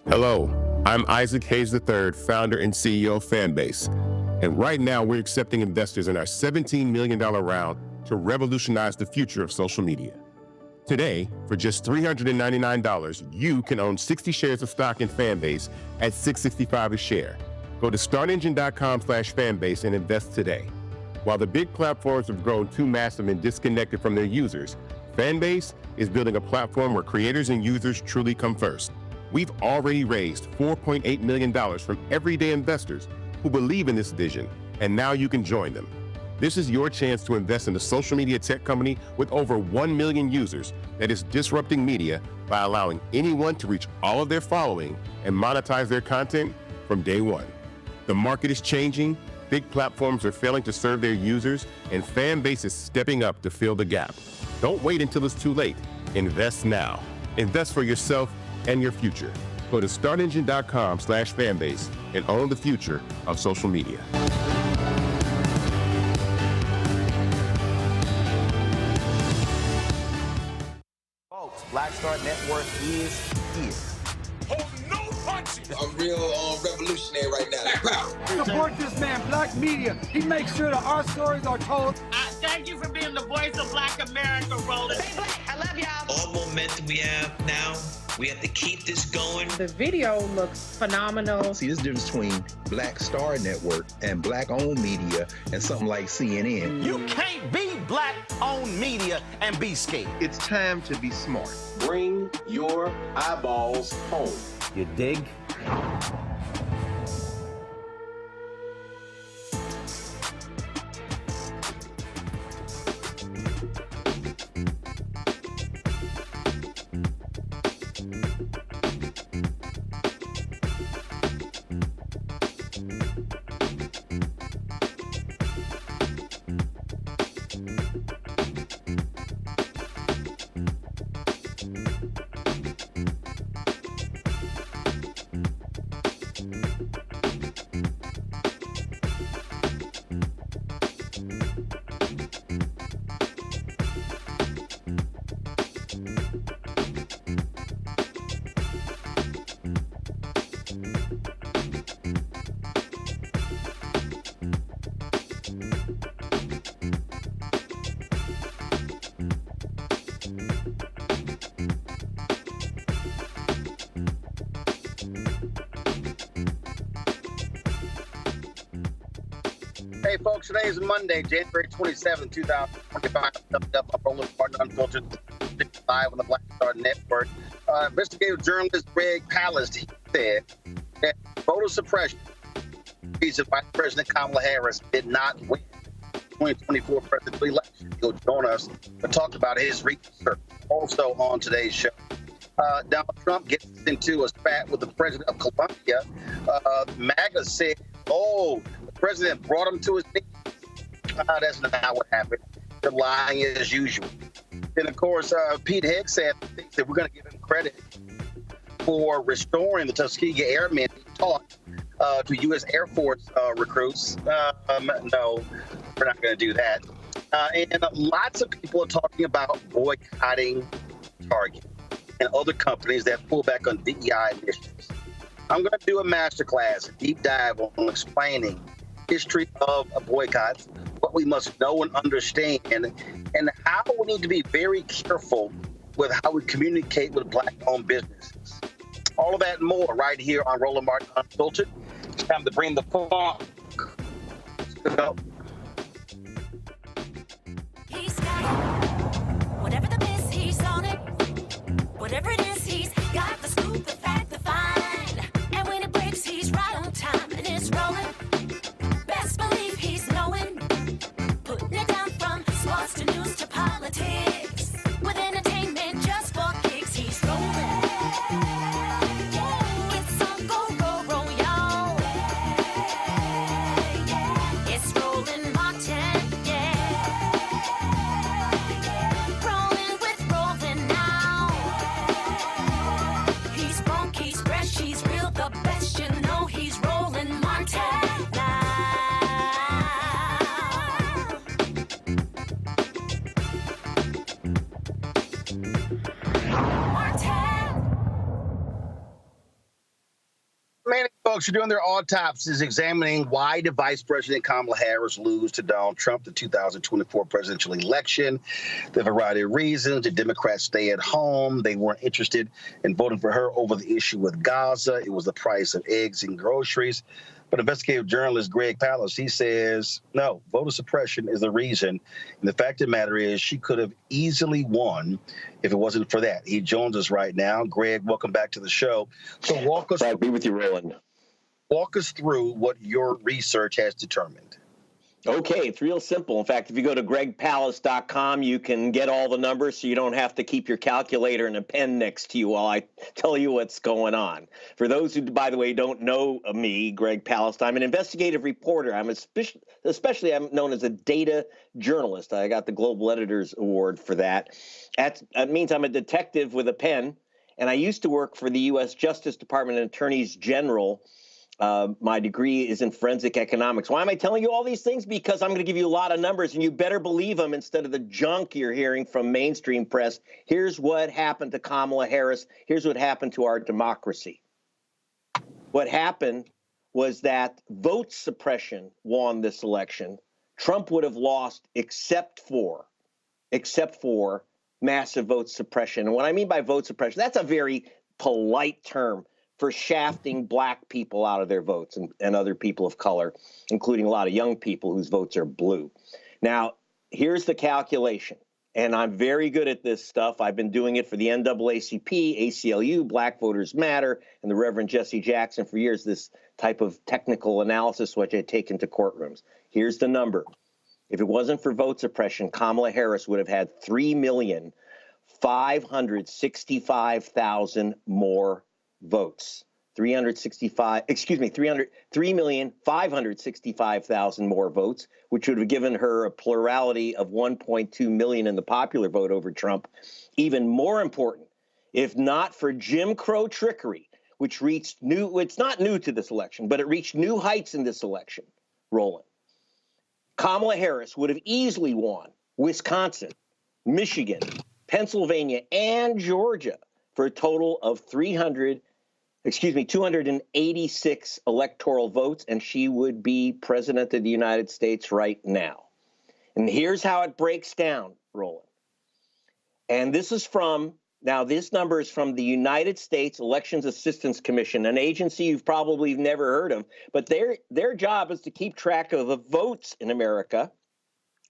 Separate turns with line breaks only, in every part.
Hello, I'm Isaac Hayes III, founder and CEO of Fanbase. And right now we're accepting investors in our $17 million round to revolutionize the future of social media. Today, for just $399, you can own 60 shares of stock in Fanbase at $665 a share. Go to startengine.com/fanbase and invest today. While the big platforms have grown too massive and disconnected from their users, Fanbase is building a platform where creators and users truly come first. We've already raised $4.8 million from everyday investors who believe in this vision, and now you can join them. This is your chance to invest in a social media tech company with over 1 million users that is disrupting media by allowing anyone to reach all of their following and monetize their content from day one. The market is changing, big platforms are failing to serve their users, and Fanbase is stepping up to fill the gap. Don't wait until it's too late. Invest now. Invest for yourself and your future. Go to startengine.com/fanbase and own the future of social media.
Folks, Black Star Network is here.
Hold no punches.
I'm real revolutionary right now.
Support this man, Black Media. He makes sure that our stories are told.
Thank you for being the voice of Black America, Roland.
Stay black. I love y'all.
All momentum we have now, we have to keep this going.
The video looks phenomenal.
See, there's a difference between Black Star Network and Black-owned media and something like CNN.
You can't be Black-owned media and be scared.
It's time to be smart.
Bring your eyeballs home.
You dig?
Hey folks, today is Monday, January 27, 2025. I'm Roland Martin, Unfiltered, live on the Black Star Network. Investigative journalist Greg Palast, he said that voter suppression, reason Vice President Kamala Harris did not win the 2024 presidential election. He'll join us to talk about his research. Also on today's show, Donald Trump gets into a spat with the president of Colombia. MAGA said, the president brought him to his knees. That's not what happened. They're lying as usual. Then, of course, Pete Hegseth thinks that we're going to give him credit for restoring the Tuskegee Airmen being taught to U.S. Air Force recruits. No, we're not going to do that. And lots of people are talking about boycotting Target and other companies that pull back on DEI initiatives. I'm going to do a masterclass, a deep dive on explaining history of boycotts, what we must know and understand, and how we need to be very careful with how we communicate with Black-owned businesses. All of that and more right here on Roland Martin Unfiltered. It's time to bring the funk. Let's go.
He's got it. Whatever the miss, he's on it. Whatever it is, he's got the scoop, the fact, the find. And when it breaks, he's right on time and it's rolling. Best believe he's knowing. Putting it down from sports to news to politics. With entertainment just for kicks, he's rolling. It's on go, roll, roll, y'all. It's rolling.
Folks are doing their autopsies examining why did Vice President Kamala Harris lose to Donald Trump the 2024 presidential election. There are a variety of reasons. The Democrats stay at home. They weren't interested in voting for her over the issue with Gaza. It was the price of eggs and groceries. But investigative journalist Greg Palast, he says, no, voter suppression is the reason. And the fact of the matter is she could have easily won if it wasn't for that. He joins us right now. Greg, welcome back to the show. So walk us.
Glad to be with you, Roland.
Walk us through what your research has determined.
Okay, it's real simple. In fact, if you go to gregpalast.com, you can get all the numbers so you don't have to keep your calculator and a pen next to you while I tell you what's going on. For those who, by the way, don't know me, Greg Palast, I'm an investigative reporter. I'm especially I'm known as a data journalist. I got the Global Editors Award for that. That means I'm a detective with a pen, and I used to work for the U.S. Justice Department and Attorneys General. My degree is in forensic economics. Why am I telling you all these things? Because I'm going to give you a lot of numbers, and you better believe them instead of the junk you're hearing from mainstream press. Here's what happened to Kamala Harris. Here's what happened to our democracy. What happened was that vote suppression won this election. Trump would have lost except for massive vote suppression. And what I mean by vote suppression, that's a very polite term for shafting black people out of their votes and other people of color, including a lot of young people whose votes are blue. Now, here's the calculation, and I'm very good at this stuff. I've been doing it for the NAACP, ACLU, Black Voters Matter, and the Reverend Jesse Jackson for years, this type of technical analysis which I take into courtrooms. Here's the number. If it wasn't for vote suppression, Kamala Harris would have had 3,565,000 more votes. 3,565,000 more votes, which would have given her a plurality of 1.2 million in the popular vote over Trump. Even more important, if not for Jim Crow trickery, which reached it's not new to this election, but it reached new heights in this election, Roland. Kamala Harris would have easily won Wisconsin, Michigan, Pennsylvania, and Georgia for a total of 286 electoral votes, and she would be president of the United States right now. And here's how it breaks down, Roland. And this is this number is from the United States Elections Assistance Commission, an agency you've probably never heard of, but their job is to keep track of the votes in America.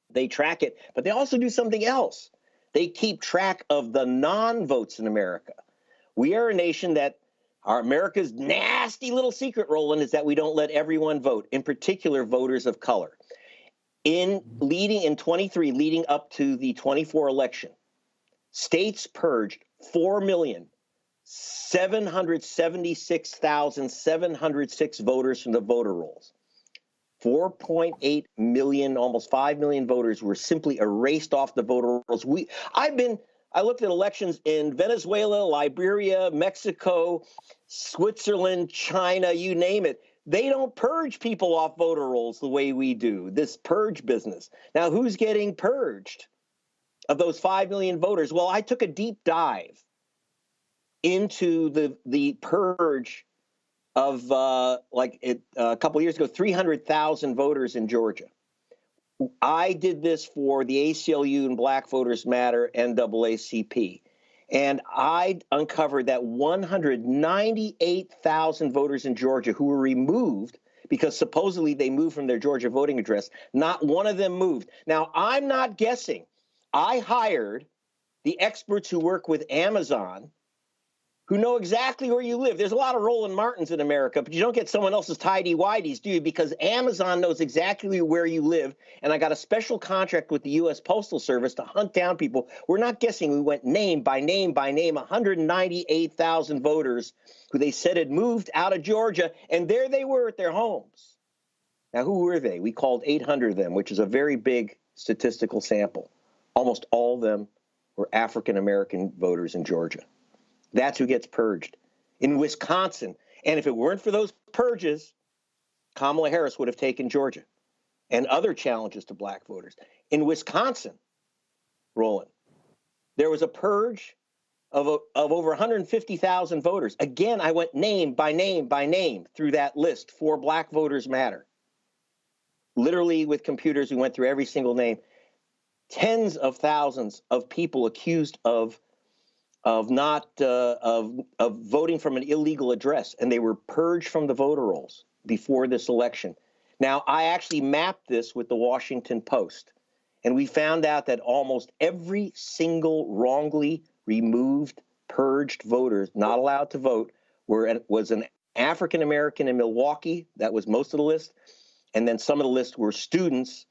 They track it, but they also do something else. They keep track of the non-votes in America. We are a nation that America's nasty little secret, Roland, is that we don't let everyone vote, in particular voters of color. In 23, leading up to the 24 election, states purged 4,776,706 voters from the voter rolls. 4.8 million, almost 5 million voters were simply erased off the voter rolls. I looked at elections in Venezuela, Liberia, Mexico, Switzerland, China, you name it. They don't purge people off voter rolls the way we do, this purge business. Now, who's getting purged of those 5 million voters? Well, I took a deep dive into the purge of, a couple of years ago, 300,000 voters in Georgia. I did this for the ACLU and Black Voters Matter, NAACP, and I uncovered that 198,000 voters in Georgia who were removed because supposedly they moved from their Georgia voting address. Not one of them moved. Now, I'm not guessing. I hired the experts who work with Amazon who know exactly where you live. There's a lot of Roland Martins in America, but you don't get someone else's tidy-whities, do you? Because Amazon knows exactly where you live, and I got a special contract with the U.S. Postal Service to hunt down people. We're not guessing. We went name by name by name, 198,000 voters who they said had moved out of Georgia, and there they were at their homes. Now, who were they? We called 800 of them, which is a very big statistical sample. Almost all of them were African-American voters in Georgia. That's who gets purged. In Wisconsin, and if it weren't for those purges, Kamala Harris would have taken Georgia and other challenges to black voters. In Wisconsin, Roland, there was a purge of over 150,000 voters. Again, I went name by name by name through that list for Black Voters Matter. Literally with computers, we went through every single name. Tens of thousands of people accused of voting from an illegal address, and they were purged from the voter rolls before this election. Now, I actually mapped this with the Washington Post, and we found out that almost every single wrongly removed, purged voter not allowed to vote was an African American in Milwaukee. That was most of the list. And then some of the list were students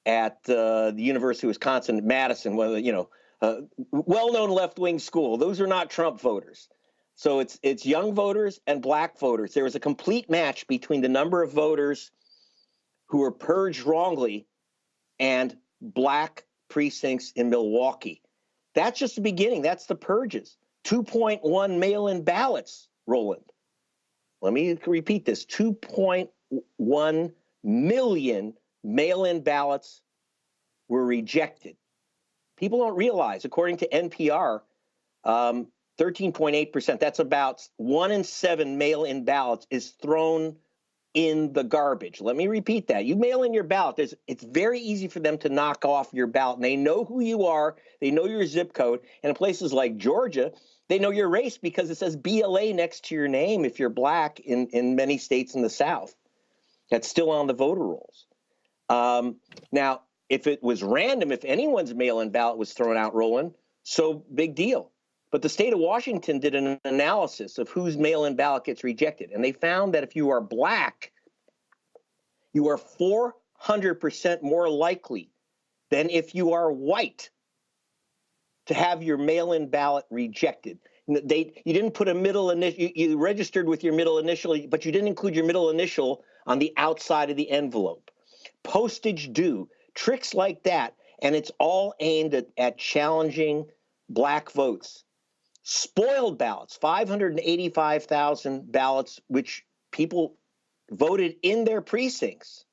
at the University of Wisconsin, Madison, well-known left-wing school. Those are not Trump voters. So it's young voters and Black voters. There was a complete match between the number of voters who were purged wrongly and Black precincts in Milwaukee. That's just the beginning. That's the purges. 2.1 mail-in ballots, Roland. Let me repeat this. 2.1 million mail-in ballots were rejected. People don't realize, according to NPR, 13.8%, that's about 1 in 7 mail-in ballots is thrown in the garbage. Let me repeat that. You mail in your ballot, it's very easy for them to knock off your ballot. And they know who you are. They know your zip code. And in places like Georgia, they know your race because it says BLA next to your name if you're Black in many states in the South. That's still on the voter rolls. Now, if it was random, if anyone's mail-in ballot was thrown out, Roland, so big deal. But the state of Washington did an analysis of whose mail-in ballot gets rejected. And they found that if you are Black, you are 400% more likely than if you are white to have your mail-in ballot rejected. You didn't put a middle initial, you registered with your middle initial, but you didn't include your middle initial on the outside of the envelope. Postage due, tricks like that, and it's all aimed at challenging Black votes. Spoiled ballots, 585,000 ballots, which people voted in their precincts.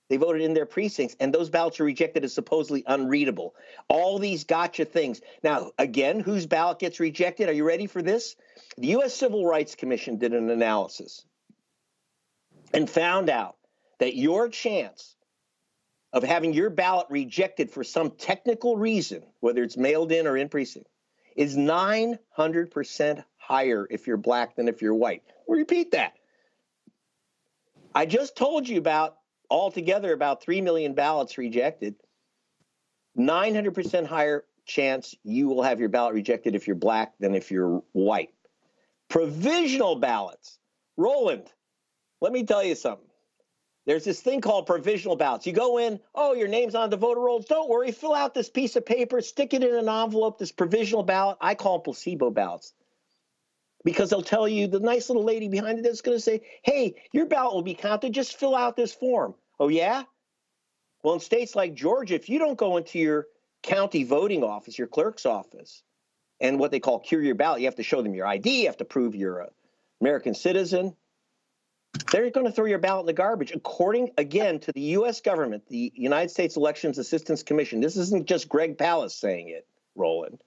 They voted in their precincts, and those ballots are rejected as supposedly unreadable. All these gotcha things. Now, again, whose ballot gets rejected? Are you ready for this? The U.S. Civil Rights Commission did an analysis and found out that your chance of having your ballot rejected for some technical reason, whether it's mailed in or in precinct, is 900% higher if you're Black than if you're white. We'll repeat that. I just told you about altogether about 3 million ballots rejected. 900% higher chance you will have your ballot rejected if you're Black than if you're white. Provisional ballots. Roland, let me tell you something. There's this thing called provisional ballots. You go in, oh, your name's on the voter rolls. Don't worry, fill out this piece of paper, stick it in an envelope, this provisional ballot. I call them placebo ballots because they'll tell you, the nice little lady behind it is going to say, hey, your ballot will be counted. Just fill out this form. Oh, yeah? Well, in states like Georgia, if you don't go into your county voting office, your clerk's office, and what they call cure your ballot, you have to show them your ID, you have to prove you're an American citizen. They're going to throw your ballot in the garbage, according, again, to the U.S. government, the United States Elections Assistance Commission. This isn't just Greg Palast saying it, Roland.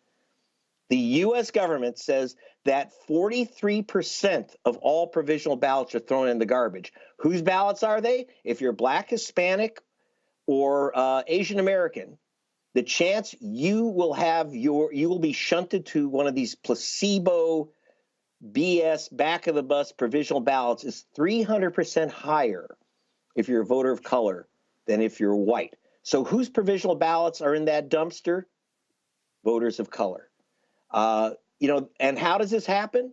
The U.S. government says that 43% of all provisional ballots are thrown in the garbage. Whose ballots are they? If you're Black, Hispanic, or Asian American, the chance you will be shunted to one of these placebo BS back of the bus provisional ballots is 300% higher if you're a voter of color than if you're white. So whose provisional ballots are in that dumpster? Voters of color. And how does this happen?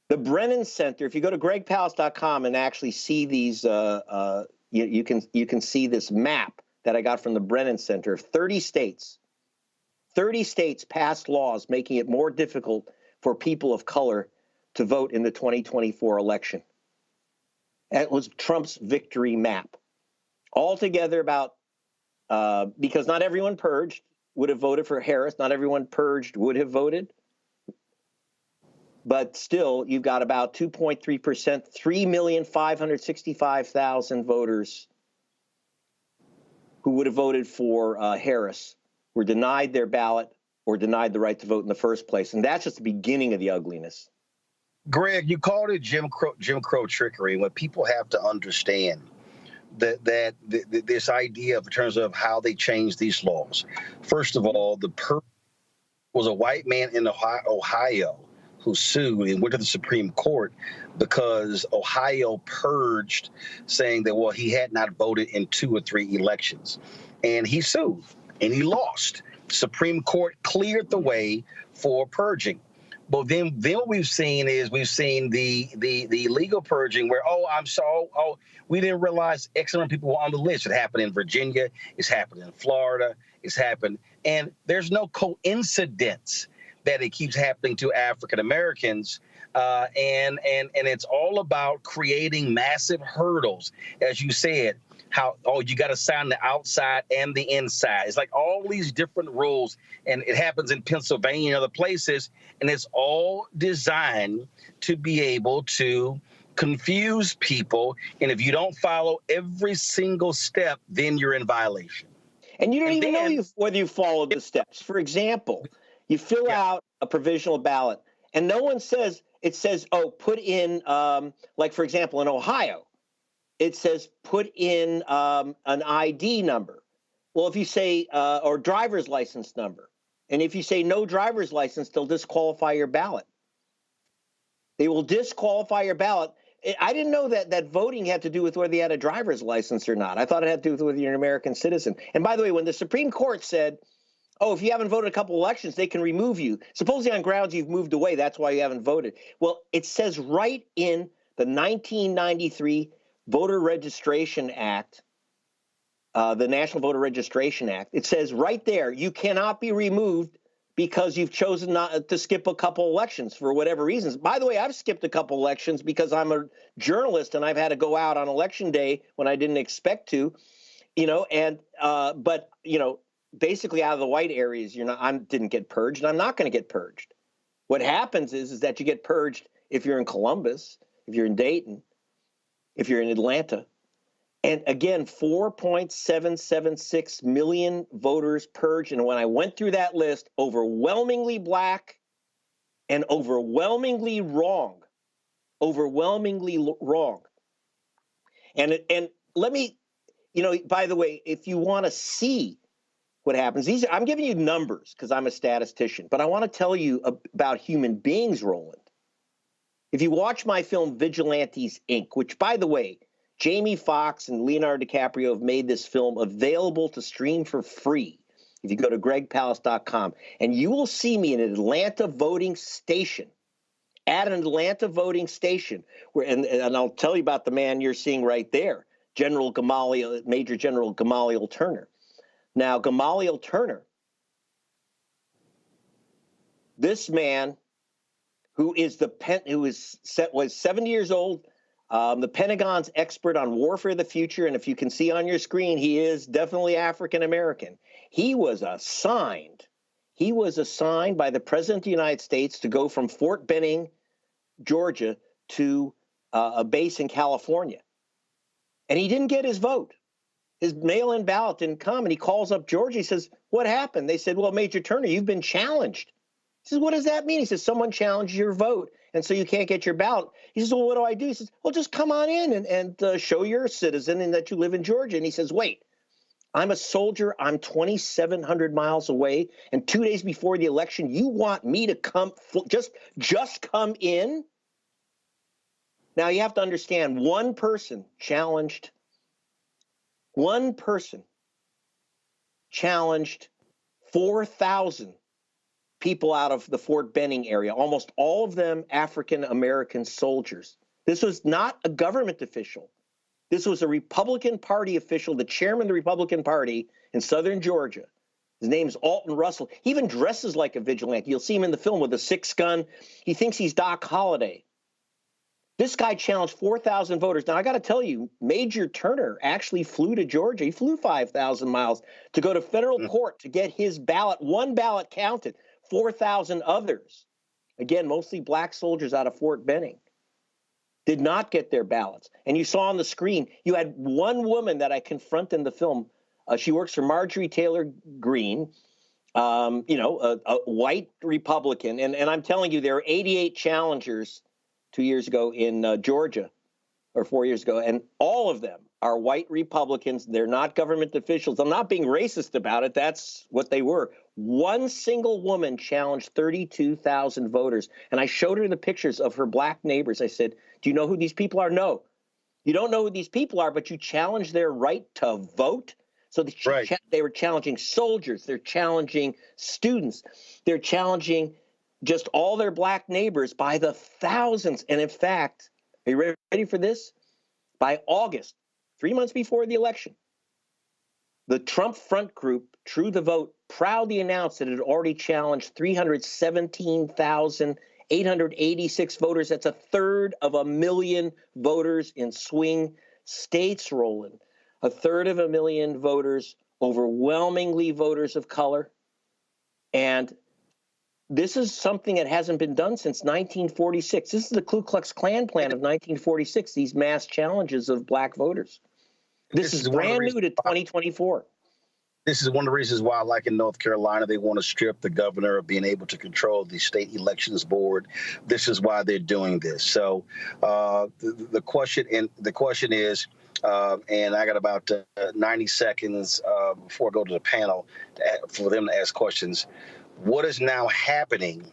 The Brennan Center, if you go to gregpalast.com and actually see these, you can see this map that I got from the Brennan Center. 30 states passed laws making it more difficult for people of color to vote in the 2024 election. That was Trump's victory map. Altogether about, because not everyone purged would have voted for Harris, not everyone purged would have voted, but still you've got about 2.3%, 3,565,000 voters who would have voted for Harris were denied their ballot or denied the right to vote in the first place. And that's just the beginning of the ugliness.
Greg, you called it Jim Crow trickery. What people have to understand that this idea of in terms of how they changed these laws. First of all, the was a white man in Ohio who sued and went to the Supreme Court because Ohio purged, saying that, well, he had not voted in 2 or 3 elections. And he sued and he lost. Supreme Court cleared the way for purging. But then what we've seen the legal purging where, we didn't realize X amount of people were on the list. It happened in Virginia. It's happened in Florida. It's happened. And there's no coincidence that it keeps happening to African Americans. And it's all about creating massive hurdles. As you said, you got to sign the outside and the inside. It's like all these different rules. And it happens in Pennsylvania and other places. And it's all designed to be able to confuse people. And if you don't follow every single step, then you're in violation.
And you don't even know whether you followed the steps. For example, you fill out a provisional ballot and no one says, it says, put in, like, for example, in Ohio, it says put in an ID number. Well, if you say, or driver's license number, and if you say no driver's license, they'll disqualify your ballot. They will disqualify your ballot. I didn't know that voting had to do with whether you had a driver's license or not. I thought it had to do with whether you're an American citizen. And by the way, when the Supreme Court said, if you haven't voted a couple elections, they can remove you. Supposedly on grounds you've moved away, that's why you haven't voted. Well, it says right in the 1993 Voter Registration Act, the National Voter Registration Act, it says right there, you cannot be removed because you've chosen not to skip a couple elections for whatever reasons. By the way, I've skipped a couple elections because I'm a journalist and I've had to go out on election day when I didn't expect to, but basically out of the white areas, I didn't get purged and I'm not going to get purged. What happens is that you get purged if you're in Columbus, if you're in Dayton, if you're in Atlanta. And again, 4.776 million voters purged. And when I went through that list, overwhelmingly black and overwhelmingly wrong. Overwhelmingly wrong. And let me, by the way, if you want to see what happens, I'm giving you numbers because I'm a statistician, but I want to tell you about human beings, Roland. If you watch my film Vigilantes, Inc., which, by the way, Jamie Foxx and Leonardo DiCaprio have made this film available to stream for free. If you go to gregpalast.com, and you will see me in an Atlanta voting station, where, and I'll tell you about the man you're seeing right there, Major General Gamaliel Turner. Now, Gamaliel Turner, this man was 70 years old, the Pentagon's expert on warfare of the future, and if you can see on your screen, he is definitely African-American. He was assigned by the President of the United States to go from Fort Benning, Georgia, to a base in California. And he didn't get his vote. His mail-in ballot didn't come, and he calls up Georgia. He says, what happened? They said, well, Major Turner, you've been challenged. He says, what does that mean? He says, someone challenged your vote, and so you can't get your ballot. He says, well, what do I do? He says, well, just come on in and show you're a citizen and that you live in Georgia. And he says, wait, I'm a soldier. I'm 2,700 miles away, and 2 days before the election, you want me to come just come in? Now, you have to understand, one person challenged 4,000 people out of the Fort Benning area, almost all of them African-American soldiers. This was not a government official. This was a Republican Party official, the chairman of the Republican Party in southern Georgia. His name's Alton Russell. He even dresses like a vigilante. You'll see him in the film with a 6-gun. He thinks he's Doc Holliday. This guy challenged 4,000 voters. Now, I got to tell you, Major Turner actually flew to Georgia. He flew 5,000 miles to go to federal court to get his ballot, one ballot counted. 4,000 others, again, mostly black soldiers out of Fort Benning, did not get their ballots. And you saw on the screen, you had one woman that I confront in the film. She works for Marjorie Taylor Greene. a white Republican. And I'm telling you, there were 88 challengers 2 years ago in Georgia, or 4 years ago, and all of them are white Republicans. They're not government officials. I'm not being racist about it. That's what they were. One single woman challenged 32,000 voters. And I showed her the pictures of her black neighbors. I said, do you know who these people are? No. You don't know who these people are, but you challenge their right to vote. So they were challenging soldiers. They're challenging students. They're challenging just all their black neighbors by the thousands. And in fact, are you ready for this? By August, 3 months before the election, the Trump front group, True the Vote, proudly announced that it had already challenged 317,886 voters. That's 1/3 million voters in swing states, Roland. 1/3 million voters, overwhelmingly voters of color. And this is something that hasn't been done since 1946. This is the Ku Klux Klan plan of 1946, these mass challenges of black voters. This is brand new to 2024.
This is one of the reasons why, like in North Carolina, they want to strip the governor of being able to control the state elections board. This is why they're doing this. So the question is, and I got about 90 seconds before I go to the panel for them to ask questions. What is now happening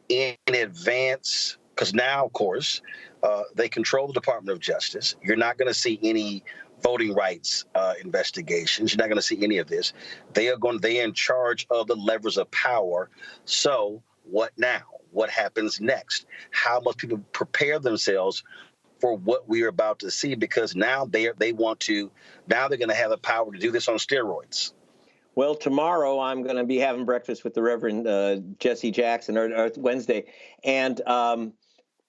in advance? Because now, of course, they control the Department of Justice. You're not going to see any voting rights investigations. You're not going to see any of this. They're in charge of the levers of power. So what now? What happens next? How must people prepare themselves for what we are about to see? Because now they're going to have the power to do this on steroids.
Well, tomorrow I'm going to be having breakfast with the Reverend Jesse Jackson, or Wednesday, and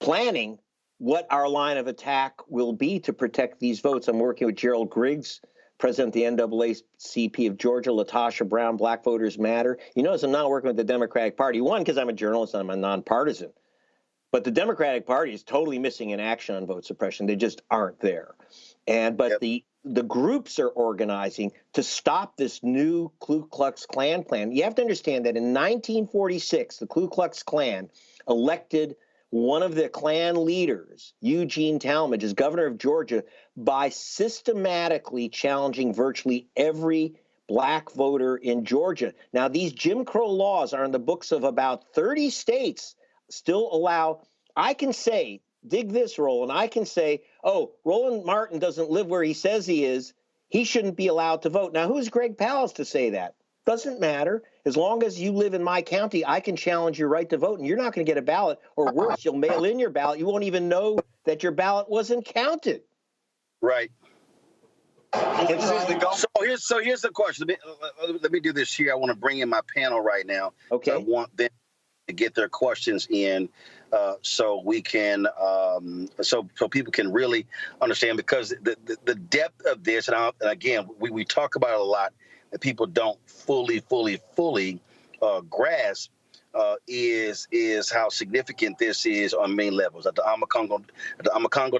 planning what our line of attack will be to protect these votes. I'm working with Gerald Griggs, president of the NAACP of Georgia, Latasha Brown, Black Voters Matter. You notice I'm not working with the Democratic Party. One, because I'm a journalist and I'm a nonpartisan. But the Democratic Party is totally missing in action on vote suppression. They just aren't there. But the groups are organizing to stop this new Ku Klux Klan plan. You have to understand that in 1946, the Ku Klux Klan elected one of the Klan leaders, Eugene Talmadge, as governor of Georgia by systematically challenging virtually every black voter in Georgia. Now, these Jim Crow laws are in the books of about 30 states, still allow, I can say, dig this, Roland, I can say, oh, Roland Martin doesn't live where he says he is. He shouldn't be allowed to vote. Now, who's Greg Palast to say that? Doesn't matter. As long as you live in my county, I can challenge your right to vote, and you're not going to get a ballot, or worse, you'll mail in your ballot. You won't even know that your ballot wasn't counted.
Right. So here's the question. Let me do this here. I want to bring in my panel right now.
Okay.
So I want them to get their questions in, so we can, so people can really understand, because the depth of this, and again, we talk about it a lot, that people don't fully grasp, is how significant this is on many levels. At the Amakongo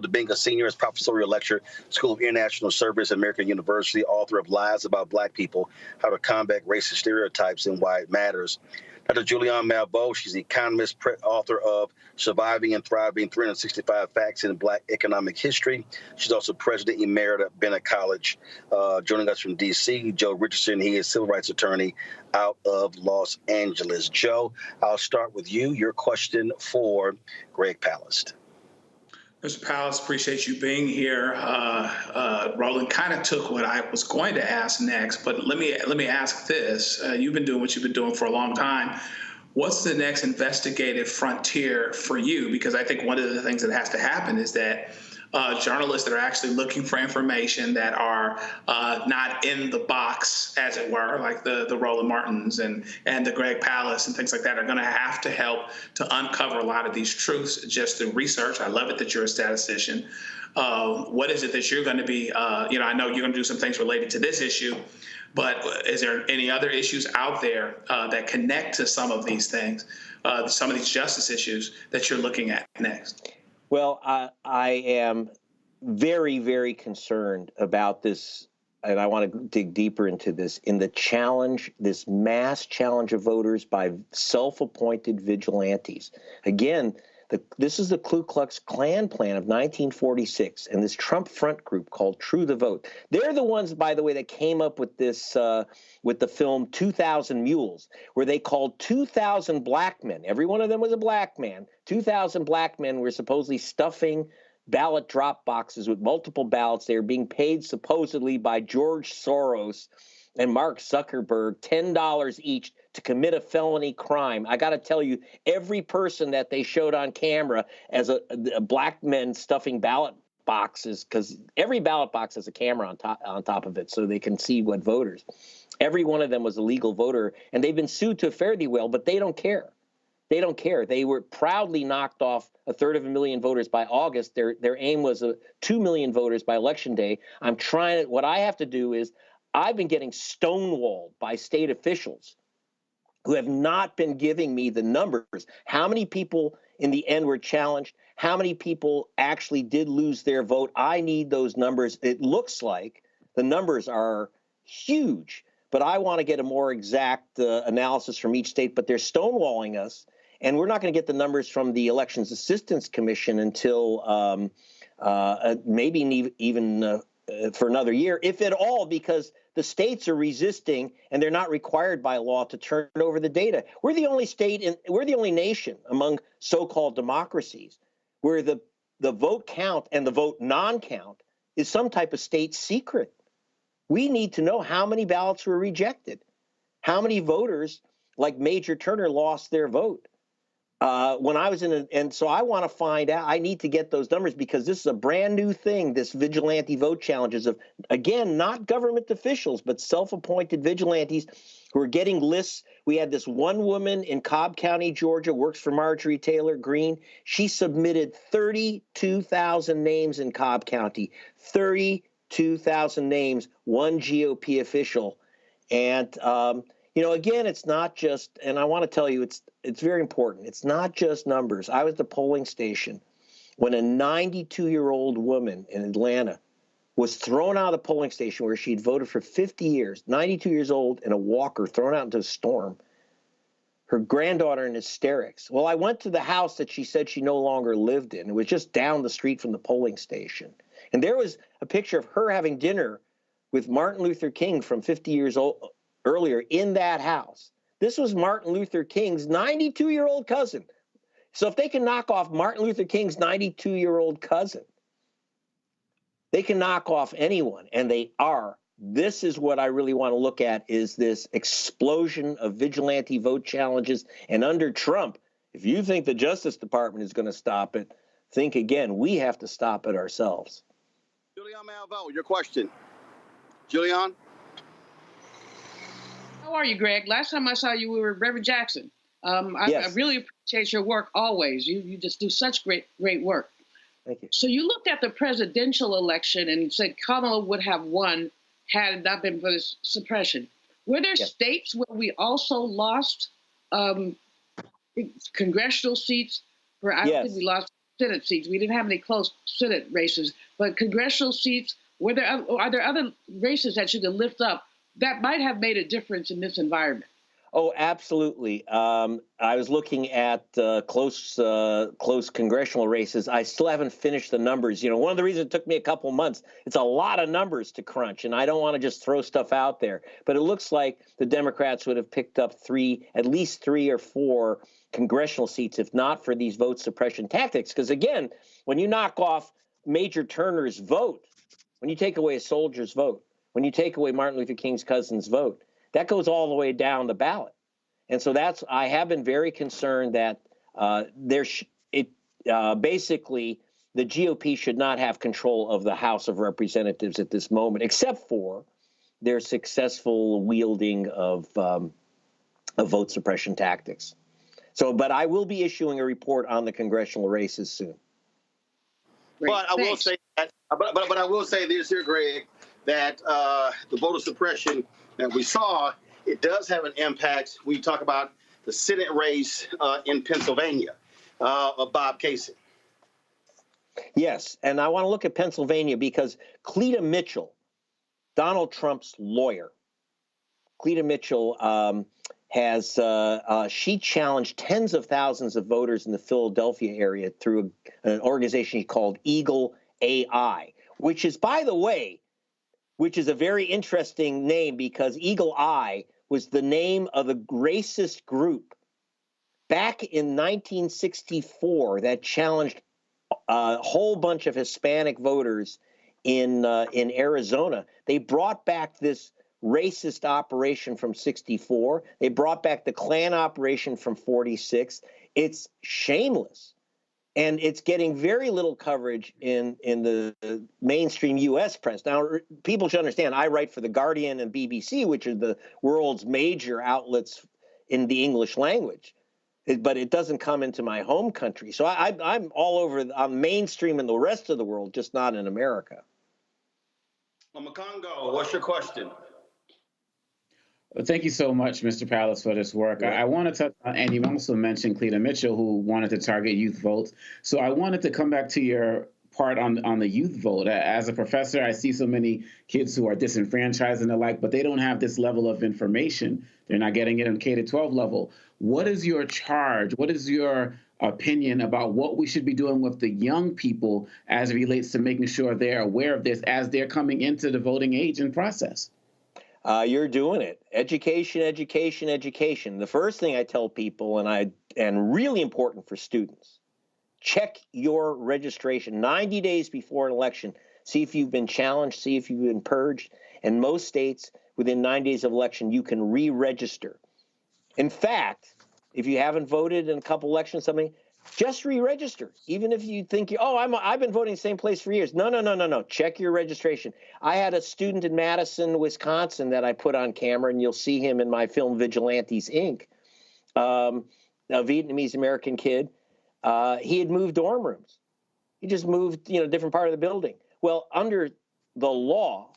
Dibinga Senior is professorial lecturer, School of International Service, American University, author of Lies About Black People, How to Combat Racist Stereotypes and Why It Matters. Dr. Julianne Malveaux, she's the economist, author of Surviving and Thriving, 365 Facts in Black Economic History. She's also president emerita at Bennett College. Joining us from D.C., Joe Richardson. He is civil rights attorney out of Los Angeles. Joe, I'll start with you. Your question for Greg Palast.
Mr. Palast, appreciate you being here. Roland kind of took what I was going to ask next, but let me ask this. You've been doing what you've been doing for a long time. What's the next investigative frontier for you? Because I think one of the things that has to happen is that journalists that are actually looking for information that are not in the box, as it were, like the Roland Martins and the Greg Palast and things like that, are going to have to help to uncover a lot of these truths just through research. I love it that you're a statistician. What is it that you're going to be, I know you're going to do some things related to this issue, but is there any other issues out there that connect to some of these things, some of these justice issues that you're looking at next?
Well, I am very, very concerned about this and I want to dig deeper into this, in the challenge, this mass challenge of voters by self-appointed vigilantes. Again, this is the Ku Klux Klan plan of 1946 and this Trump front group called True the Vote. They're the ones, by the way, that came up with this, with the film 2,000 Mules, where they called 2,000 black men. Every one of them was a black man. 2,000 black men were supposedly stuffing ballot drop boxes with multiple ballots. They were being paid supposedly by George Soros and Mark Zuckerberg $10 each to commit a felony crime. I got to tell you, every person that they showed on camera as a black men stuffing ballot boxes, because every ballot box has a camera on top of it so they can see what voters. Every one of them was a legal voter, and they've been sued to fare thee well, but they don't care. They don't care. They were proudly knocked off 1/3 voters by August. Their aim was 2 million voters by Election Day. What I have to do is, I've been getting stonewalled by state officials who have not been giving me the numbers. How many people in the end were challenged? How many people actually did lose their vote? I need those numbers. It looks like the numbers are huge, but I want to get a more exact analysis from each state, but they're stonewalling us. And we're not going to get the numbers from the Elections Assistance Commission until maybe even for another year, if at all, because the states are resisting and they're not required by law to turn over the data. We're the only state, we're the only nation among so-called democracies where the vote count and the vote non-count is some type of state secret. We need to know how many ballots were rejected, how many voters like Major Turner lost their vote. When I was and so I want to find out, I need to get those numbers because this is a brand new thing, this vigilante vote challenges of, again, not government officials, but self-appointed vigilantes who are getting lists. We had this one woman in Cobb County, Georgia, works for Marjorie Taylor Greene. She submitted 32,000 names in Cobb County, 32,000 names, one GOP official. And, again, it's not just, and I want to tell you, it's very important. It's not just numbers. I was at the polling station when a 92-year-old woman in Atlanta was thrown out of the polling station where she'd voted for 50 years, 92 years old, in a walker, thrown out into a storm. Her granddaughter in hysterics. Well, I went to the house that she said she no longer lived in. It was just down the street from the polling station. And there was a picture of her having dinner with Martin Luther King from 50 years old earlier in that house. This was Martin Luther King's 92-year-old cousin. So if they can knock off Martin Luther King's 92-year-old cousin, they can knock off anyone, and they are. This is what I really want to look at, is this explosion of vigilante vote challenges. And under Trump, if you think the Justice Department is going to stop it, think again. We have to stop it ourselves.
Julian Malvo, your question. Julian?
How are you, Greg? Last time I saw you, we were Reverend Jackson.
Yes.
I really appreciate your work always. You just do such great work.
Thank you.
So you looked at the presidential election and said Kamala would have won had it not been for this suppression. Were there states where we also lost congressional seats? I don't think we lost Senate seats. We didn't have any close Senate races, but congressional seats. Are there other races that you can lift up that might have made a difference in this environment?
Oh, absolutely. I was looking at close congressional races. I still haven't finished the numbers. One of the reasons it took me a couple months, it's a lot of numbers to crunch, and I don't want to just throw stuff out there. But it looks like the Democrats would have picked up at least 3 or 4 congressional seats, if not for these vote suppression tactics. Because, again, when you knock off Major Turner's vote, when you take away a soldier's vote, when you take away Martin Luther King's cousin's vote, that goes all the way down the ballot. And so I have been very concerned that basically the GOP should not have control of the House of Representatives at this moment, except for their successful wielding of vote suppression tactics. But I will be issuing a report on the congressional races soon.
But I will say that, but I will say this here, Greg, that the voter suppression that we saw, it does have an impact when you talk about the Senate race in Pennsylvania of Bob Casey.
Yes, and I want to look at Pennsylvania because Cleta Mitchell Donald Trump's lawyer, Cleta Mitchell, she challenged tens of thousands of voters in the Philadelphia area through an organization called Eagle AI, which is, by the way, a very interesting name because Eagle Eye was the name of a racist group back in 1964 that challenged a whole bunch of Hispanic voters in Arizona. They brought back this racist operation from 64. They brought back the Klan operation from 46. It's shameless. And it's getting very little coverage in the mainstream U.S. press. Now, people should understand, I write for The Guardian and BBC, which are the world's major outlets in the English language. But it doesn't come into my home country. So I'm all over, I'm mainstream in the rest of the world, just not in America.
Makongo, what's your question?
Well, thank you so much, Mr. Palast, for this work. I want to touch on, and you also mentioned Cleta Mitchell, who wanted to target youth votes. So I wanted to come back to your part on the youth vote. As a professor, I see so many kids who are disenfranchised and the like, but they don't have this level of information. They're not getting it on K-12 level. What is your charge? What is your opinion about what we should be doing with the young people as it relates to making sure they're aware of this as they're coming into the voting age and process?
You're doing it. Education, education, education. The first thing I tell people, and really important for students, check your registration 90 days before an election. See if you've been challenged, see if you've been purged. In most states, within 9 days of election, you can re-register. In fact, if you haven't voted in a couple elections, just re-register. Even if you think, I've been voting the same place for years. No. Check your registration. I had a student in Madison, Wisconsin that I put on camera, and you'll see him in my film Vigilantes, Inc., a Vietnamese-American kid. He had moved dorm rooms. He just moved, different part of the building. Well, under the law,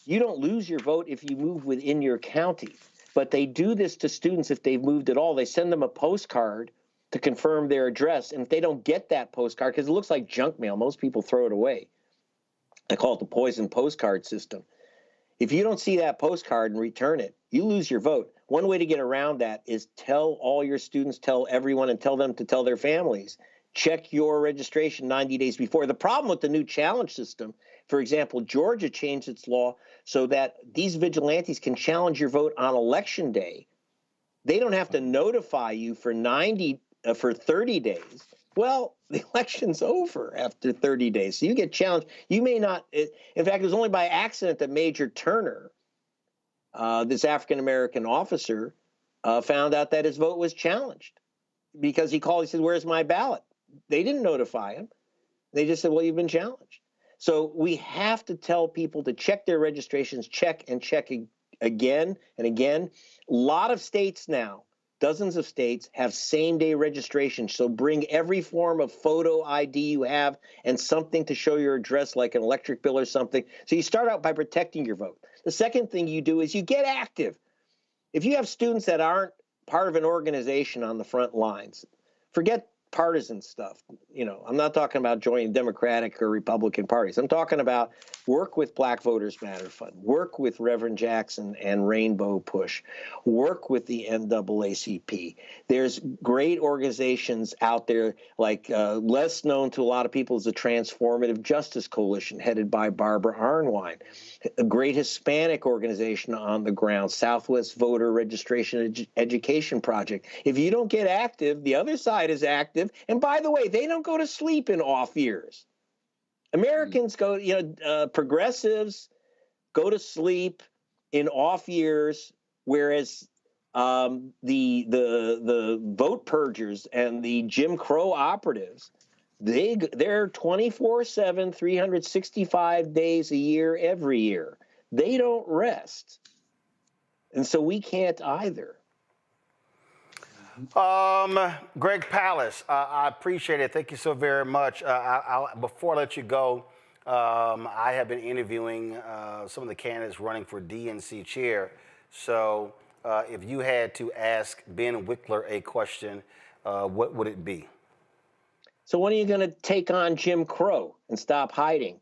you don't lose your vote if you move within your county. But they do this to students if they've moved at all. They send them a postcard to confirm their address. And if they don't get that postcard, because it looks like junk mail, most people throw it away. I call it the poison postcard system. If you don't see that postcard and return it, you lose your vote. One way to get around that is tell all your students, tell everyone, and tell them to tell their families. Check your registration 90 days before. The problem with the new challenge system, for example, Georgia changed its law so that these vigilantes can challenge your vote on election day. They don't have to notify you for 30 days. Well, the election's over after 30 days. So you get challenged. You may not. In fact, it was only by accident that Major Turner, this African-American officer, found out that his vote was challenged because he called. He said, "Where's my ballot?" They didn't notify him. They just said, "Well, you've been challenged." So we have to tell people to check their registrations, check and check again and again. A lot of states now, dozens of states, have same-day registration. So bring every form of photo ID you have and something to show your address, like an electric bill or something. So you start out by protecting your vote. The second thing you do is you get active. If you have students that aren't part of an organization on the front lines, forget partisan stuff. I'm not talking about joining Democratic or Republican parties. I'm talking about work with Black Voters Matter Fund, work with Reverend Jackson and Rainbow Push, work with the NAACP. There's great organizations out there, like less known to a lot of people is the Transformative Justice Coalition, headed by Barbara Arnwine, a great Hispanic organization on the ground, Southwest Voter Registration Education Project. If you don't get active, the other side is active. And by the way, they don't go to sleep in off years. Americans go, progressives go to sleep in off years, whereas the vote purgers and the Jim Crow operatives, they're 24/7, 365 days a year, every year. They don't rest. And so we can't either.
Greg Palast, I appreciate it. Thank you so very much. Before I let you go, I have been interviewing some of the candidates running for DNC chair. So if you had to ask Ben Wikler a question, what would it be?
So when are you going to take on Jim Crow and stop hiding?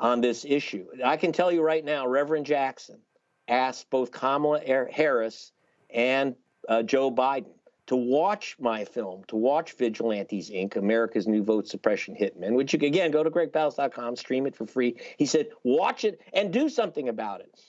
on this issue. I can tell you right now, Reverend Jackson asked both Kamala Harris and Joe Biden to watch my film, to watch Vigilantes, Inc., America's New Vote Suppression Hitmen, which you can, again, go to gregpalast.com, stream it for free. He said, watch it and do something about it.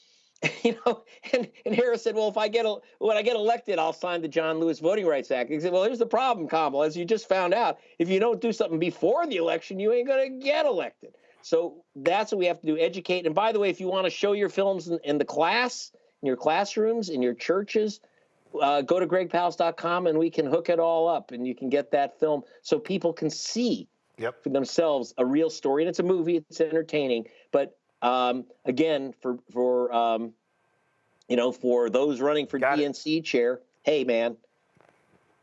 You know, and Harris said, well, when I get elected, I'll sign the John Lewis Voting Rights Act. He said, well, here's the problem, Kamala, as you just found out. If you don't do something before the election, you ain't going to get elected. So that's what we have to do, educate. And by the way, if you want to show your films in the class, in your classrooms, in your churches, go to gregpalast.com and we can hook it all up and you can get that film so people can see for themselves a real story. And it's a movie, it's entertaining, but again, for those running for DNC chair, hey, man,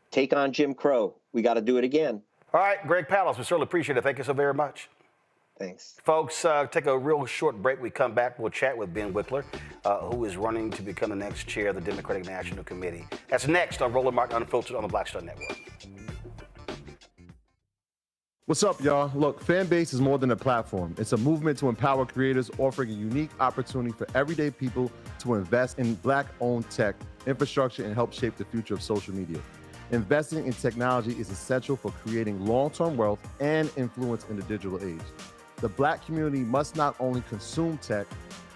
take on Jim Crow. We got to do it again.
All right, Greg Palast, we certainly appreciate it. Thank you so very much.
Thanks.
Folks, take a real short break. We come back, we'll chat with Ben Wikler, who is running to become the next chair of the Democratic National Committee. That's next on Roland Martin Unfiltered on the Black Star Network.
What's up, y'all? Look, Fanbase is more than a platform. It's a movement to empower creators, offering a unique opportunity for everyday people to invest in Black-owned tech, infrastructure, and help shape the future of social media. Investing in technology is essential for creating long-term wealth and influence in the digital age. The Black community must not only consume tech,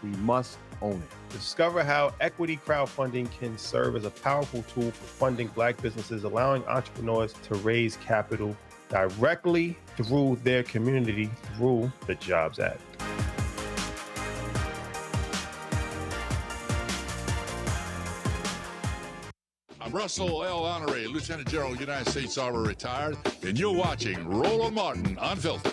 we must own it.
Discover how equity crowdfunding can serve as a powerful tool for funding Black businesses, allowing entrepreneurs to raise capital directly through their community through the Jobs Act.
I'm Russell L. Honoré, Lieutenant General, United States Army, retired, and you're watching Roland Martin Unfiltered.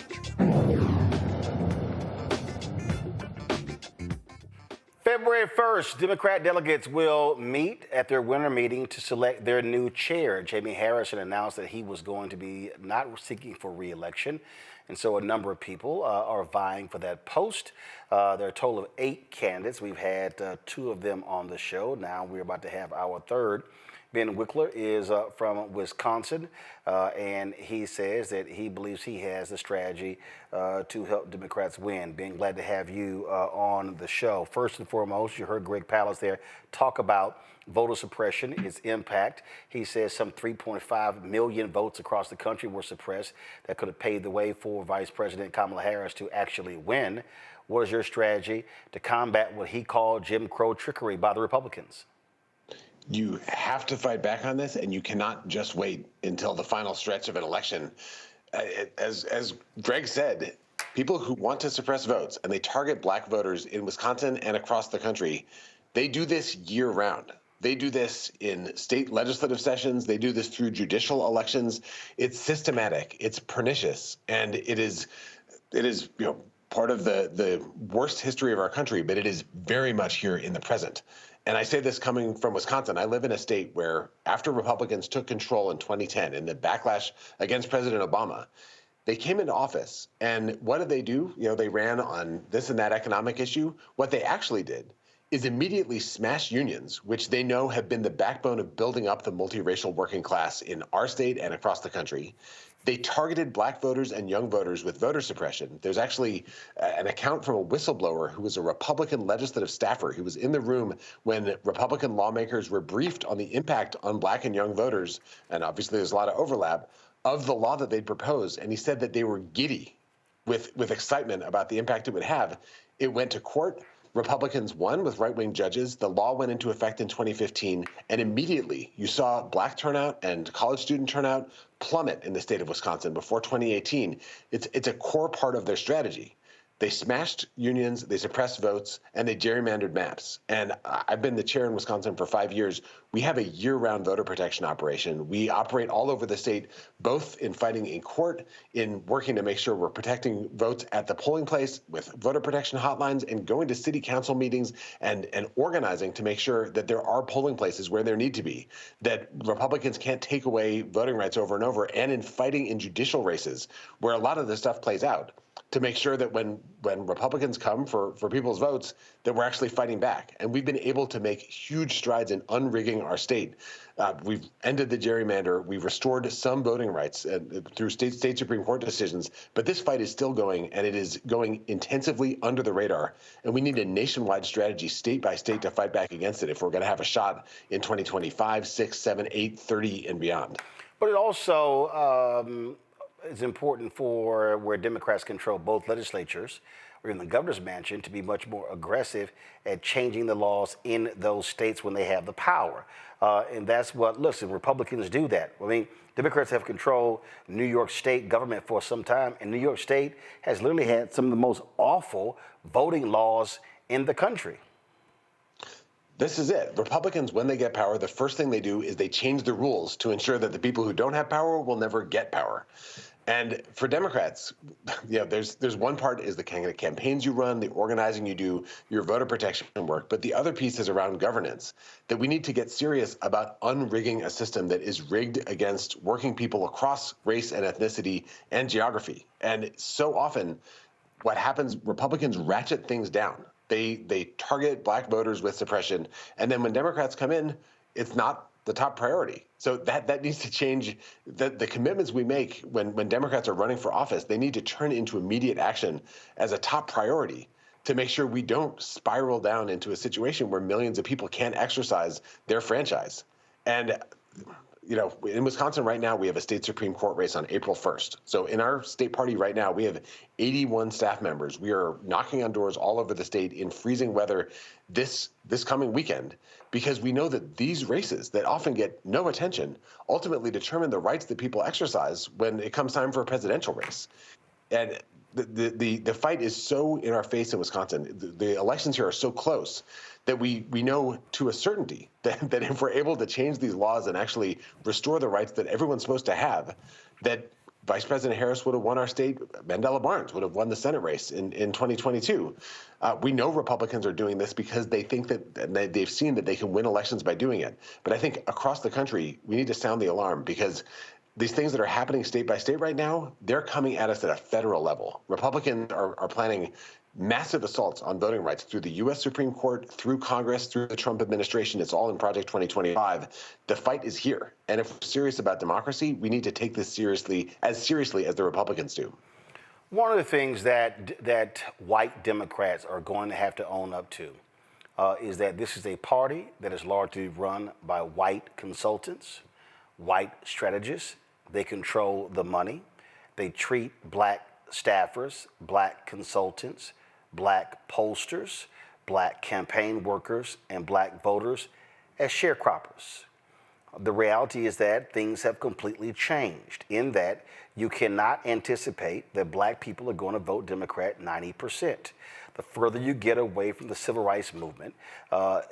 February 1st, Democrat delegates will meet at their winter meeting to select their new chair. Jamie Harrison announced that he was going to be not seeking for re-election, and so a number of people are vying for that post. There are a total of 8 candidates. We've had 2 of them on the show. Now we're about to have our third. Ben Wikler is from Wisconsin, and he says that he believes he has the strategy to help Democrats win. Ben, glad to have you on the show. First and foremost, you heard Greg Palast there talk about voter suppression, its impact. He says some 3.5 million votes across the country were suppressed that could have paved the way for Vice President Kamala Harris to actually win. What is your strategy to combat what he called Jim Crow trickery by the Republicans?
You have to fight back on this, and you cannot just wait until the final stretch of an election. As Greg said, people who want to suppress votes, and they target Black voters in Wisconsin and across the country, they do this year-round. They do this in state legislative sessions. They do this through judicial elections. It's systematic. It's pernicious, and it is part of the worst history of our country, but it is very much here in the present. And I say this coming from Wisconsin. I live in a state where after Republicans took control in 2010 in the backlash against President Obama, they came into office. And what did they do? They ran on this and that economic issue. What they actually did is immediately smash unions, which they know have been the backbone of building up the multiracial working class in our state and across the country. They targeted Black voters and young voters with voter suppression. There's actually an account from a whistleblower who was a Republican legislative staffer. He was in the room when Republican lawmakers were briefed on the impact on Black and young voters, and obviously there's a lot of overlap, of the law that they'd proposed. And he said that they were giddy with excitement about the impact it would have. It went to court. Republicans won with right-wing judges. The law went into effect in 2015, and immediately you saw Black turnout and college student turnout plummet in the state of Wisconsin before 2018. It's a core part of their strategy. They smashed unions, they suppressed votes, and they gerrymandered maps. And I've been the chair in Wisconsin for 5 years. We have a year-round voter protection operation. We operate all over the state, both in fighting in court, in working to make sure we're protecting votes at the polling place with voter protection hotlines, and going to city council meetings and organizing to make sure that there are polling places where there need to be, that Republicans can't take away voting rights over and over, and in fighting in judicial races where a lot of this stuff plays out. to make sure that when Republicans come for people's votes, that we're actually fighting back. And we've been able to make huge strides in unrigging our state. We've ended the gerrymander. We've restored some voting rights through state Supreme Court decisions. But this fight is still going, and it is going intensively under the radar. And we need a nationwide strategy, state by state, to fight back against it if we're going to have a shot in 2025, 6, 7, 8, 30, and beyond.
But it also is important for where Democrats control both legislatures or in the governor's mansion to be much more aggressive at changing the laws in those states when they have the power. And that's what, listen, Republicans do that. I mean, Democrats have controlled New York State government for some time, and New York State has literally had some of the most awful voting laws in the country.
This is it. Republicans, when they get power, the first thing they do is they change the rules to ensure that the people who don't have power will never get power. And for Democrats, there's one part is the kind of campaigns you run, the organizing you do, your voter protection work. But the other piece is around governance, that we need to get serious about unrigging a system that is rigged against working people across race and ethnicity and geography. And so often what happens, Republicans ratchet things down. They target black voters with suppression. And then when Democrats come in, it's not the top priority. So that needs to change. The commitments we make when Democrats are running for office, they need to turn into immediate action as a top priority to make sure we don't spiral down into a situation where millions of people can't exercise their franchise. And in Wisconsin right now, we have a state Supreme Court race on April 1st. So in our state party right now, we have 81 staff members. We are knocking on doors all over the state in freezing weather this coming weekend, because we know that these races that often get no attention ultimately determine the rights that people exercise when it comes time for a presidential race. And the fight is so in our face in Wisconsin. The elections here are so close that we know to a certainty that if we're able to change these laws and actually restore the rights that everyone's supposed to have, that Vice President Harris would have won our state. Mandela Barnes would have won the Senate race in 2022. We know Republicans are doing this because they think that they've seen that they can win elections by doing it. But I think across the country, we need to sound the alarm, because these things that are happening state by state right now, they're coming at us at a federal level. Republicans are planning massive assaults on voting rights through the U.S. Supreme Court, through Congress, through the Trump administration. It's all in Project 2025. The fight is here. And if we're serious about democracy, we need to take this seriously as the Republicans do.
One of the things that white Democrats are going to have to own up to is that this is a party that is largely run by white consultants, white strategists. They control the money. They treat black staffers, black consultants, black pollsters, black campaign workers, and black voters as sharecroppers. The reality is that things have completely changed in that you cannot anticipate that black people are going to vote Democrat 90%. The further you get away from the civil rights movement,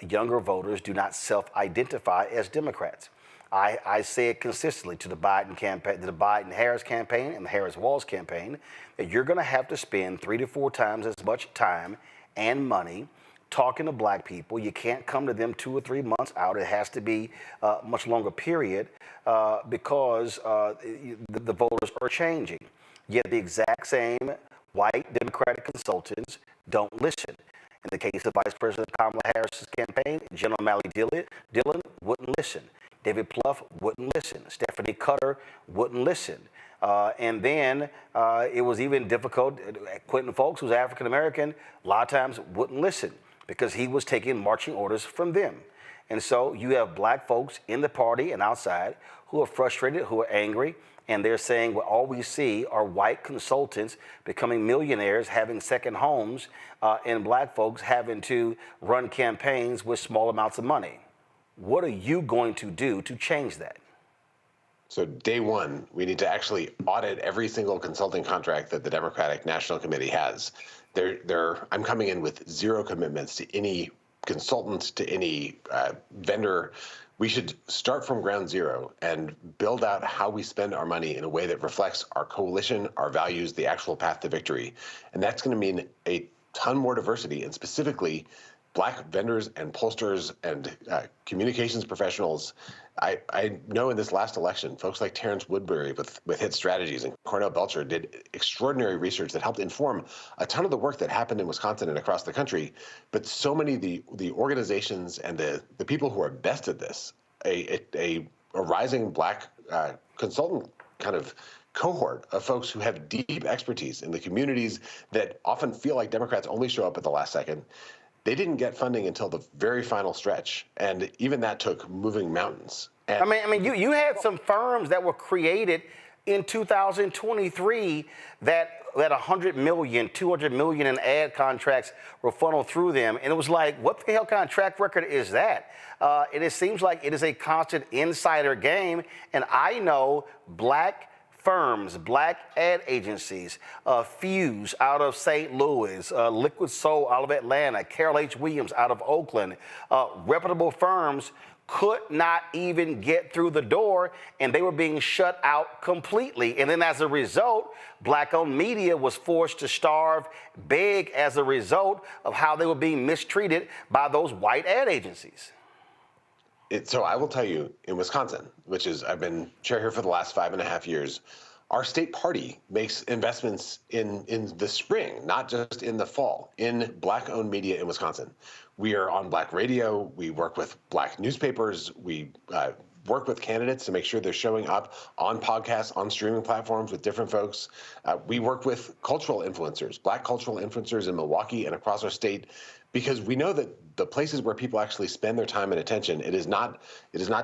younger voters do not self-identify as Democrats. I say it consistently to the Biden campaign, the Biden-Harris campaign and the Harris-Walz campaign, that you're going to have to spend 3 to 4 times as much time and money talking to black people. You can't come to them 2 or 3 months out. It has to be a much longer period because the voters are changing. Yet the exact same white Democratic consultants don't listen. In the case of Vice President Kamala Harris's campaign, Jen O'Malley Dillon wouldn't listen. David Plouffe wouldn't listen. Stephanie Cutter wouldn't listen. And then it was even difficult. Quentin Folks, who's African American, a lot of times wouldn't listen because he was taking marching orders from them. And so you have black folks in the party and outside who are frustrated, who are angry, and they're saying, well, all we see are white consultants becoming millionaires, having second homes, and black folks having to run campaigns with small amounts of money. What are you going to do to change that?
So day one, we need to actually audit every single consulting contract that the Democratic National Committee has. I'm coming in with zero commitments to any consultant, to any vendor. We should start from ground zero and build out how we spend our money in a way that reflects our coalition, our values, the actual path to victory. And that's going to mean a ton more diversity, and specifically Black vendors and pollsters and communications professionals. I know in this last election, folks like Terrence Woodbury with Hit Strategies and Cornell Belcher did extraordinary research that helped inform a ton of the work that happened in Wisconsin and across the country. But so many of the organizations and the people who are best at this, a rising Black consultant kind of cohort of folks who have deep expertise in the communities that often feel like Democrats only show up at the last second. They didn't get funding until the very final stretch, and even that took moving mountains. And
I mean, you had some firms that were created in 2023 that 100 million, 200 million in ad contracts were funneled through them, and it was like, what the hell kind of track record is that? And it seems like it is a constant insider game, and I know Black firms, Black ad agencies, Fuse out of St. Louis, Liquid Soul out of Atlanta, Carol H. Williams out of Oakland, reputable firms could not even get through the door, and they were being shut out completely. And then as a result, Black-owned media was forced to starve big as a result of how they were being mistreated by those white ad agencies.
So I will tell you, in Wisconsin, which is, I've been chair here for the last 5.5 years, our state party makes investments in the spring, not just in the fall, in Black-owned media in Wisconsin. We are on Black radio. We work with Black newspapers. We work with candidates to make sure they're showing up on podcasts, on streaming platforms with different folks. We work with cultural influencers, Black cultural influencers in Milwaukee and across our state, because we know that the places where people actually spend their time and attention, it is not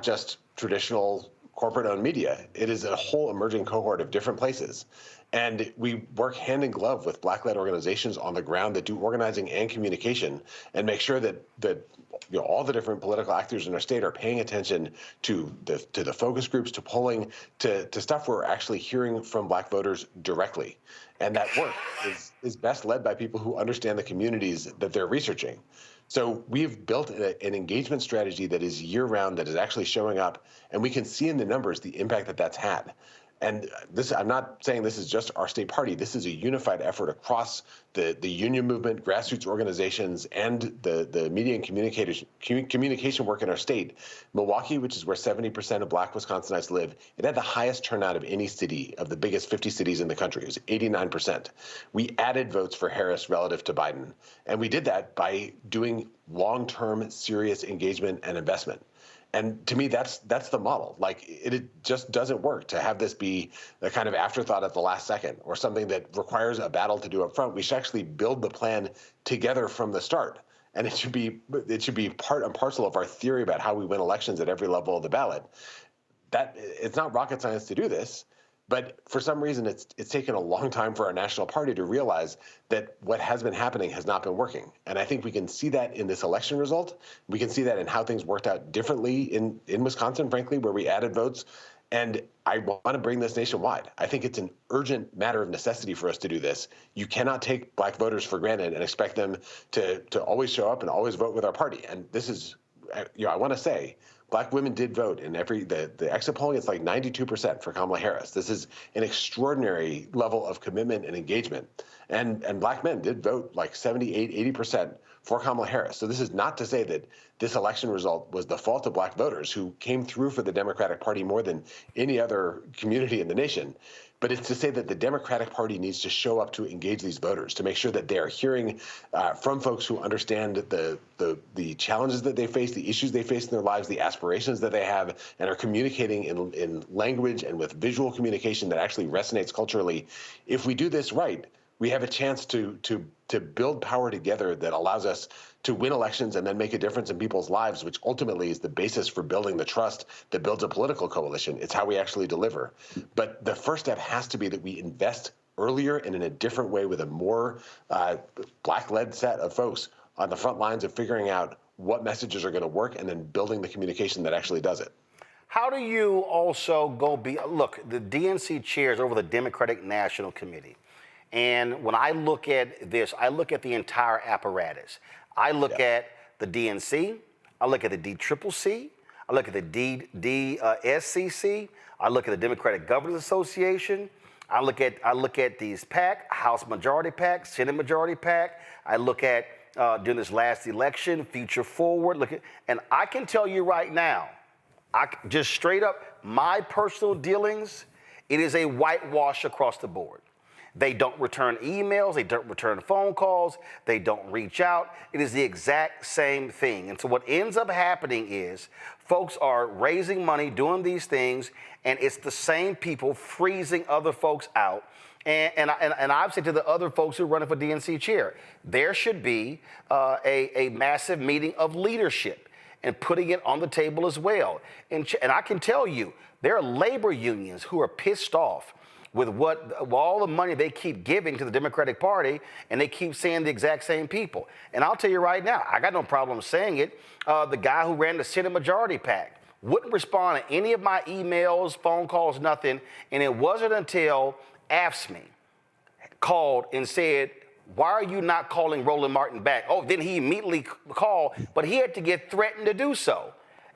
just traditional corporate-owned media. It is a whole emerging cohort of different places. And we work hand in glove with Black-led organizations on the ground that do organizing and communication and make sure that all the different political actors in our state are paying attention to the focus groups, to polling, to stuff where we're actually hearing from Black voters directly. And that work is best led by people who understand the communities that they're researching. So we've built an engagement strategy that is year-round, that is actually showing up, and we can see in the numbers the impact that that's had. And this, I'm not saying this is just our state party. This is a unified effort across the union movement, grassroots organizations, and the media and communication work in our state. Milwaukee, which is where 70% of Black Wisconsinites live, it had the highest turnout of any city of the biggest 50 cities in the country. It was 89%. We added votes for Harris relative to Biden, and we did that by doing long-term, serious engagement and investment. And to me, that's the model. Like, it just doesn't work to have this be the kind of afterthought at the last second or something that requires a battle to do up front. We should actually build the plan together from the start. And it should be part and parcel of our theory about how we win elections at every level of the ballot. That it's not rocket science to do this. But for some reason, it's taken a long time for our national party to realize that what has been happening has not been working. And I think we can see that in this election result. We can see that in how things worked out differently in Wisconsin, frankly, where we added votes. And I want to bring this nationwide. I think it's an urgent matter of necessity for us to do this. You cannot take Black voters for granted and expect them to always show up and always vote with our party. And this is, I want to say, Black women did vote in the exit polling. It's like 92% for Kamala Harris. This is an extraordinary level of commitment and engagement. And Black men did vote like 78, 80% for Kamala Harris. So this is not to say that this election result was the fault of Black voters who came through for the Democratic Party more than any other community in the nation. But it's to say that the Democratic Party needs to show up to engage these voters, to make sure that they are hearing from folks who understand the challenges that they face, the issues they face in their lives, the aspirations that they have, and are communicating in language and with visual communication that actually resonates culturally. If we do this right, we have a chance to build power together that allows us to win elections and then make a difference in people's lives, which ultimately is the basis for building the trust that builds a political coalition. It's how we actually deliver. But the first step has to be that we invest earlier and in a different way with a more Black-led set of folks on the front lines of figuring out what messages are going to work and then building the communication that actually does it.
How do you also look, the DNC chairs over the Democratic National Committee. And when I look at this, I look at the entire apparatus. I look at the DNC, I look at the DCCC, I look at the SCC, I look at the Democratic Governors Association, I look at these PAC, House Majority PAC, Senate Majority PAC, I look at during this last election, future forward. And I can tell you right now, just straight up, my personal dealings, it is a whitewash across the board. They don't return emails, they don't return phone calls, they don't reach out. It is the exact same thing. And so what ends up happening is folks are raising money, doing these things, and it's the same people freezing other folks out. And I've said to the other folks who are running for DNC chair, there should be a massive meeting of leadership and putting it on the table as well. And I can tell you, there are labor unions who are pissed off with all the money they keep giving to the Democratic Party, and they keep saying the exact same people. And I'll tell you right now, I got no problem saying it. The guy who ran the Senate Majority PAC wouldn't respond to any of my emails, phone calls, nothing. And it wasn't until AFSCME called and said, why are you not calling Roland Martin back? Oh, then he immediately called, but he had to get threatened to do so.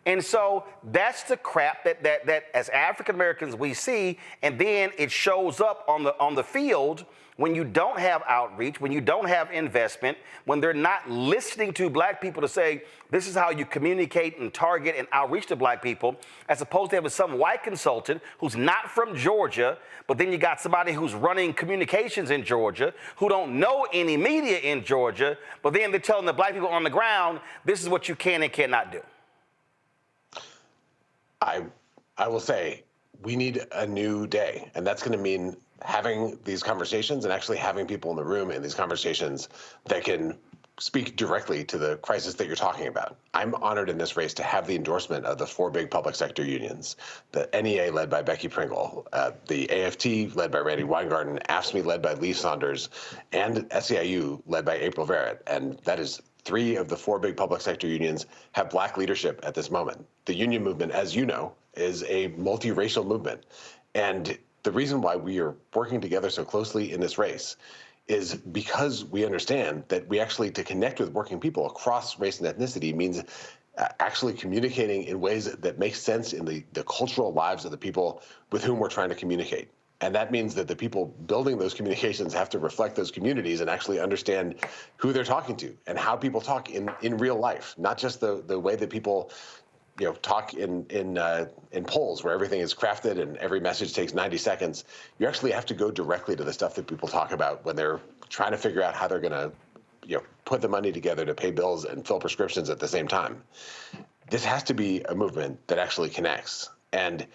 And so that's the crap that as African Americans we see, and then it shows up on the field when you don't have outreach, when you don't have investment, when they're not listening to black people to say, this is how you communicate and target and outreach to black people, as opposed to having some white consultant who's not from Georgia, but then you got somebody who's running communications in Georgia, who don't know any media in Georgia, but then they're telling the black people on the ground, this is what you can and cannot do.
I will say we need a new day, and that's going to mean having these conversations and actually having people in the room in these conversations that can speak directly to the crisis that you're talking about. I'm honored in this race to have the endorsement of the 4 big public sector unions, the NEA led by Becky Pringle, the AFT led by Randy Weingarten, AFSCME led by Lee Saunders, and SEIU led by April Verrett. And that is 3 of the 4 big public sector unions have black leadership at this moment. The union movement, as you know, is a multiracial movement. And the reason why we are working together so closely in this race is because we understand that we actually, to connect with working people across race and ethnicity means actually communicating in ways that make sense in the cultural lives of the people with whom we're trying to communicate. And that means that the people building those communications have to reflect those communities and actually understand who they're talking to and how people talk in real life, not just the way that people talk in polls where everything is crafted and every message takes 90 seconds. You actually have to go directly to the stuff that people talk about when they're trying to figure out how they're going to put the money together to pay bills and fill prescriptions at the same time. This has to be a movement that actually connects. And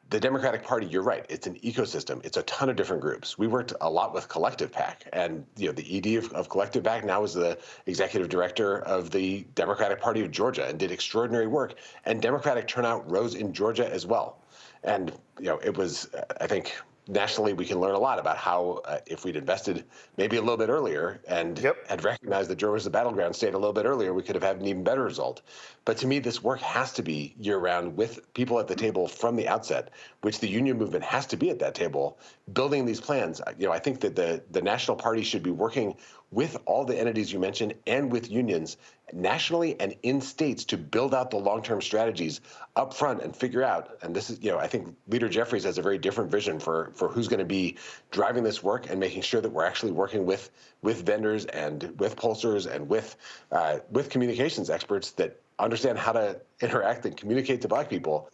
the Democratic Party, you're right, it's an ecosystem. It's a ton of different groups. We worked a lot with Collective PAC, and the ED of Collective PAC now is the executive director of the Democratic Party of Georgia and did extraordinary work. And Democratic turnout rose in Georgia as well. And it was, I think, nationally we can learn a lot about how if we'd invested maybe a little bit earlier and had recognized that Georgia was the battleground state a little bit earlier, we could have had an even better result. But to me, this work has to be year-round with people at the table from the outset, which the union movement has to be at that table, building these plans. I think that the national party should be working with all the entities you mentioned and with unions nationally and in states to build out the long-term strategies up front and figure out, and this is, I think Leader Jeffries has a very different vision for who's going to be driving this work and making sure that we're actually working with vendors and with pollsters and with communications experts that understand how to interact and communicate to black people.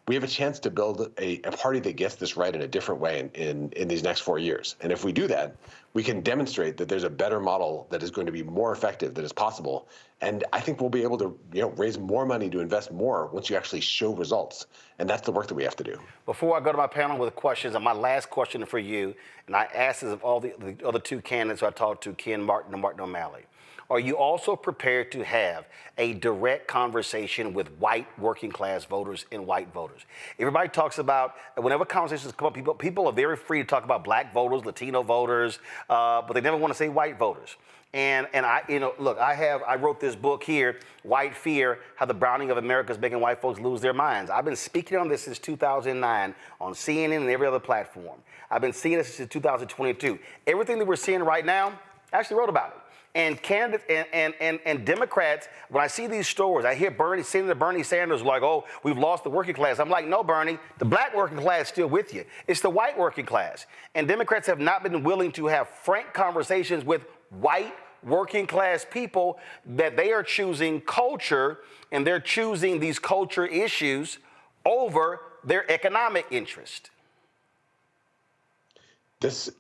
We have a chance to build a party that gets this right in a different way in these next 4 years. And if we do that, we can demonstrate that there's a better model that is going to be more effective, that is possible. And I think we'll be able to raise more money to invest more once you actually show results. And that's the work that we have to do.
Before I go to my panel with questions, and my last question for you, and I asked this of all the other 2 candidates who I talked to, Ken Martin and Martin O'Malley. Are you also prepared to have a direct conversation with white working class voters and white voters? Everybody talks about, whenever conversations come up, people are very free to talk about black voters, Latino voters, but they never want to say white voters. And I, look, I wrote this book here, White Fear, How the Browning of America is Making White Folks Lose Their Minds. I've been speaking on this since 2009 on CNN and every other platform. I've been seeing this since 2022. Everything that we're seeing right now, I actually wrote about it. And candidates and Democrats, when I see these stories, I hear Senator Bernie Sanders like, oh, we've lost the working class. I'm like, no, Bernie, the black working class is still with you. It's the white working class. And Democrats have not been willing to have frank conversations with white working class people that they are choosing culture and they're choosing these culture issues over their economic interest.
This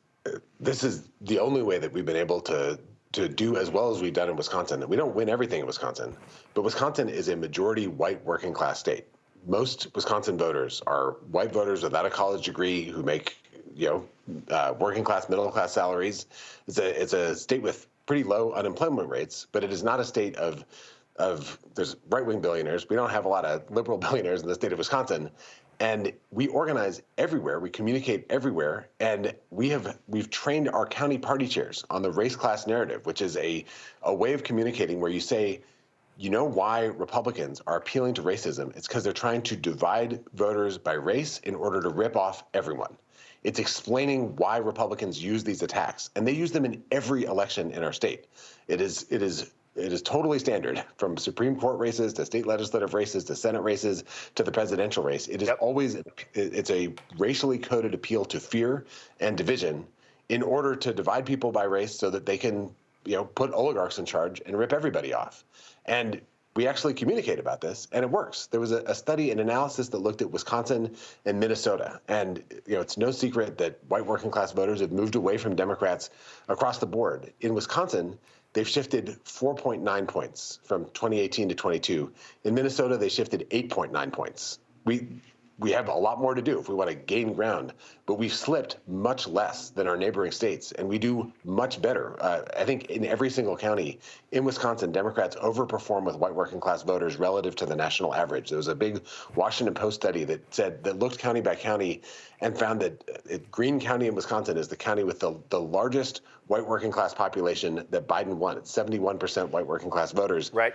is the only way that we've been able to do as well as we've done in Wisconsin. We don't win everything in Wisconsin, but Wisconsin is a majority white working class state. Most Wisconsin voters are white voters without a college degree who make, working class, middle class salaries. It's a state with pretty low unemployment rates, but it is not a state of there's right-wing billionaires. We don't have a lot of liberal billionaires in the state of Wisconsin. And we organize everywhere, we communicate everywhere, and we've trained our county party chairs on the race class narrative, which is a way of communicating where you say, you know why Republicans are appealing to racism? It's because they're trying to divide voters by race in order to rip off everyone. It's explaining why Republicans use these attacks, and they use them in every election in our state. It is totally standard, from Supreme Court races to state legislative races to Senate races to the presidential race. It is always, it's a racially coded appeal to fear and division in order to divide people by race so that they can, put oligarchs in charge and rip everybody off. And we actually communicate about this, and it works. There was a study, an analysis that looked at Wisconsin and Minnesota. And, it's no secret that white working class voters have moved away from Democrats across the board. In Wisconsin, they've shifted 4.9 points from 2018 to 22. In Minnesota, they shifted 8.9 points. We have a lot more to do if we want to gain ground, but we've slipped much less than our neighboring states, and we do much better. I think in every single county in Wisconsin, Democrats overperform with white working class voters relative to the national average. There was a big Washington Post study that looked county by county and found that Greene County in Wisconsin is the county with the largest white working class population that Biden won. It's 71% white working class voters.
Right.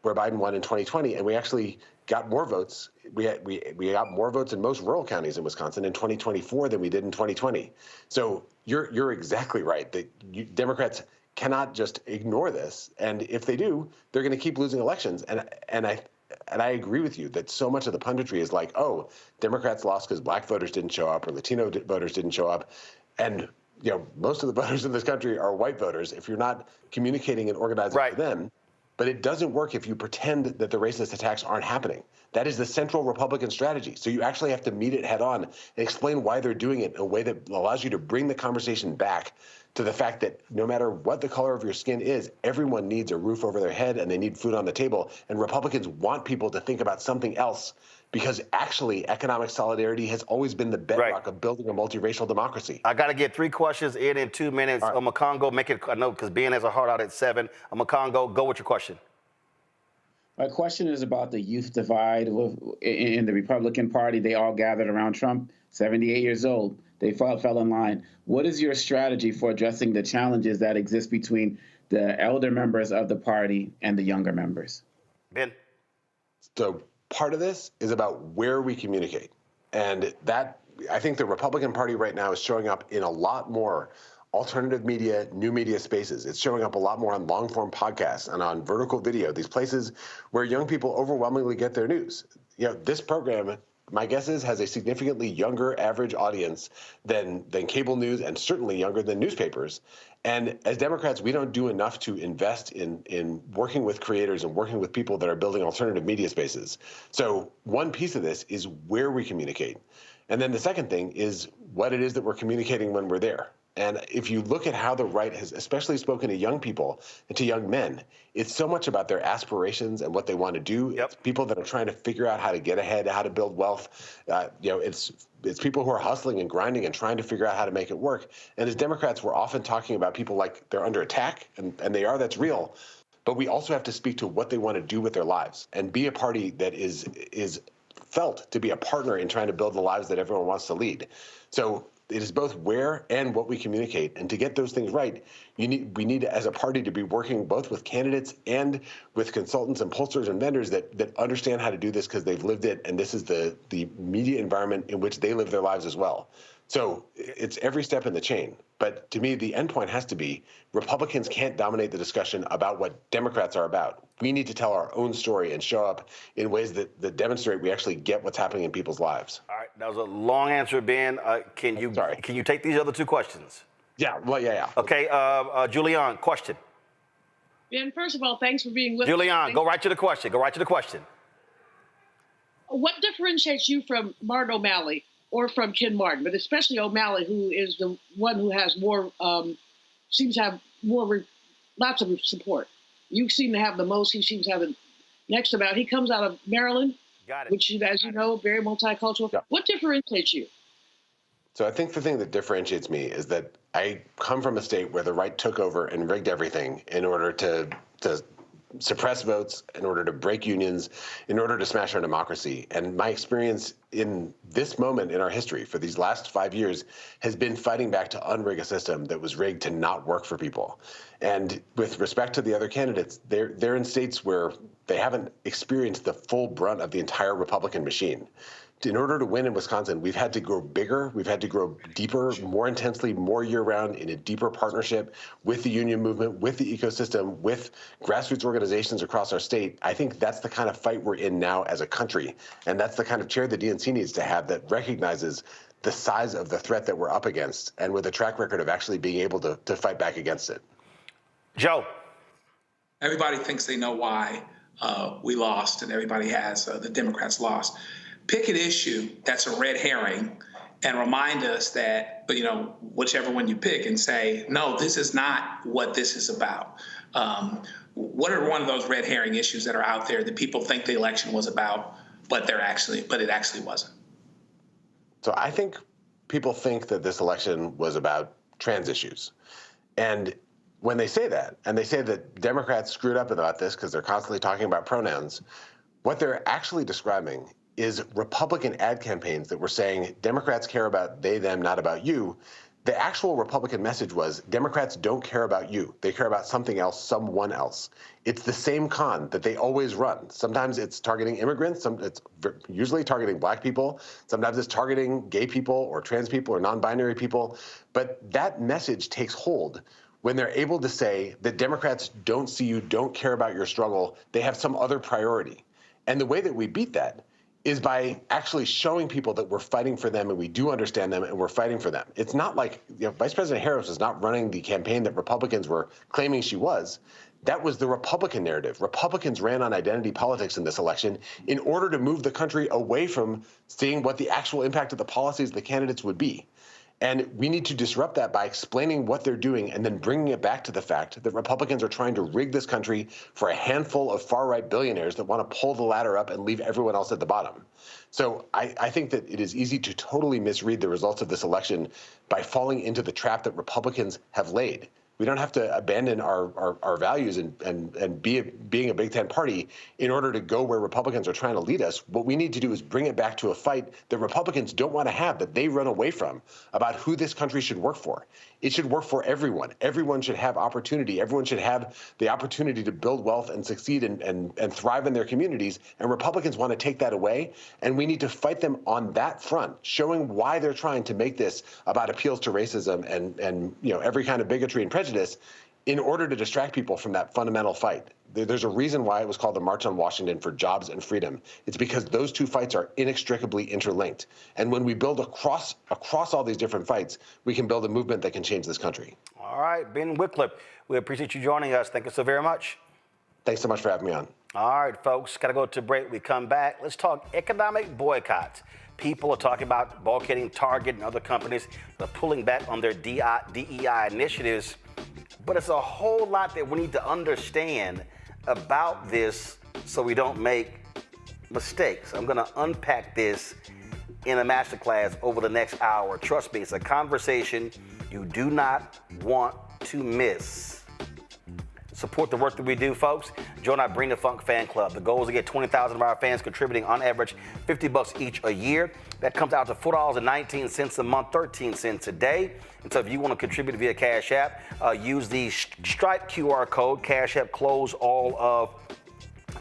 Where Biden won in 2020, and we actually got more votes. We got more votes in most rural counties in Wisconsin in 2024 than we did in 2020. So you're exactly right that Democrats cannot just ignore this, and if they do, they're going to keep losing elections. And I agree with you that so much of the punditry is like, oh, Democrats lost because black voters didn't show up or Latino voters didn't show up, and most of the voters in this country are white voters. If you're not communicating and organizing for them. But it doesn't work if you pretend that the racist attacks aren't happening. That is the central Republican strategy. So you actually have to meet it head on and explain why they're doing it in a way that allows you to bring the conversation back to the fact that no matter what the color of your skin is, everyone needs a roof over their head and they need food on the table. And Republicans want people to think about something else, because actually economic solidarity has always been the bedrock of building a multiracial democracy.
I got to get 3 questions in 2 minutes. Right. Makongo, make it, I know, because Ben has a heart out at 7. Makongo, go with your question.
My question is about the youth divide in the Republican Party. They all gathered around Trump, 78 years old. They fell in line. What is your strategy for addressing the challenges that exist between the elder members of the party and the younger members?
Ben?
So part of this is about where we communicate. And that, I think the Republican Party right now is showing up in a lot more alternative media, new media spaces. It's showing up a lot more on long-form podcasts and on vertical video, these places where young people overwhelmingly get their news. This program, my guess is, has a significantly younger average audience than cable news, and certainly younger than newspapers. And as Democrats, we don't do enough to invest in working with creators and working with people that are building alternative media spaces. So one piece of this is where we communicate. And then the second thing is what it is that we're communicating when we're there. And if you look at how the right has especially spoken to young people and to young men, it's so much about their aspirations and what they want to do. Yep. It's people that are trying to figure out how to get ahead, how to build wealth. It's people who are hustling and grinding and trying to figure out how to make it work. And as Democrats, we're often talking about people like they're under attack, and they are, that's real. But we also have to speak to what they want to do with their lives and be a party that is felt to be a partner in trying to build the lives that everyone wants to lead. So it is both where and what we communicate. And to get those things right, we need as a party to be working both with candidates and with consultants and pollsters and vendors that understand how to do this because they've lived it. And this is the media environment in which they live their lives as well. So it's every step in the chain. But to me, the end point has to be Republicans can't dominate the discussion about what Democrats are about. We need to tell our own story and show up in ways that demonstrate we actually get what's happening in people's lives.
All right, that was a long answer, Ben. Can you take these other 2 questions?
Yeah, well, yeah.
Okay, Julian, question.
Ben, first of all, thanks for being with
Julianne,
us.
go right to the question.
What differentiates you from Martin O'Malley or from Ken Martin, but especially O'Malley, who is the one who has more, seems to have lots of support? You seem to have the most. He seems to have the next amount. He comes out of Maryland, which, as you know, very multicultural. Yeah. What differentiates you?
So I think the thing that differentiates me is that I come from a state where the right took over and rigged everything in order to suppress votes, in order to break unions, in order to smash our democracy. And my experience in this moment in our history for these last 5 years has been fighting back to unrig a system that was rigged to not work for people. And with respect to the other candidates, they're in states where they haven't experienced the full brunt of the entire Republican machine. In order to win in Wisconsin, we've had to grow bigger, we've had to grow deeper, more intensely, more year-round, in a deeper partnership with the union movement, with the ecosystem, with grassroots organizations across our state. I think that's the kind of fight we're in now as a country, and that's the kind of chair the DNC needs to have that recognizes the size of the threat that we're up against, and with a track record of actually being able to fight back against it.
Joe.
Everybody thinks they know why we lost, and everybody has the Democrats lost. Pick an issue that's a red herring and remind us that, whichever one you pick, and say, no, this is not what this is about. What are one of those red herring issues that are out there that people think the election was about, but it actually wasn't?
So I think people think that this election was about trans issues. And when they say that, and they say that Democrats screwed up about this because they're constantly talking about pronouns, what they're actually describing is Republican ad campaigns that were saying Democrats care about they, them, not about you. The actual Republican message was Democrats don't care about you. They care about something else, someone else. It's the same con that they always run. Sometimes it's targeting immigrants. It's usually targeting black people. Sometimes it's targeting gay people or trans people or non-binary people. But that message takes hold when they're able to say that Democrats don't see you, don't care about your struggle. They have some other priority. And the way that we beat that is by actually showing people that we're fighting for them and we do understand them and we're fighting for them. It's not like Vice President Harris was not running the campaign that Republicans were claiming she was. That was the Republican narrative. Republicans ran on identity politics in this election in order to move the country away from seeing what the actual impact of the policies of the candidates would be. And we need to disrupt that by explaining what they're doing and then bringing it back to the fact that Republicans are trying to rig this country for a handful of far-right billionaires that want to pull the ladder up and leave everyone else at the bottom. So I think that it is easy to totally misread the results of this election by falling into the trap that Republicans have laid. We don't have to abandon our values and being a Big Ten party in order to go where Republicans are trying to lead us. What we need to do is bring it back to a fight that Republicans don't want to have, that they run away from, about who this country should work for. It should work for everyone. Everyone should have opportunity. Everyone should have the opportunity to build wealth and succeed and thrive in their communities. And Republicans want to take that away. And we need to fight them on that front, showing why they're trying to make this about appeals to racism and every kind of bigotry and prejudice in order to distract people from that fundamental fight. There's a reason why it was called the March on Washington for Jobs and Freedom. It's because those two fights are inextricably interlinked. And when we build across all these different fights, we can build a movement that can change this country.
All right, Ben Wikler, we appreciate you joining us. Thank you so very much.
Thanks so much for having me on.
All right, folks, got to go to break. We come back. Let's talk economic boycotts. People are talking about boycotting Target and other companies that are pulling back on their DEI initiatives. But it's a whole lot that we need to understand about this so we don't make mistakes. I'm going to unpack this in a masterclass over the next hour. Trust me, it's a conversation you do not want to miss. Support the work that we do, folks. Join our Bring the Funk fan club. The goal is to get 20,000 of our fans contributing on average $50 each a year. That comes out to $4.19 a month, 13 cents a day. And so if you want to contribute via Cash App, use the Stripe QR code. Cash App close all of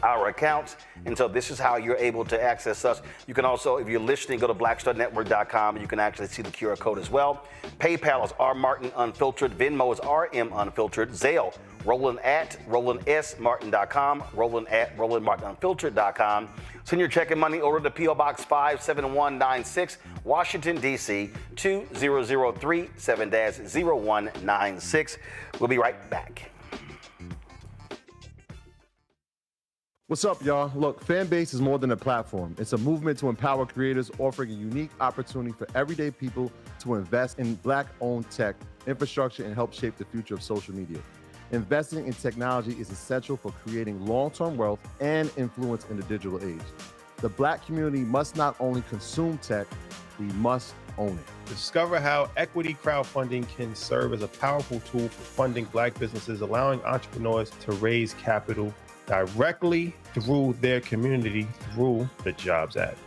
our accounts. And so this is how you're able to access us. You can also, if you're listening, go to blackstarnetwork.com and you can actually see the QR code as well. PayPal is rmartinunfiltered. Venmo is rmunfiltered. Zelle, Roland@RolandSMartin.com. Roland@RolandMartinUnfiltered.com. Send your check and money over to P.O. Box 57196, Washington, D.C. 20037 7-0196. We'll be right back.
What's up, y'all? Look, Fanbase is more than a platform. It's a movement to empower creators, offering a unique opportunity for everyday people to invest in Black-owned tech, infrastructure, and help shape the future of social media. Investing in technology is essential for creating long-term wealth and influence in the digital age. The Black community must not only consume tech, we must own it.
Discover how equity crowdfunding can serve as a powerful tool for funding Black businesses, allowing entrepreneurs to raise capital directly through their community through the Jobs Act.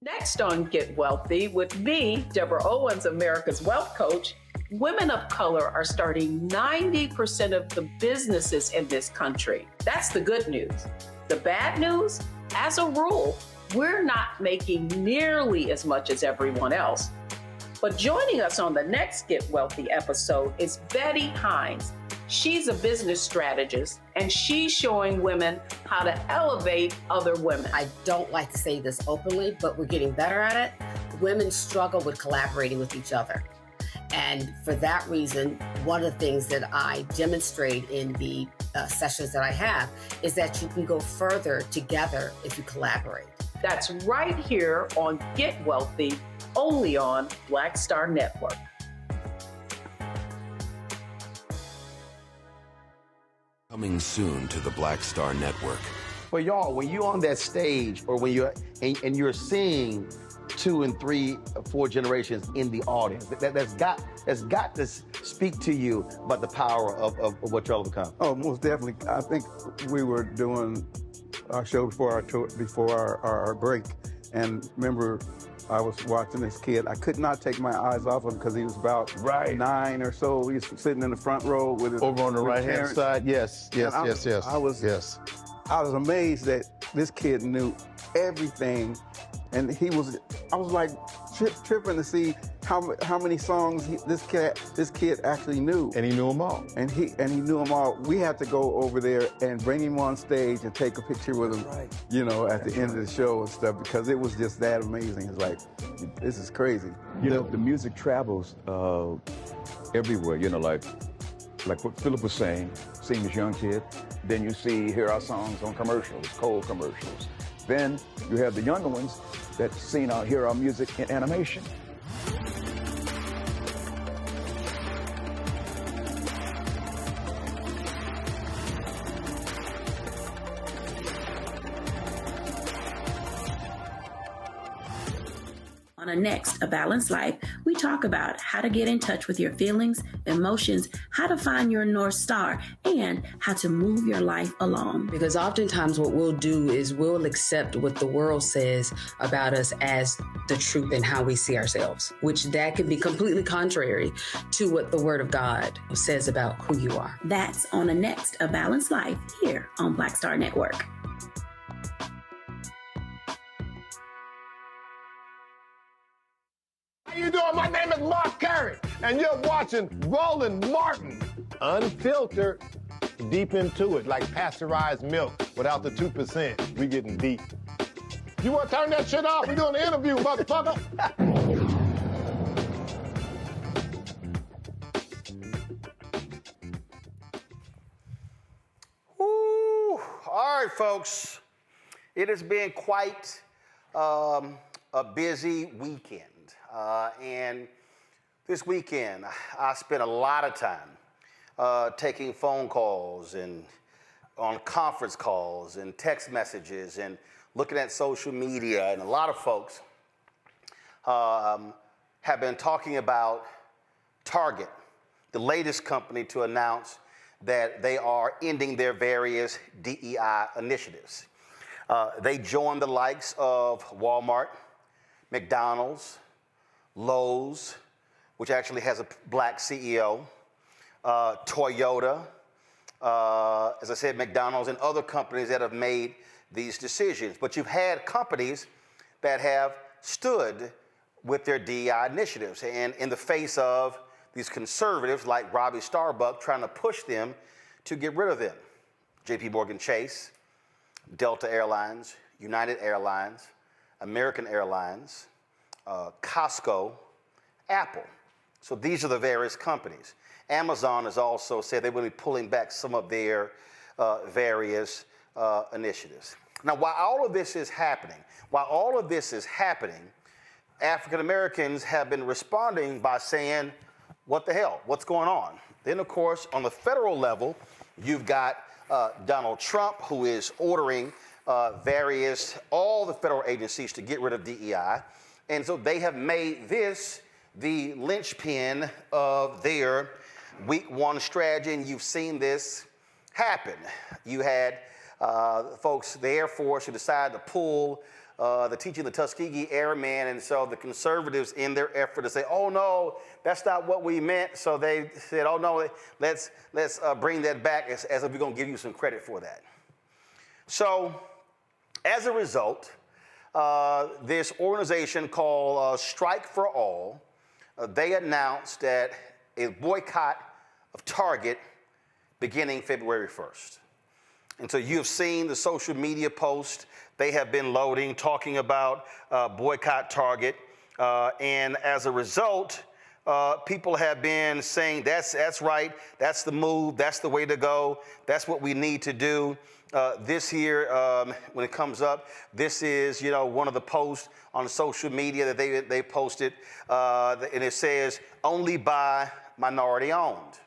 Next on Get Wealthy with me, Deborah Owens, America's Wealth Coach, women of color are starting 90% of the businesses in this country. That's the good news. The bad news, as a rule, we're not making nearly as much as everyone else. But joining us on the next Get Wealthy episode is Betty Hines. She's a business strategist, and she's showing women how to elevate other women.
I don't like to say this openly, but we're getting better at it. Women struggle with collaborating with each other. And for that reason, one of the things that I demonstrate in the sessions that I have is that you can go further together if you collaborate.
That's right here on Get Wealthy, only on Black Star Network.
Coming soon to the Black Star Network.
But y'all, when you're on that stage, or when you're and you're seeing 2 and 3, 4 generations in the audience, that's got to speak to you about the power of what y'all have become.
Oh, most definitely. I think we were doing our show before our break, and remember, I was watching this kid. I could not take my eyes off him because he was about 9 or so. He was sitting in the front row with his
over on the right-hand side. Yes.
I was amazed that this kid knew everything, and I was like tripping to see how many songs this kid actually knew.
And he knew them all.
And he knew them all. We had to go over there and bring him on stage and take a picture with him, at the end of the show and stuff, because it was just that amazing. It's like, this is crazy.
The music travels everywhere, like what Philip was saying, seeing this young kid, then you hear our songs on commercials, cold commercials. Then you have the younger ones that hear our music in animation.
On a next, A Balanced Life, we talk about how to get in touch with your feelings, emotions, how to find your North Star, and how to move your life along.
Because oftentimes what we'll do is we'll accept what the world says about us as the truth and how we see ourselves, which that can be completely contrary to what the Word of God says about who you are.
That's on the next, A Balanced Life, here on Black Star Network.
How you doing? My name is Mark Carey, and you're watching Roland Martin, unfiltered, deep into it, like pasteurized milk without the 2%. We getting deep. You want to turn that shit off? We're doing an interview, motherfucker.
Woo. All right, folks. It has been quite a busy weekend. And this weekend, I spent a lot of time taking phone calls and on conference calls and text messages and looking at social media. And a lot of folks have been talking about Target, the latest company to announce that they are ending their various DEI initiatives. They joined the likes of Walmart, McDonald's, Lowe's, which actually has a black CEO, Toyota, as I said, McDonald's, and other companies that have made these decisions. But you've had companies that have stood with their DEI initiatives, and in the face of these conservatives like Robbie Starbuck trying to push them to get rid of them. JP Morgan Chase, Delta Airlines, United Airlines, American Airlines, Costco, Apple. So these are the various companies. Amazon has also said they will be pulling back some of their various initiatives. Now, while all of this is happening, African Americans have been responding by saying, what the hell, what's going on? Then, of course, on the federal level, you've got Donald Trump, who is ordering all the federal agencies to get rid of DEI. And so they have made this the linchpin of their week one strategy, and you've seen this happen. You had folks, the Air Force, who decided to pull the teaching the Tuskegee Airmen, and so the conservatives, in their effort to say, oh no, that's not what we meant, so they said, oh no, let's bring that back as if we're going to give you some credit for that. So as a result, this organization called Strike for All, they announced that a boycott of Target beginning February 1st. And so you've seen the social media posts they have been loading, talking about boycott Target. And as a result, people have been saying, that's right, that's the move, that's the way to go, that's what we need to do. This here, when it comes up, this is, one of the posts on social media that they posted, and it says, only by minority owned.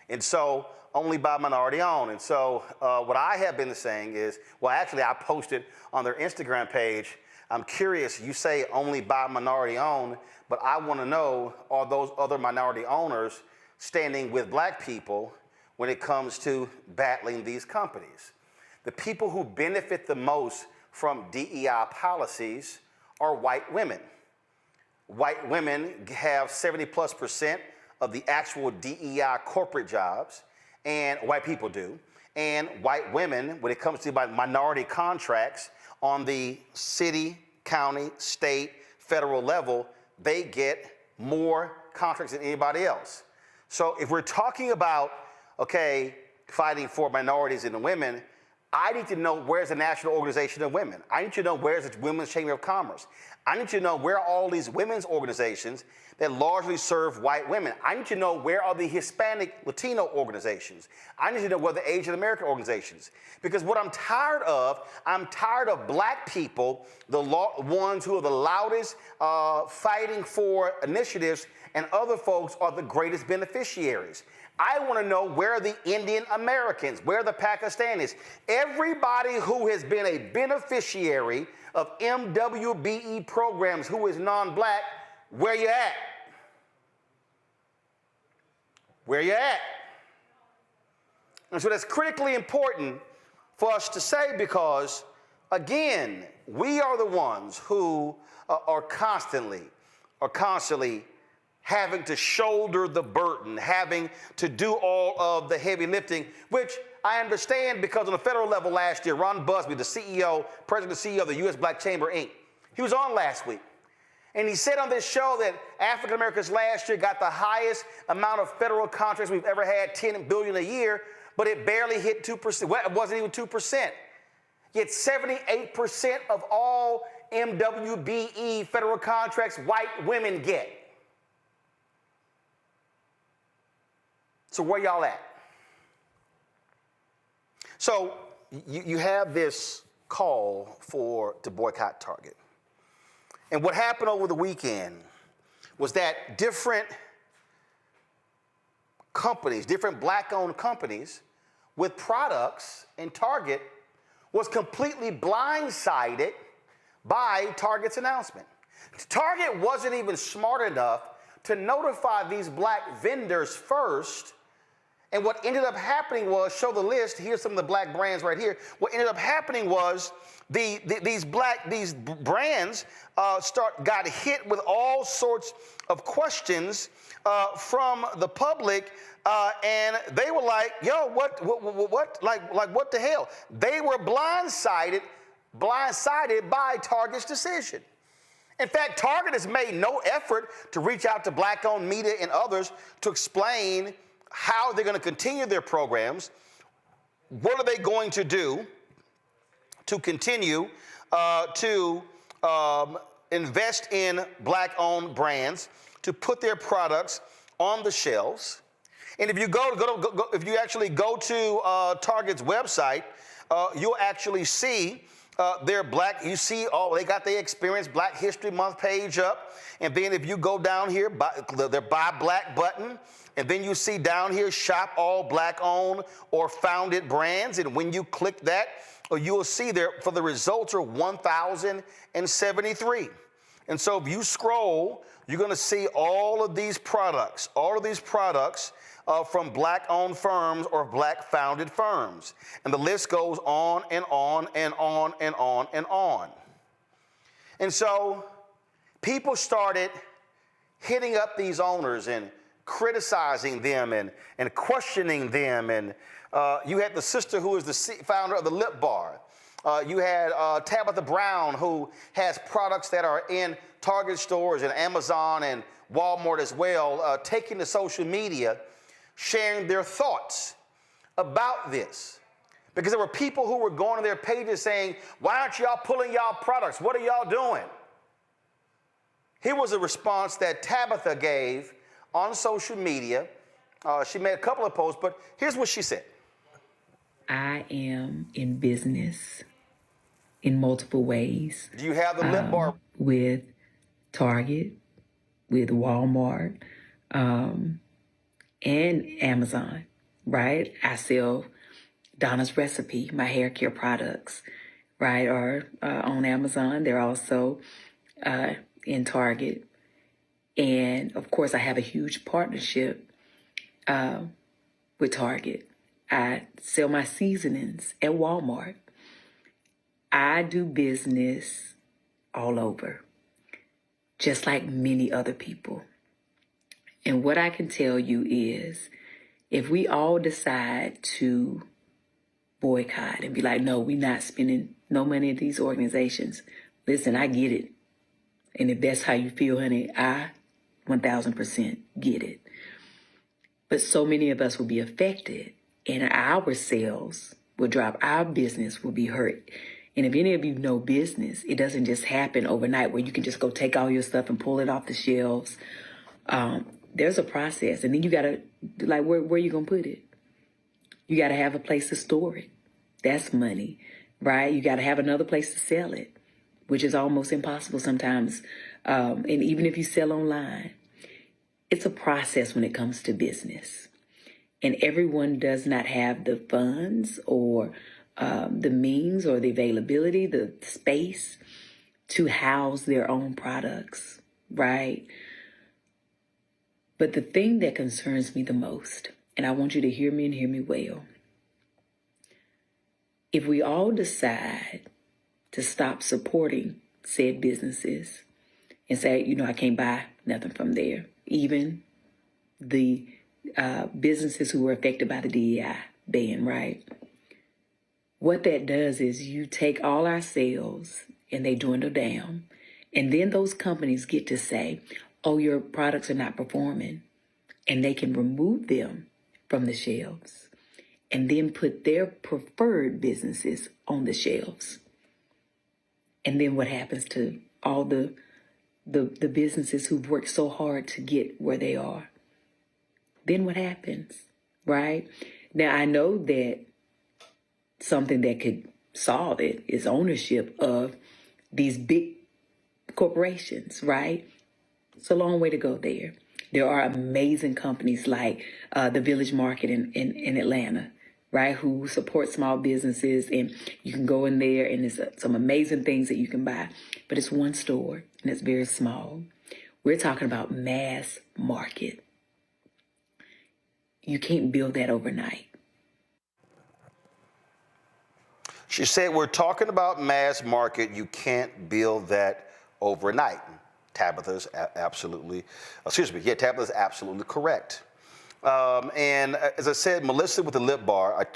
And so, only by minority owned. And so what I have been saying is, well, actually I posted on their Instagram page, I'm curious, you say only by minority owned, but I want to know, are those other minority owners standing with black people when it comes to battling these companies? The people who benefit the most from DEI policies are white women. White women have 70+% of the actual DEI corporate jobs, and white people do. And white women, when it comes to minority contracts on the city, county, state, federal level, they get more contracts than anybody else. So if we're talking about, fighting for minorities and the women, I need to know where's the National Organization of Women. I need to know where's the Women's Chamber of Commerce. I need to know where are all these women's organizations that largely serve white women. I need to know where are the Hispanic, Latino organizations. I need to know where the Asian American organizations. Because what I'm tired of black people, the ones who are the loudest fighting for initiatives, and other folks are the greatest beneficiaries. I want to know where are the Indian Americans, where are the Pakistanis, everybody who has been a beneficiary of MWBE programs who is non-black, where you at? Where you at? And so that's critically important for us to say because, again, we are the ones who are constantly having to shoulder the burden, having to do all of the heavy lifting, which I understand because on the federal level last year, Ron Busby, the CEO, president and CEO of the U.S. Black Chamber, Inc., he was on last week. And he said on this show that African Americans last year got the highest amount of federal contracts we've ever had, $10 billion a year, but it barely hit 2%. Well, it wasn't even 2%. Yet 78% of all MWBE federal contracts white women get. So where y'all at? So you have this call to boycott Target. And what happened over the weekend was that different companies, different black-owned companies with products in Target was completely blindsided by Target's announcement. Target wasn't even smart enough to notify these black vendors first. And what ended up happening was, show the list, here's some of the black brands right here. What ended up happening was these brands got hit with all sorts of questions from the public, and they were like, yo, what, what the hell? They were blindsided by Target's decision. In fact, Target has made no effort to reach out to black-owned media and others to explain how they're going to continue their programs, what are they going to do to continue to invest in black-owned brands, to put their products on the shelves. And if you if you actually go to Target's website, you'll actually see their black. You see, they got their Experience Black History Month page up, and then if you go down here, their Buy Black button, and then you see down here, Shop All Black-Owned or Founded Brands, and when you click that, you will see there for the results are 1,073. And so if you scroll, you're going to see all of these products from Black-owned firms or Black-founded firms. And the list goes on and on and on and on and on. And so people started hitting up these owners and criticizing them and questioning them. And you had the sister who is the founder of the Lip Bar. You had Tabitha Brown, who has products that are in Target stores and Amazon and Walmart as well, taking to social media, sharing their thoughts about this. Because there were people who were going to their pages saying, why aren't y'all pulling y'all products? What are y'all doing? Here was a response that Tabitha gave on social media. She made a couple of posts, but here's what she said.
I am in business in multiple ways.
Do you have the Lip Bar?
With Target, with Walmart, and Amazon, right? I sell Donna's Recipe, my hair care products, right, are on Amazon. They're also in Target. And, of course, I have a huge partnership with Target. I sell my seasonings at Walmart. I do business all over, just like many other people. And what I can tell you is, if we all decide to boycott and be like, no, we're not spending no money at these organizations, listen, I get it. And if that's how you feel, honey, I 1,000% get it. But so many of us will be affected, and our sales will drop. Our business will be hurt. And if any of you know business, it doesn't just happen overnight where you can just go take all your stuff and pull it off the shelves. There's a process. And then you got to, like, where you going to put it? You got to have a place to store it. That's money, right? You got to have another place to sell it, which is almost impossible sometimes. And even if you sell online, it's a process when it comes to business. And everyone does not have the funds or the means or the availability, the space to house their own products, right? But the thing that concerns me the most, and I want you to hear me and hear me well, if we all decide to stop supporting said businesses and say, you know, I can't buy nothing from there, even the businesses who were affected by the DEI ban, right? What that does is you take all our sales and they dwindle down. And then those companies get to say, oh, your products are not performing. And they can remove them from the shelves and then put their preferred businesses on the shelves. And then what happens to all the businesses who've worked so hard to get where they are? Then what happens, right? Now, I know that something that could solve it is ownership of these big corporations, right? It's a long way to go there. There are amazing companies like the Village Market in Atlanta, right, who support small businesses, and you can go in there and there's some amazing things that you can buy. But it's one store and it's very small. We're talking about mass market. You can't build that overnight.
She said, we're talking about mass market. You can't build that overnight. Tabitha's absolutely correct. And as I said, Melissa with the Lip Bar,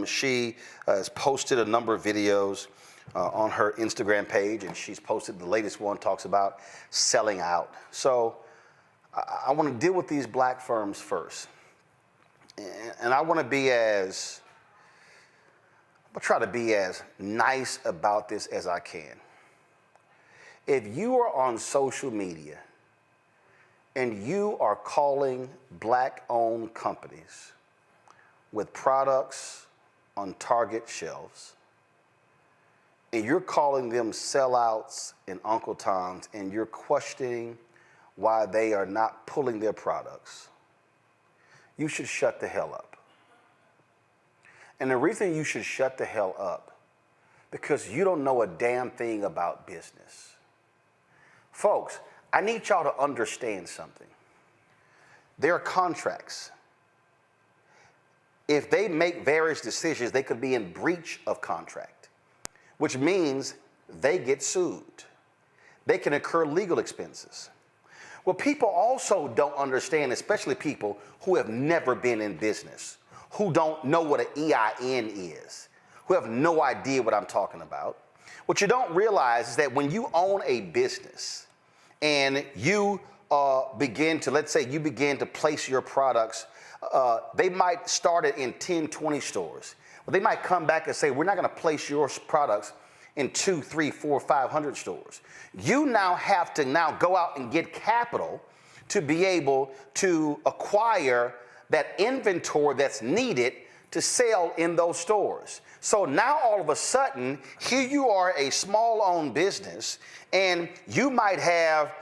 she has posted a number of videos on her Instagram page, and she's posted the latest one, talks about selling out. So I want to deal with these black firms first. And I want to try to be as nice about this as I can. If you are on social media and you are calling black-owned companies with products on Target shelves, and you're calling them sellouts and Uncle Toms, and you're questioning why they are not pulling their products, you should shut the hell up. And the reason you should shut the hell up, because you don't know a damn thing about business. Folks, I need y'all to understand something. There are contracts. If they make various decisions, they could be in breach of contract, which means they get sued. They can incur legal expenses. Well, people also don't understand, especially people who have never been in business, who don't know what an EIN is, who have no idea what I'm talking about. What you don't realize is that when you own a business and you begin to, let's say you begin to place your products, they might start it in 10, 20 stores. Well, they might come back and say, we're not going to place your products in 2, 3, 4, 500 stores. You now have to go out and get capital to be able to acquire that inventory that's needed to sell in those stores. So now all of a sudden, here you are, a small-owned business, and you might have,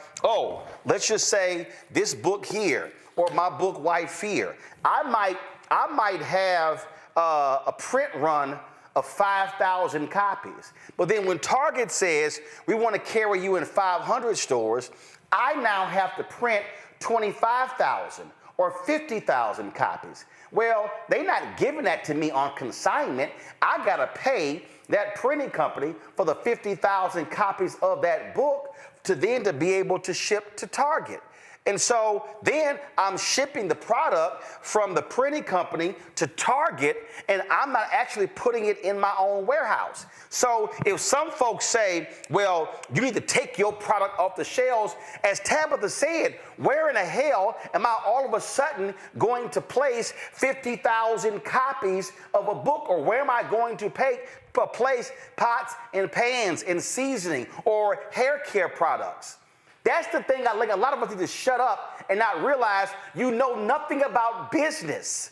let's just say this book here, or my book, White Fear. I might have a print run of 5,000 copies. But then when Target says, we want to carry you in 500 stores, I now have to print 25,000 or 50,000 copies. Well, they're not giving that to me on consignment. I got to pay that printing company for the 50,000 copies of that book to be able to ship to Target. And so then I'm shipping the product from the printing company to Target, and I'm not actually putting it in my own warehouse. So if some folks say, well, you need to take your product off the shelves, as Tabitha said, where in the hell am I all of a sudden going to place 50,000 copies of a book? Or where am I going to place pots and pans and seasoning or hair care products? That's the thing I think a lot of us need to shut up and not realize you know nothing about business.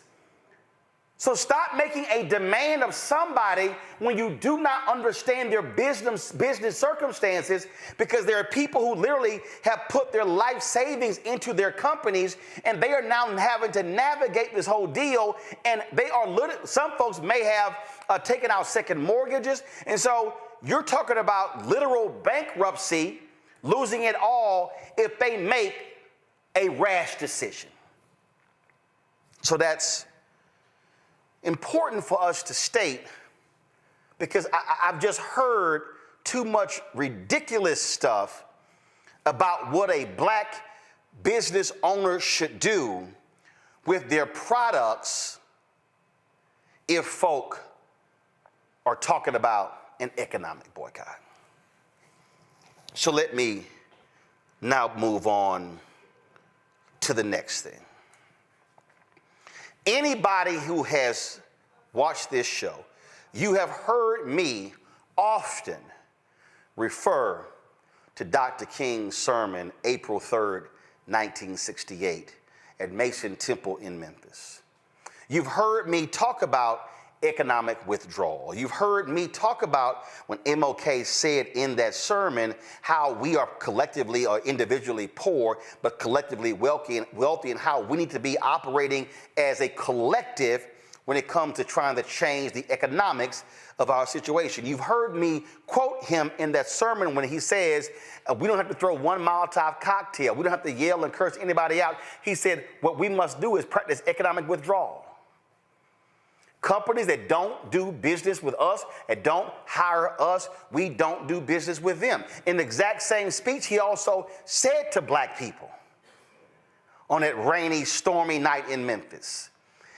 So stop making a demand of somebody when you do not understand their business circumstances, because there are people who literally have put their life savings into their companies, and they are now having to navigate this whole deal, and some folks may have taken out second mortgages, and so you're talking about literal bankruptcy, losing it all if they make a rash decision. So that's important for us to state, because I've just heard too much ridiculous stuff about what a black business owner should do with their products if folk are talking about an economic boycott. So let me now move on to the next thing. Anybody who has watched this show, you have heard me often refer to Dr. King's sermon, April 3rd, 1968, at Mason Temple in Memphis. You've heard me talk about economic withdrawal. You've heard me talk about when MLK said in that sermon how we are collectively or individually poor, but collectively wealthy, and how we need to be operating as a collective when it comes to trying to change the economics of our situation. You've heard me quote him in that sermon when he says, we don't have to throw one Molotov cocktail. We don't have to yell and curse anybody out. He said, what we must do is practice economic withdrawal. Companies that don't do business with us, that don't hire us, we don't do business with them. In the exact same speech, he also said to black people on that rainy, stormy night in Memphis,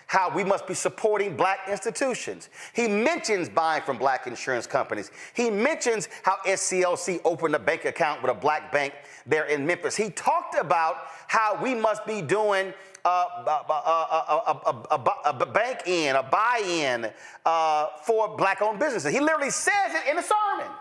how we must be supporting black institutions. He mentions buying from black insurance companies. He mentions how SCLC opened a bank account with a black bank there in Memphis. He talked about how we must be doing a bank-in, a buy-in for black-owned businesses. He literally says it in a sermon.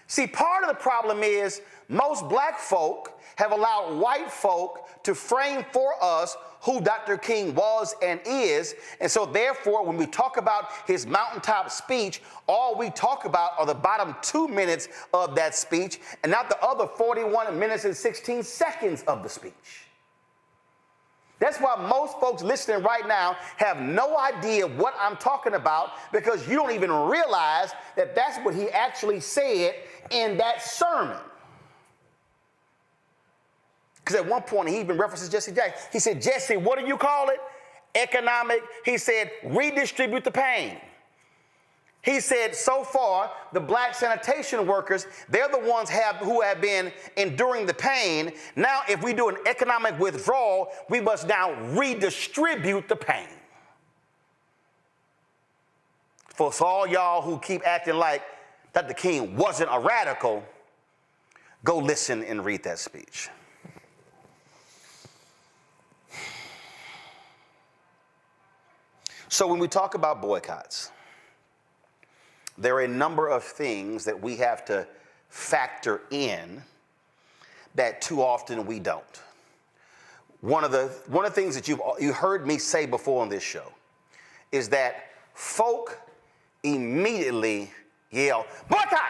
See, part of the problem is most black folk have allowed white folk to frame for us who Dr. King was and is. And so therefore, when we talk about his mountaintop speech, all we talk about are the bottom 2 minutes of that speech and not the other 41 minutes and 16 seconds of the speech. That's why most folks listening right now have no idea what I'm talking about, because you don't even realize that that's what he actually said in that sermon. Because at one point he even references Jesse Jackson. He said, Jesse, what do you call it? Economic. He said, redistribute the pain. He said, so far, the black sanitation workers, they're the ones who have been enduring the pain. Now, if we do an economic withdrawal, we must now redistribute the pain. For all y'all who keep acting like Dr. King wasn't a radical, go listen and read that speech. So when we talk about boycotts, there are a number of things that we have to factor in that too often we don't. One of the things that you heard me say before on this show is that folk immediately yell, boycott!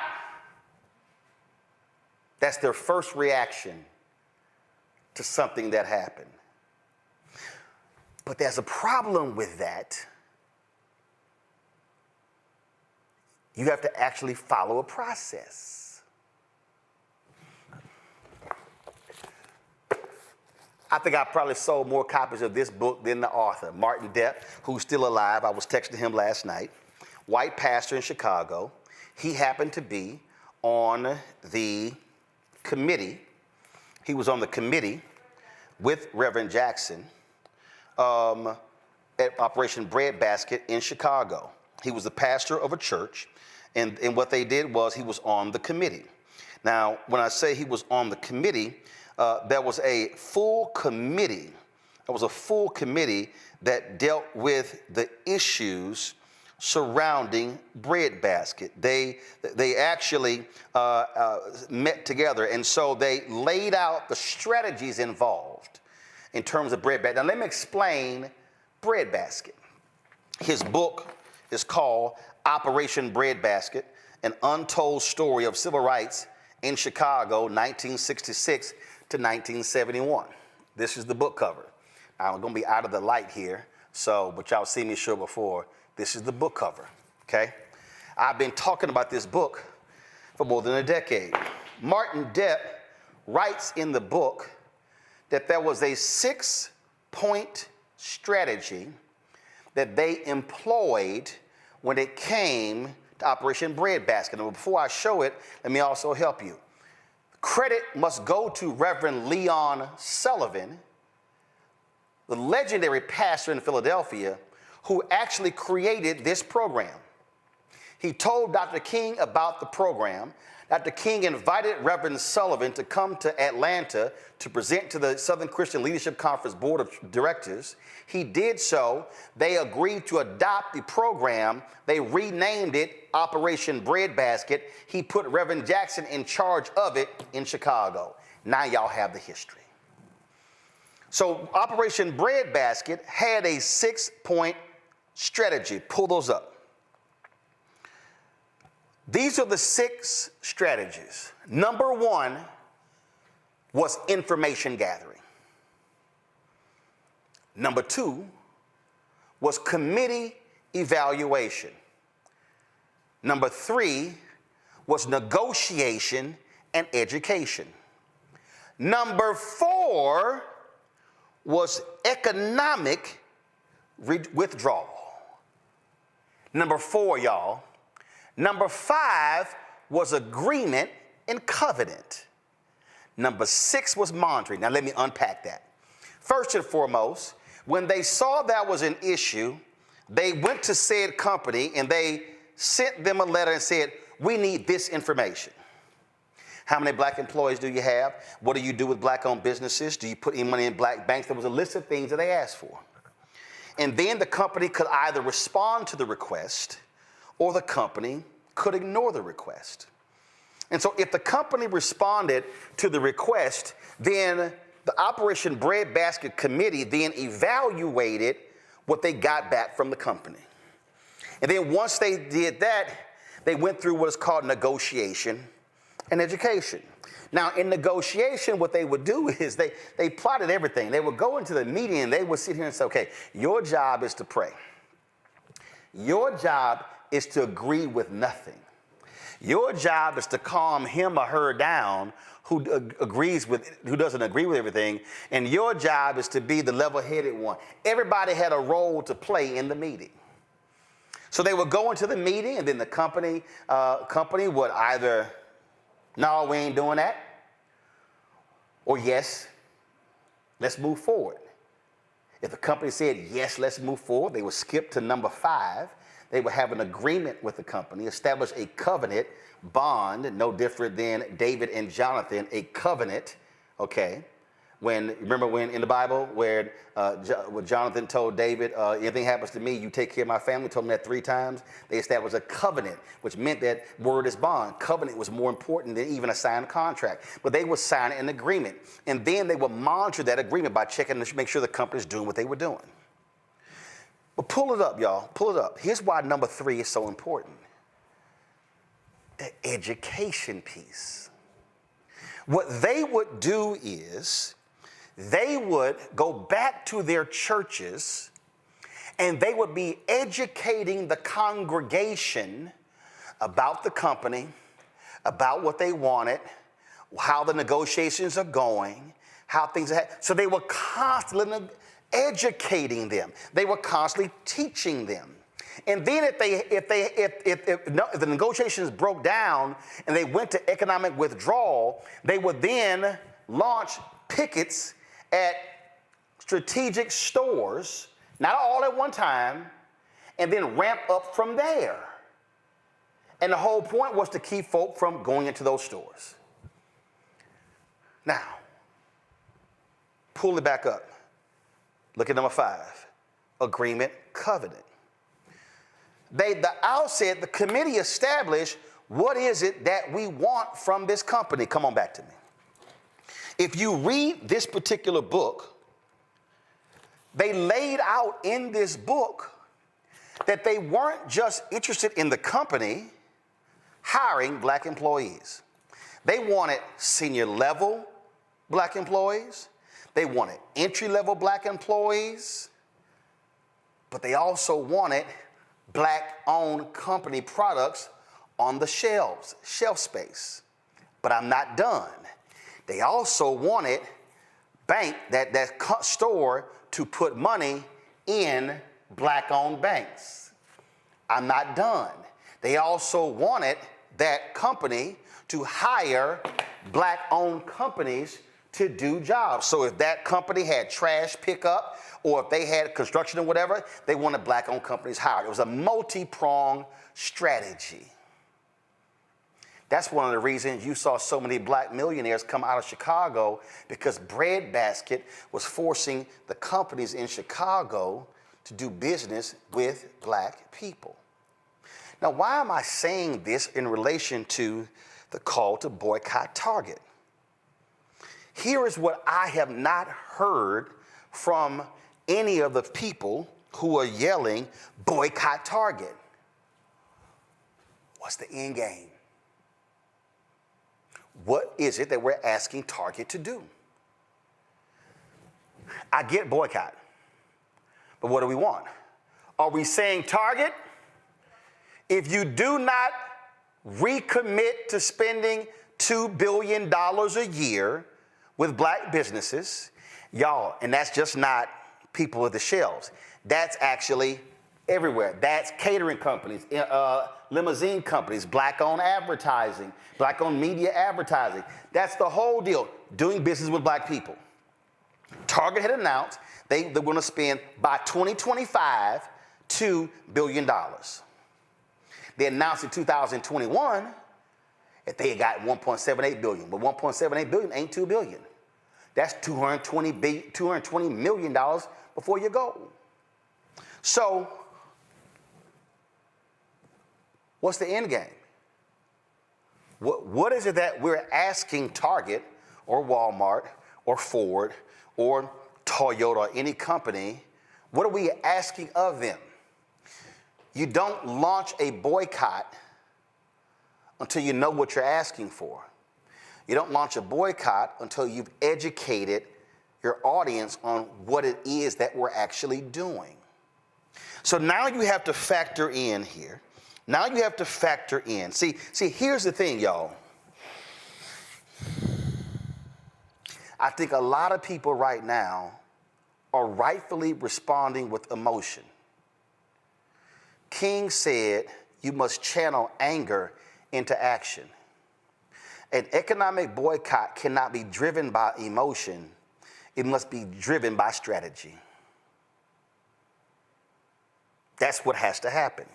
That's their first reaction to something that happened. But there's a problem with that. You have to actually follow a process. I think I probably sold more copies of this book than the author, Martin Depp, who's still alive. I was texting him last night. White pastor in Chicago. He happened to be on the committee. He was on the committee with Reverend Jackson at Operation Breadbasket in Chicago. He was the pastor of a church. And what they did was he was on the committee. Now, when I say he was on the committee, there was a full committee. There was a full committee that dealt with the issues surrounding Breadbasket. They actually met together, and so they laid out the strategies involved in terms of Breadbasket. Now, let me explain Breadbasket. His book is called Operation Breadbasket, an untold story of civil rights in Chicago, 1966 to 1971. This is the book cover. I'm going to be out of the light here, but y'all seen me show before. This is the book cover, okay? I've been talking about this book for more than a decade. Martin Depp writes in the book that there was a 6-point strategy that they employed when it came to Operation Breadbasket. And before I show it, let me also help you. Credit must go to Reverend Leon Sullivan, the legendary pastor in Philadelphia, who actually created this program. He told Dr. King about the program. Dr. King invited Reverend Sullivan to come to Atlanta to present to the Southern Christian Leadership Conference Board of Directors. He did so. They agreed to adopt the program. They renamed it Operation Breadbasket. He put Reverend Jackson in charge of it in Chicago. Now y'all have the history. So Operation Breadbasket had a 6-point strategy. Pull those up. These are the 6 strategies. Number 1 was information gathering. Number 2 was committee evaluation. Number 3 was negotiation and education. Number 4 was economic withdrawal. Number 4, y'all. Number 5 was agreement and covenant. Number 6 was monitoring. Now let me unpack that. First and foremost, when they saw that was an issue, they went to said company and they sent them a letter and said, we need this information. How many black employees do you have? What do you do with black-owned businesses? Do you put any money in black banks? There was a list of things that they asked for. And then the company could either respond to the request or the company could ignore the request. And so if the company responded to the request, then the Operation Breadbasket Committee then evaluated what they got back from the company. And then once they did that, they went through what is called negotiation and education. Now, in negotiation, what they would do is they plotted everything. They would go into the meeting and they would sit here and say, okay, your job is to pray. Your job is to agree with nothing. Your job is to calm him or her down who doesn't agree with everything. And your job is to be the level-headed one. Everybody had a role to play in the meeting. So they would go into the meeting, and then the company would either, no, we ain't doing that, or yes, let's move forward. If the company said, yes, let's move forward, they would skip to number 5. They would have an agreement with the company, establish a covenant bond, no different than David and Jonathan, a covenant, okay? Remember when in the Bible where Jonathan told David, anything happens to me, you take care of my family, told him that 3 times. They established a covenant, which meant that word is bond. Covenant was more important than even a signed contract. But they would sign an agreement. And then they would monitor that agreement by checking to make sure the company's doing what they were doing. But pull it up, y'all. Pull it up. Here's why number 3 is so important. The education piece. What they would do is they would go back to their churches and they would be educating the congregation about the company, about what they wanted, how the negotiations are going, how things are. So they were constantly educating them. They were constantly teaching them. And then if the negotiations broke down and they went to economic withdrawal, they would then launch pickets at strategic stores, not all at one time, and then ramp up from there. And the whole point was to keep folk from going into those stores. Now, pull it back up. Look at number 5, agreement, covenant. The outset, the committee established what is it that we want from this company. Come on back to me. If you read this particular book, they laid out in this book that they weren't just interested in the company hiring black employees. They wanted senior level black employees. They wanted entry-level black employees, but they also wanted black-owned company products on the shelves, shelf space. But I'm not done. They also wanted that store to put money in black-owned banks. I'm not done. They also wanted that company to hire black-owned companies to do jobs. So if that company had trash pickup or if they had construction or whatever, they wanted black-owned companies hired. It was a multi-pronged strategy. That's one of the reasons you saw so many black millionaires come out of Chicago, because Breadbasket was forcing the companies in Chicago to do business with black people. Now, why am I saying this in relation to the call to boycott Target? Here is what I have not heard from any of the people who are yelling, boycott Target. What's the end game? What is it that we're asking Target to do? I get boycott, but what do we want? Are we saying, Target, if you do not recommit to spending $2 billion a year with black businesses, y'all, and that's just not people at the shelves. That's actually everywhere. That's catering companies, limousine companies, black-owned advertising, black-owned media advertising. That's the whole deal, doing business with black people. Target had announced they're going to spend, by 2025, $2 billion. They announced in 2021 that they got $1.78 billion. But $1.78 billion ain't $2 billion. That's $220 million before you go. So, what's the end game? What is it that we're asking Target or Walmart or Ford or Toyota or any company, what are we asking of them? You don't launch a boycott until you know what you're asking for. You don't launch a boycott until you've educated your audience on what it is that we're actually doing. So now you have to factor in here. Now you have to factor in. See, here's the thing, y'all. I think a lot of people right now are rightfully responding with emotion. King said you must channel anger into action. An economic boycott cannot be driven by emotion. It must be driven by strategy. That's what has to happen.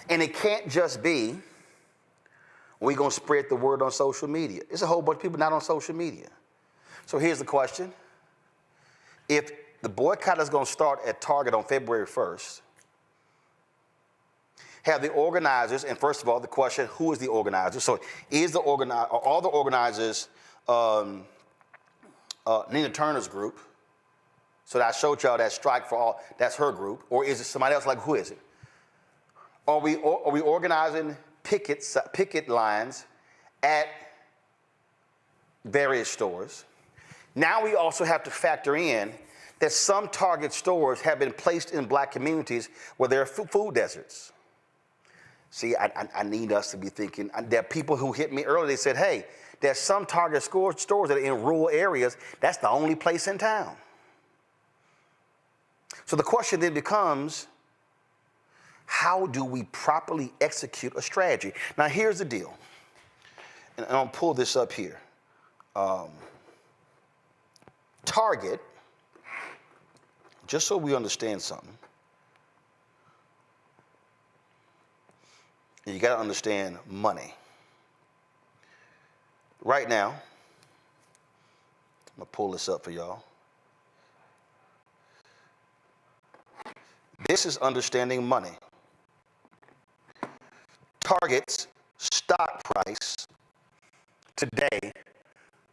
And it can't just be, we're going to spread the word on social media. There's a whole bunch of people not on social media. So here's the question. If the boycott is going to start at Target on February 1st, have the organizers, and first of all, the question, who is the organizer? So is the organizer, are all the organizers Nina Turner's group? So that I showed y'all that strike for all, that's her group. Or is it somebody else? Like, who is it? Are we organizing picket lines at various stores? Now we also have to factor in that some Target stores have been placed in black communities where there are food deserts. See, I need us to be thinking. There are people who hit me earlier. They said, hey, there's some Target stores that are in rural areas. That's the only place in town. So the question then becomes, how do we properly execute a strategy? Now, here's the deal. And I'll pull this up here. Target, just so we understand something, you got to understand money. Right now, I'm going to pull this up for y'all. This is understanding money. Target's stock price today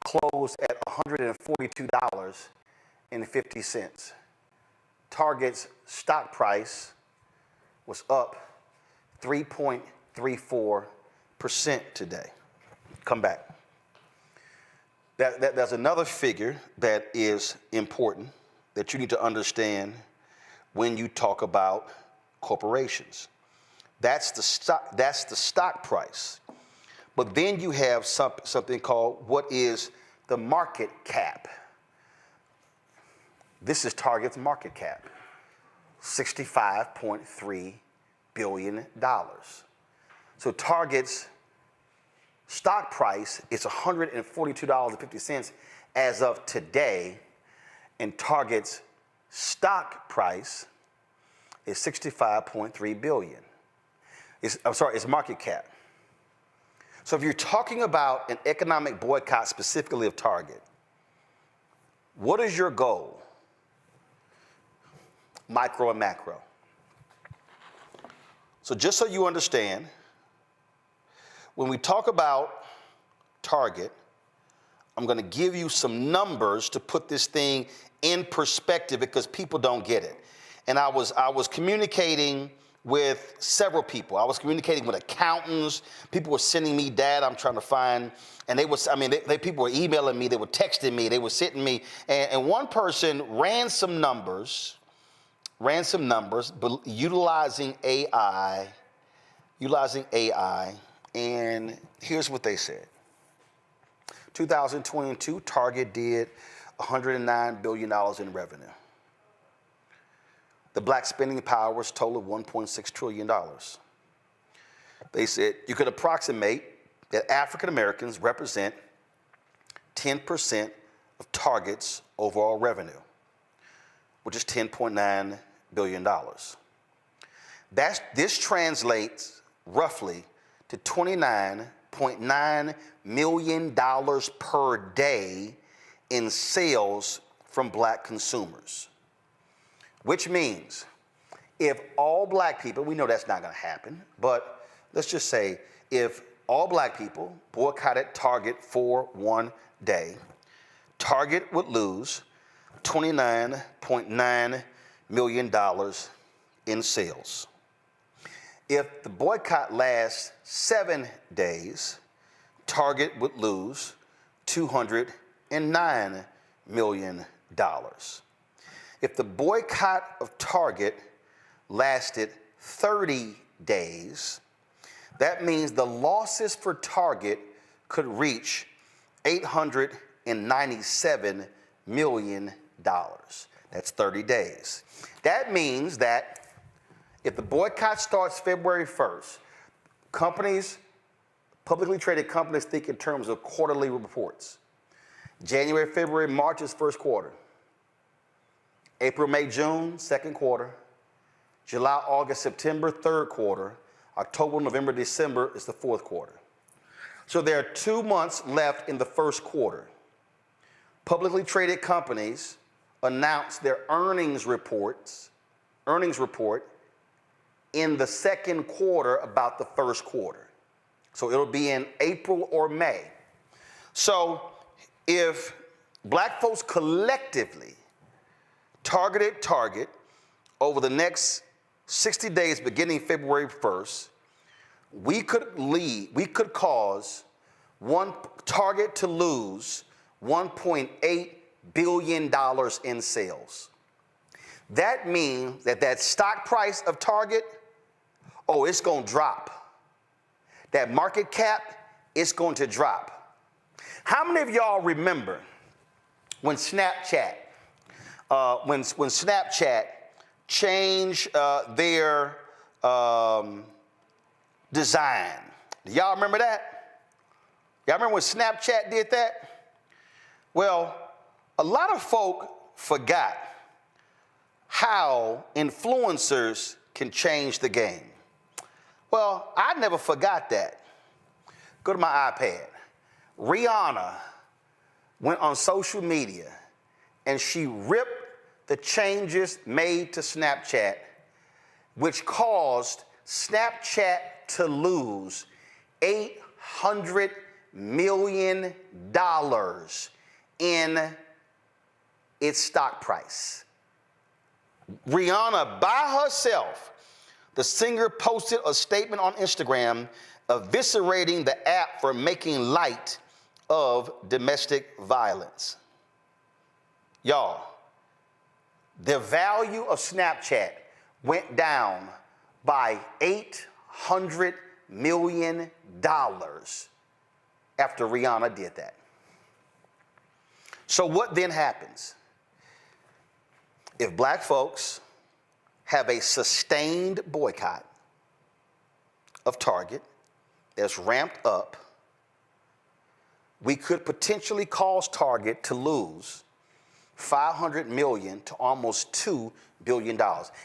closed at $142.50. Target's stock price was up 3.34% today. Come back. There's another figure that is important that you need to understand when you talk about corporations. That's the stock price. But then you have something called what is the market cap. This is Target's market cap, $65.3 billion. So Target's stock price is $142.50 as of today, and Target's stock price is $65.3 billion. It's market cap. So if you're talking about an economic boycott specifically of Target, what is your goal? Micro and macro. So just so you understand, when we talk about Target, I'm going to give you some numbers to put this thing in perspective because people don't get it. And I was communicating with several people. I was communicating with accountants. People were sending me data I'm trying to find. And people were emailing me. They were texting me. They were sending me. And one person ran some numbers, but utilizing AI. And here's what they said. 2022, Target did $109 billion in revenue. The black spending power was total $1.6 trillion. They said you could approximate that African Americans represent 10% of Target's overall revenue, which is $10.9 billion. This translates roughly to $29.9 million per day in sales from black consumers. Which means if all black people, we know that's not going to happen, but let's just say if all black people boycotted Target for one day, Target would lose $29.9 million in sales. If the boycott lasts 7 days, Target would lose $209 million. If the boycott of Target lasted 30 days, that means the losses for Target could reach $897 million. That's 30 days. That means that if the boycott starts February 1st, companies, publicly traded companies, think in terms of quarterly reports. January, February, March is first quarter. April, May, June, second quarter. July, August, September, third quarter. October, November, December is the fourth quarter. So there are 2 months left in the first quarter. Publicly traded companies announce their earnings report in the second quarter about the first quarter. So it'll be in April or May. So if black folks collectively targeted Target over the next 60 days beginning February 1st, we could cause Target to lose $1.8 billion in sales. That means that stock price of Target, it's going to drop. That market cap, it's going to drop. How many of y'all remember when Snapchat changed their design? Do y'all remember that? Y'all remember when Snapchat did that? Well, a lot of folk forgot how influencers can change the game. Well, I never forgot that. Go to my iPad. Rihanna went on social media and she ripped the changes made to Snapchat, which caused Snapchat to lose $800 million in its stock price. Rihanna, by herself, the singer posted a statement on Instagram eviscerating the app for making light of domestic violence. Y'all, the value of Snapchat went down by $800 million after Rihanna did that. So what then happens? If black folks have a sustained boycott of Target that's ramped up, we could potentially cause Target to lose $500 million to almost $2 billion.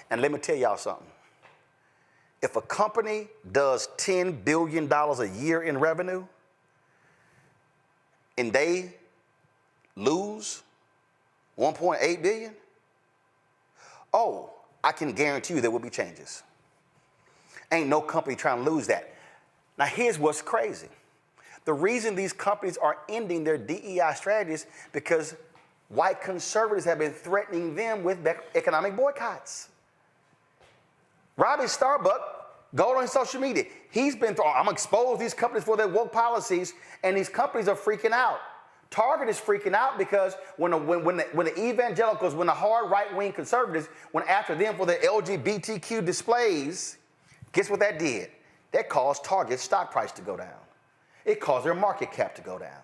And let me tell y'all something. If a company does $10 billion a year in revenue and they lose $1.8 billion, I can guarantee you there will be changes. Ain't no company trying to lose that. Now here's what's crazy. The reason these companies are ending their DEI strategies because white conservatives have been threatening them with economic boycotts. Robbie Starbuck, go on social media. He's been I'm gonna expose these companies for their woke policies, and these companies are freaking out. Target is freaking out because when the evangelicals, when the hard right-wing conservatives went after them for their LGBTQ displays, guess what that did? That caused Target's stock price to go down. It caused their market cap to go down.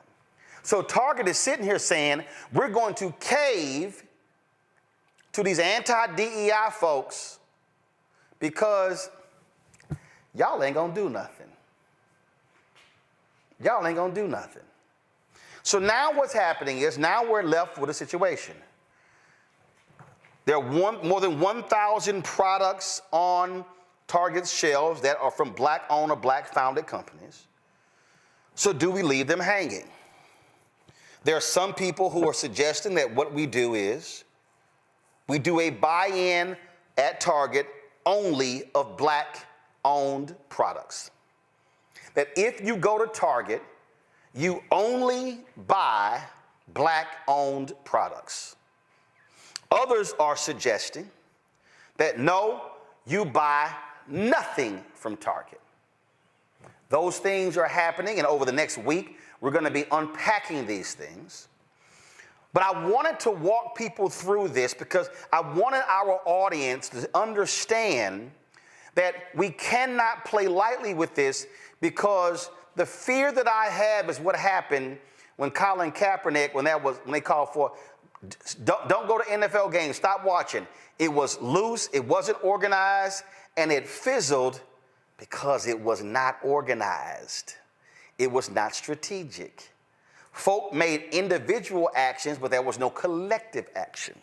So Target is sitting here saying, we're going to cave to these anti-DEI folks because y'all ain't gonna do nothing. Y'all ain't gonna do nothing. So now what's happening is now we're left with a situation. There are more than 1,000 products on Target's shelves that are from black-owned or black-founded companies. So do we leave them hanging? There are some people who are suggesting that what we do is we do a buy-in at Target only of black-owned products. that if you go to Target, you only buy Black-owned products. Others are suggesting that no, you buy nothing from Target. Those things are happening, and over the next week, we're going to be unpacking these things. But I wanted to walk people through this because I wanted our audience to understand that we cannot play lightly with this, because the fear that I have is what happened when Colin Kaepernick, when they called for, don't go to NFL games, stop watching. It was loose, it wasn't organized, and it fizzled because it was not organized. It was not strategic. Folk made individual actions, but there was no collective action.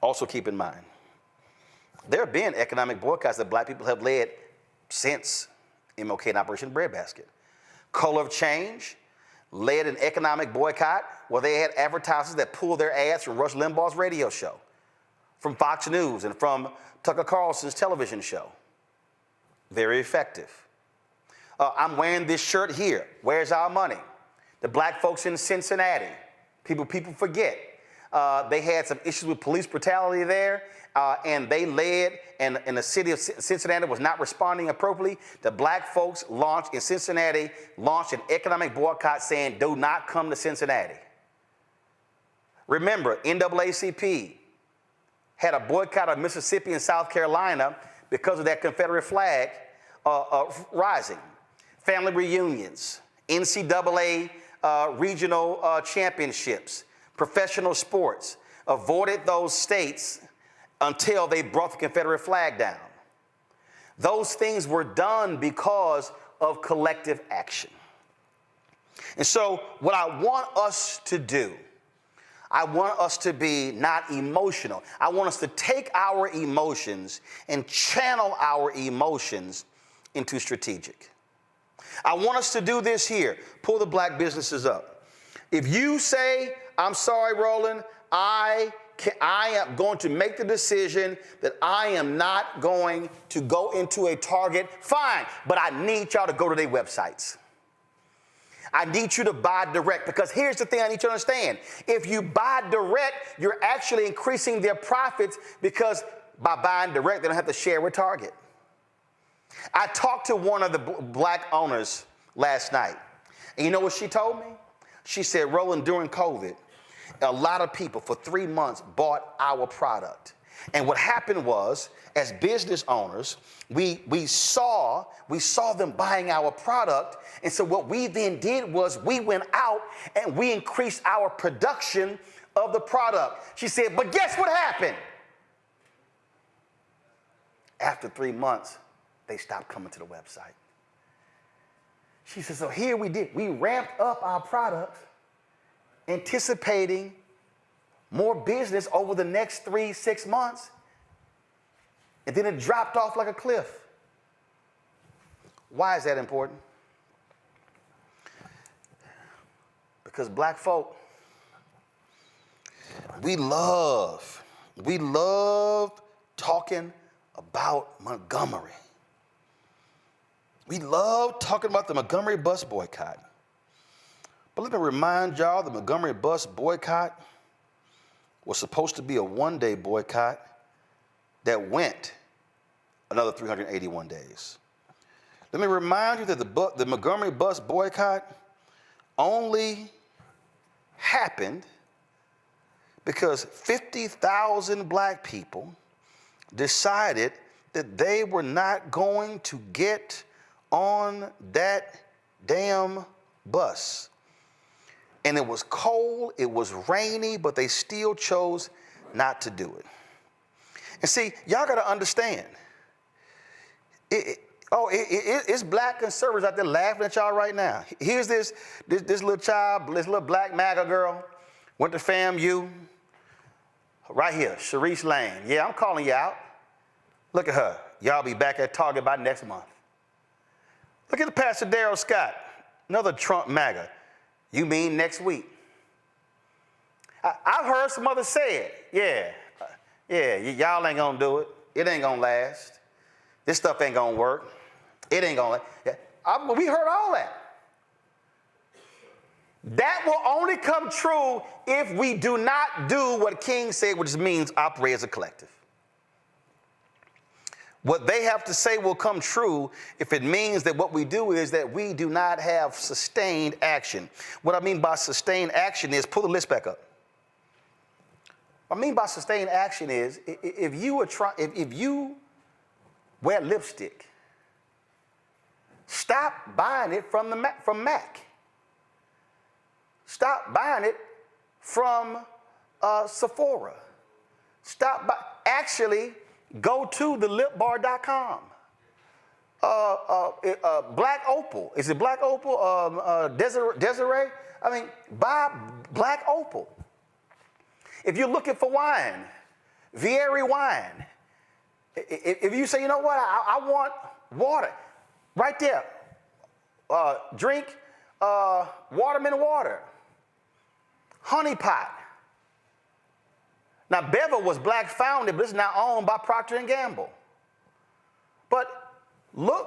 Also keep in mind, there have been economic boycotts that Black people have led since MLK and Operation Breadbasket. Color of Change led an economic boycott where they had advertisers that pulled their ads from Rush Limbaugh's radio show, from Fox News, and from Tucker Carlson's television show. Very effective. I'm wearing this shirt here. Where's our money? The Black folks in Cincinnati. People forget. They had some issues with police brutality there, and they led, and the city of Cincinnati was not responding appropriately. The Black folks in Cincinnati launched an economic boycott saying, do not come to Cincinnati. Remember, NAACP had a boycott of Mississippi and South Carolina because of that Confederate flag rising. Family reunions, NCAA regional championships, professional sports, avoided those states until they brought the Confederate flag down. Those things were done because of collective action. And so what I want us to do, I want us to be not emotional. I want us to take our emotions and channel our emotions into strategic. I want us to do this here. Pull the Black businesses up. If you say, I'm sorry, Roland, I am going to make the decision that I am not going to go into a Target, fine, but I need y'all to go to their websites. I need you to buy direct, because here's the thing I need you to understand. If you buy direct, you're actually increasing their profits, because by buying direct, they don't have to share with Target. I talked to one of the Black owners last night, and you know what she told me? She said, Roland, during COVID, a lot of people for 3 months bought our product. And what happened was, as business owners, we saw them buying our product. And so what we then did was we went out and we increased our production of the product. She said, but guess what happened? After 3 months, they stopped coming to the website. She said, so here we did. We ramped up our products, anticipating more business over the next 3-6 months. And then it dropped off like a cliff. Why is that important? Because Black folk, we love talking about Montgomery. We love talking about the Montgomery bus boycott. But let me remind y'all, the Montgomery bus boycott was supposed to be a one-day boycott that went another 381 days. Let me remind you that the Montgomery bus boycott only happened because 50,000 Black people decided that they were not going to get on that damn bus. And it was cold, it was rainy, but they still chose not to do it. And see, y'all gotta understand, it's Black conservatives out there laughing at y'all right now. Here's this little child, this little Black MAGA girl, went to FAMU, right here, Sharice Lane. Yeah, I'm calling you out. Look at her. Y'all be back at Target by next month. Look at the Pastor Darrell Scott, another Trump MAGA. You mean next week? I've heard some others say it. Yeah, y'all ain't gonna do it. It ain't gonna last. This stuff ain't gonna work. It ain't gonna. We heard all that. That will only come true if we do not do what King said, which means operate as a collective. What they have to say will come true if it means that what we do is that we do not have sustained action. What I mean by sustained action is, pull the list back up. What I mean by sustained action is if you wear lipstick, stop buying it from MAC. Stop buying it from Sephora. Actually, go to thelipbar.com. Black Opal. Is it Black Opal? Desiree? I mean, buy Black Opal. If you're looking for wine, Vieri wine. If you say, you know what, I want water, right there. Drink watermelon water. Honey Pot. Now, Bevel was black founded, but it's now owned by Procter & Gamble. But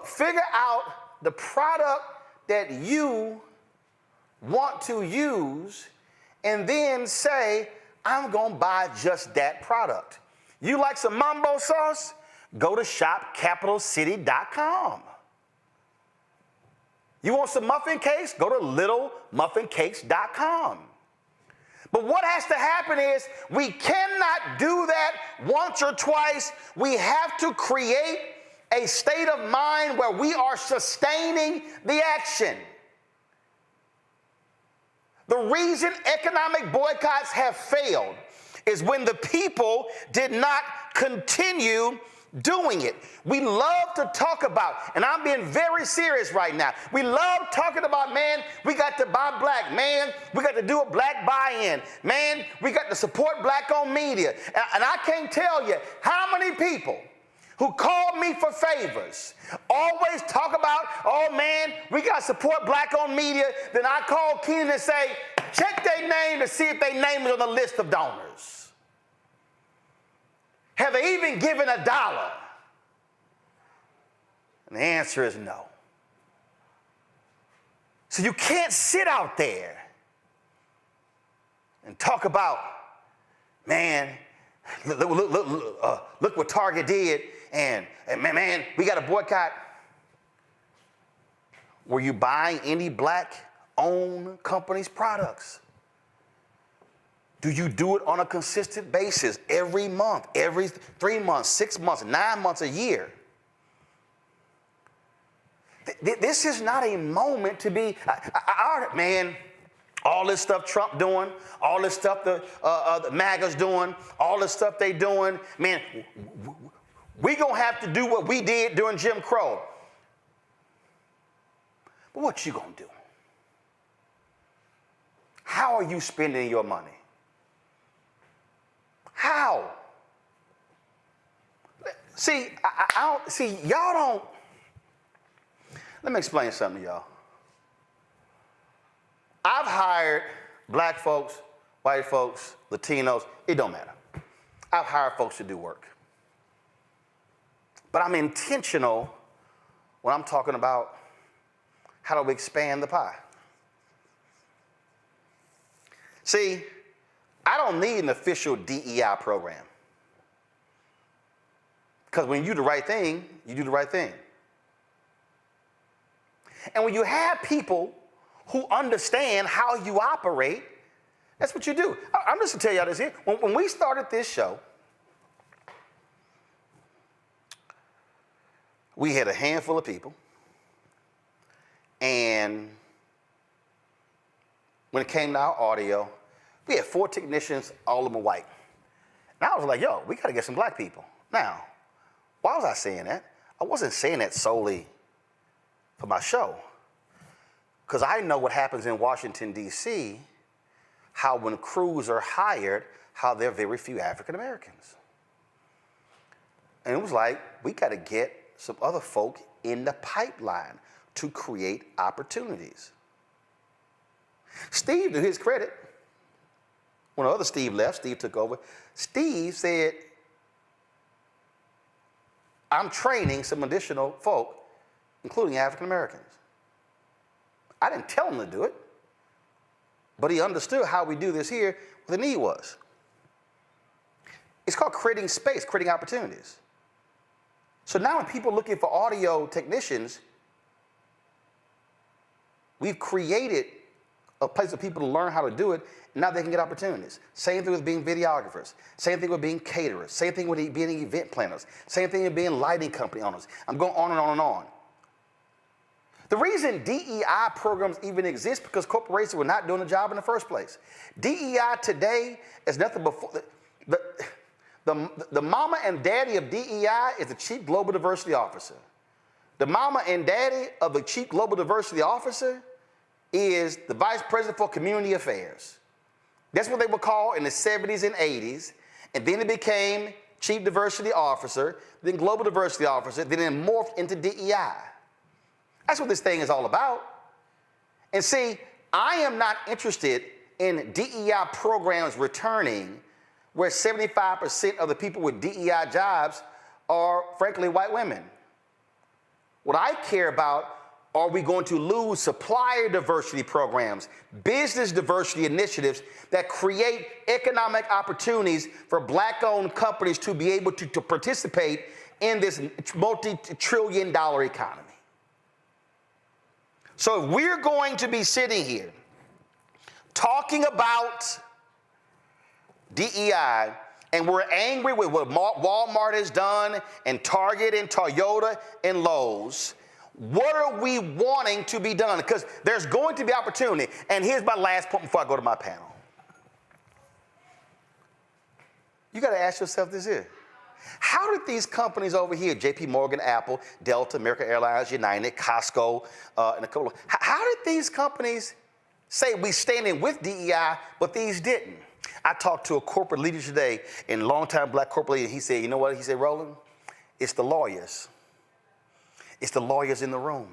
figure out the product that you want to use and then say, I'm going to buy just that product. You like some mambo sauce? Go to shopcapitalcity.com. You want some muffin cakes? Go to littlemuffincakes.com. But what has to happen is we cannot do that once or twice. We have to create a state of mind where we are sustaining the action. The reason economic boycotts have failed is when the people did not continue doing it. We love to talk about, and I'm being very serious right now, we love talking about, man, we got to buy black, man, we got to do a black buy-in, man, we got to support black-owned media. And I can't tell you how many people who called me for favors always talk about, oh man, we got to support black-owned media. Then I call Keenan and say, check their name to see if they name it on the list of donors. Have they even given $1? And the answer is no. So you can't sit out there and talk about, man, look what Target did, and man, we got to boycott. Were you buying any black-owned companies' products? Do you do it on a consistent basis every month, every 3 months, 6 months, 9 months, a year? This is not a moment to be, man, all this stuff Trump doing, all this stuff the MAGA's doing, all this stuff they doing, man, we gonna have to do what we did during Jim Crow. But what you gonna do? How are you spending your money? How? See, y'all don't. Let me explain something to y'all. I've hired black folks, white folks, Latinos, it don't matter. I've hired folks to do work. But I'm intentional when I'm talking about how do we expand the pie. See, I don't need an official DEI program. Because when you do the right thing, you do the right thing. And when you have people who understand how you operate, that's what you do. I'm just going to tell y'all this here. When we started this show, we had a handful of people. And when it came to our audio, we had 4 technicians, all of them white. And I was like, yo, we got to get some black people. Now, why was I saying that? I wasn't saying that solely for my show. Because I know what happens in Washington, D.C., how when crews are hired, how there are very few African Americans. And it was like, we got to get some other folk in the pipeline to create opportunities. Steve, to his credit, when the other Steve left, Steve took over, Steve said, I'm training some additional folk including African Americans. I didn't tell him to do it, but he understood how we do this here, what the need was. It's called creating space, creating opportunities. So now when people are looking for audio technicians, we've created a place for people to learn how to do it, and now they can get opportunities. Same thing with being videographers. Same thing with being caterers. Same thing with being event planners. Same thing with being lighting company owners. I'm going on and on and on. The reason DEI programs even exist because corporations were not doing the job in the first place. DEI today is nothing before the mama and daddy of DEI is the Chief Global Diversity Officer. The mama and daddy of the Chief Global Diversity Officer is the Vice President for Community Affairs. That's what they were called in the 70s and 80s, and then it became Chief Diversity Officer, then Global Diversity Officer, then it morphed into DEI. That's what this thing is all about. And see, I am not interested in DEI programs returning where 75% of the people with DEI jobs are, frankly, white women. What I care about, are we going to lose supplier diversity programs, business diversity initiatives that create economic opportunities for black-owned companies to be able to participate in this multi-trillion-dollar economy? So if we're going to be sitting here talking about DEI and we're angry with what Walmart has done and Target and Toyota and Lowe's, what are we wanting to be done? Because there's going to be opportunity. And here's my last point before I go to my panel. You got to ask yourself this here. How did these companies over here, JP Morgan, Apple, Delta, American Airlines, United, Costco, and a couple of, how did these companies say we standing with DEI, but these didn't? I talked to a corporate leader today, and longtime black corporate leader. He said, you know what? He said, Roland, it's the lawyers. It's the lawyers in the room.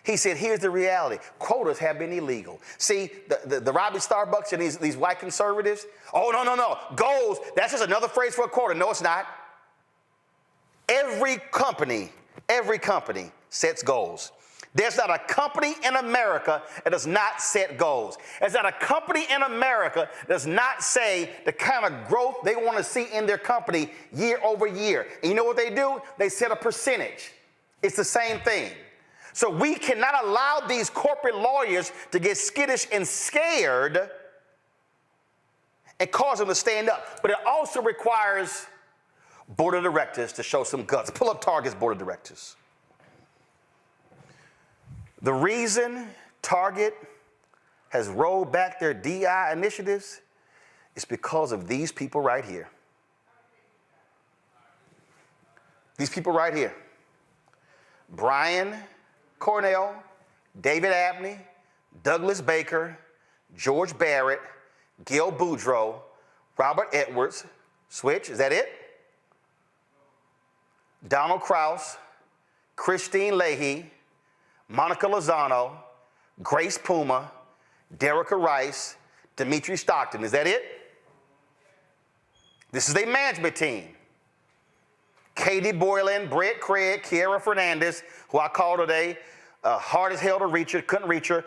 He said, here's the reality. Quotas have been illegal. See, the Robbie Starbucks and these white conservatives, oh, no. Goals, that's just another phrase for a quota. No, it's not. Every company sets goals. There's not a company in America that does not set goals. There's not a company in America that does not say the kind of growth they want to see in their company year over year. And you know what they do? They set a percentage. It's the same thing. So we cannot allow these corporate lawyers to get skittish and scared and cause them to stand up. But it also requires board of directors to show some guts. Pull up Target's board of directors. The reason Target has rolled back their DEI initiatives is because of these people right here. These people right here. Brian Cornell, David Abney, Douglas Baker, George Barrett, Gil Boudreaux, Robert Edwards, Switch, is that it? Donald Krause, Christine Leahy, Monica Lozano, Grace Puma, Derica Rice, Dimitri Stockton. Is that it? This is their management team. Katie Boylan, Brett Craig, Kiera Fernandez, who I called today, hard as hell to reach her, couldn't reach her.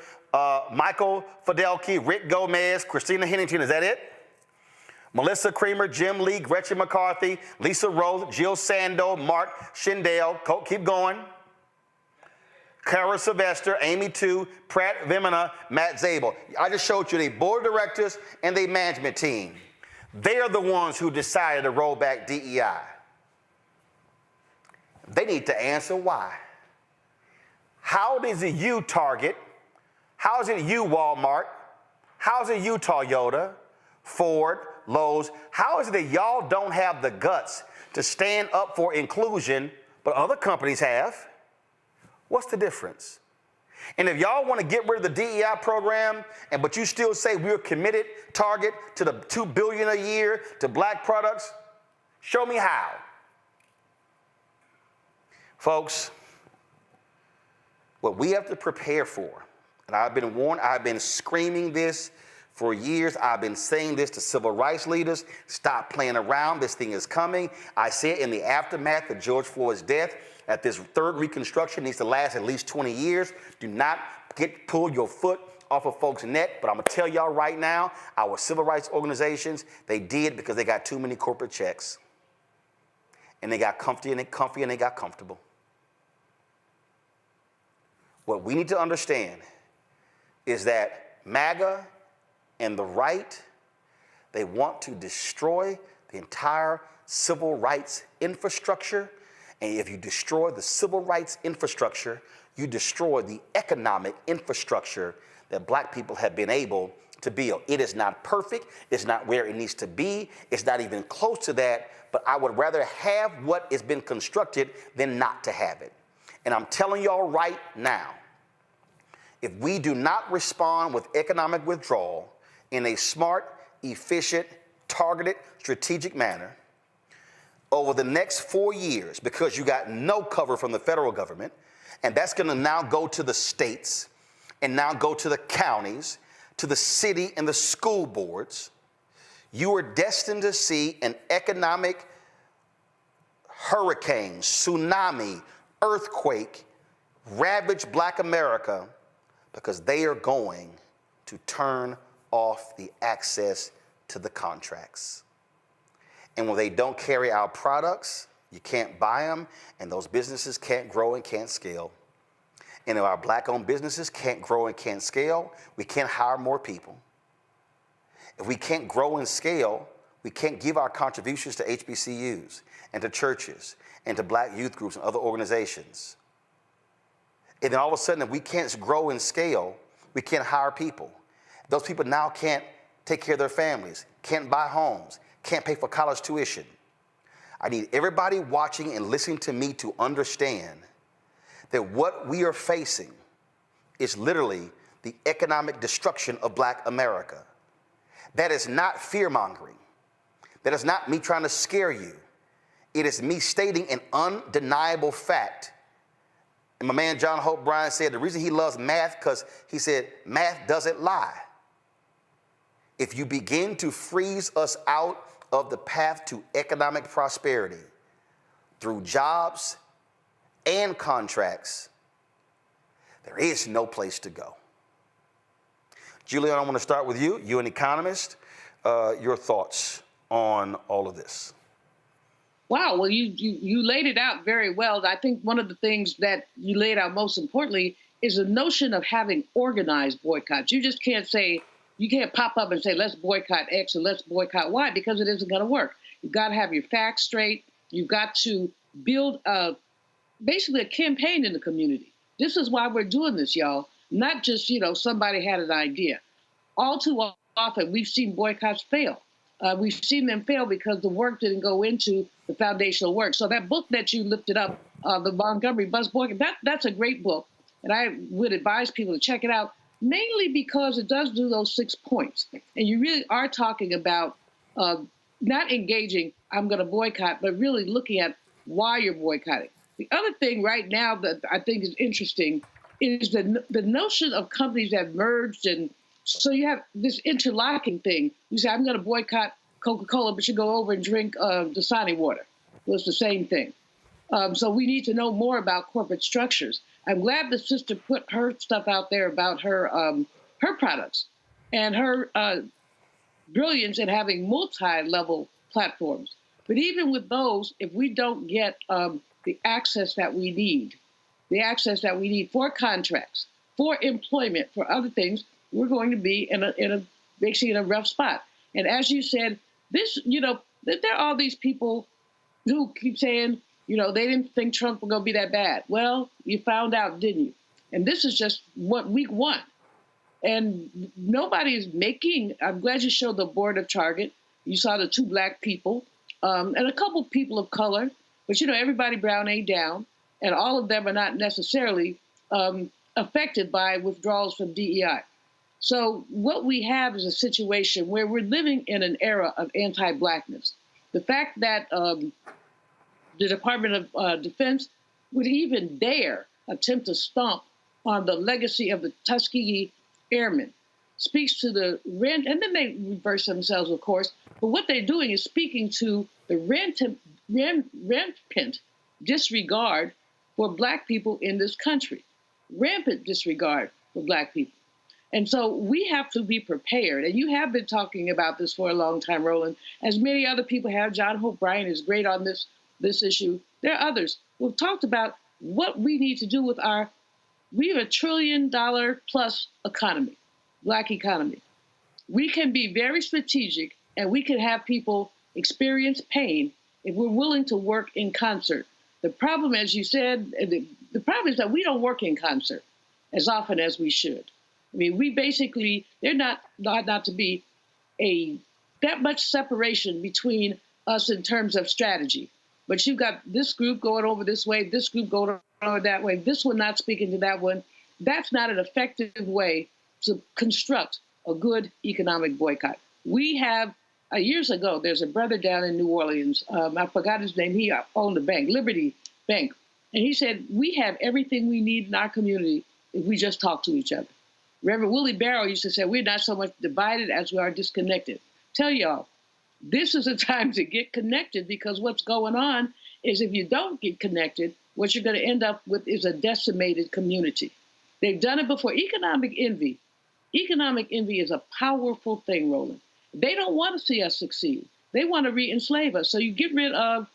Michael Fidelki, Rick Gomez, Christina Hennington. Is that it? Melissa Creamer, Jim Lee, Gretchen McCarthy, Lisa Rose, Jill Sando, Mark Schindel. Keep going. Kara Sylvester, Amy Tu, Pratt Vimena, Matt Zabel. I just showed you the board of directors and the management team. They are the ones who decided to roll back DEI. They need to answer why. How is it you, Target? How is it you, Walmart? How is it you, Toyota, Ford, Lowe's? How is it that y'all don't have the guts to stand up for inclusion, but other companies have? What's the difference? And if y'all want to get rid of the DEI program, but you still say we're committed, Target, to the $2 billion a year to black products, show me how. Folks, what we have to prepare for, and I've been warned, I've been screaming this For years, I've been saying this to civil rights leaders. Stop playing around. This thing is coming. I said in the aftermath of George Floyd's death, that this third Reconstruction needs to last at least 20 years. Do not pull your foot off of folks' neck. But I'm going to tell y'all right now, our civil rights organizations, they did because they got too many corporate checks. And they got comfy and they got comfortable. What we need to understand is that MAGA and the right, they want to destroy the entire civil rights infrastructure. And if you destroy the civil rights infrastructure, you destroy the economic infrastructure that black people have been able to build. It is not perfect. It's not where it needs to be. It's not even close to that. But I would rather have what has been constructed than not to have it. And I'm telling y'all right now, if we do not respond with economic withdrawal in a smart, efficient, targeted, strategic manner over the next 4 years, because you got no cover from the federal government, and that's going to now go to the states and now go to the counties, to the city and the school boards, you are destined to see an economic hurricane, tsunami, earthquake ravage black America, because they are going to turn off the access to the contracts. And when they don't carry our products, you can't buy them, and those businesses can't grow and can't scale. And if our black-owned businesses can't grow and can't scale, we can't hire more people. If we can't grow and scale, we can't give our contributions to HBCUs and to churches and to black youth groups and other organizations. And then all of a sudden, if we can't grow and scale, we can't hire people. Those people now can't take care of their families, can't buy homes, can't pay for college tuition. I need everybody watching and listening to me to understand that what we are facing is literally the economic destruction of black America. That is not fear-mongering. That is not me trying to scare you. It is me stating an undeniable fact. And my man John Hope Bryan said the reason he loves math, because he said math doesn't lie. If you begin to freeze us out of the path to economic prosperity through jobs and contracts, there is no place to go. Julian, I want to start with you. You're an economist. Your thoughts on all of this?
Wow, well, you laid it out very well. I think one of the things that you laid out most importantly is the notion of having organized boycotts. You just can't say, you can't pop up and say, let's boycott X and let's boycott Y, because it isn't going to work. You've got to have your facts straight. You've got to build basically a campaign in the community. This is why we're doing this, y'all. Not just, somebody had an idea. All too often, we've seen boycotts fail. We've seen them fail because the work didn't go into the foundational work. So that book that you lifted up, the Montgomery Bus Boycott, that's a great book. And I would advise people to check it out, mainly because it does do those 6 points. And you really are talking about not engaging, I'm going to boycott, but really looking at why you're boycotting. The other thing right now that I think is interesting is the notion of companies that merged, and so you have this interlocking thing. You say, I'm going to boycott Coca-Cola, but you go over and drink Dasani water. Well, it's the same thing. So we need to know more about corporate structures. I'm glad the sister put her stuff out there about her products and her brilliance in having multi-level platforms. But even with those, if we don't get the access that we need for contracts, for employment, for other things, we're going to be basically in a rough spot. And as you said, there are all these people who keep saying, they didn't think Trump was going to be that bad. Well, you found out, didn't you? And this is just week one. And nobody's I'm glad you showed the board of Target. You saw the 2 black people and a couple people of color, but everybody brown ain't down. And all of them are not necessarily affected by withdrawals from DEI. So what we have is a situation where we're living in an era of anti-blackness. The fact that the Department of Defense would even dare attempt to stomp on the legacy of the Tuskegee Airmen, speaks to the rent, and then they reverse themselves, of course. But what they're doing is speaking to the rampant disregard for Black people in this country, rampant disregard for Black people. And so we have to be prepared. And you have been talking about this for a long time, Roland, as many other people have. John Hope Bryant is great on this issue. There are others who have talked about what we need to do with we have $1 trillion plus economy, Black economy. We can be very strategic, and we can have people experience pain if we're willing to work in concert. The problem, as you said, the problem is that we don't work in concert as often as we should. I mean, we basically, there not to be that much separation between us in terms of strategy. But you've got this group going over this way, this group going over that way, this one not speaking to that one. That's not an effective way to construct a good economic boycott. We have, years ago, there's a brother down in New Orleans, I forgot his name, he owned a bank, Liberty Bank. And he said, we have everything we need in our community if we just talk to each other. Reverend Willie Barrow used to say, we're not so much divided as we are disconnected. Tell y'all, this is a time to get connected, because what's going on is if you don't get connected, what you're going to end up with is a decimated community. They've done it before. Economic envy is a powerful thing, Roland. They don't want to see us succeed. They want to re-enslave us. So you get rid of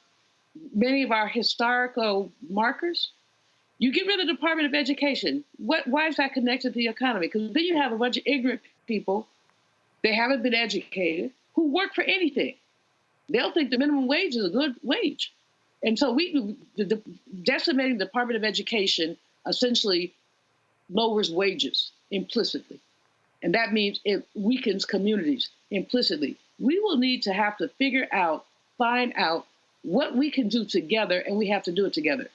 many of our historical markers. You get rid of the Department of Education. Why is that connected to the economy? Because then you have a bunch of ignorant people, they haven't been educated, who work for anything. They'll think the minimum wage is a good wage. And so decimating the Department of Education essentially lowers wages implicitly. And that means it weakens communities implicitly. We will need to have to find out what we can do together, and we have to do it together.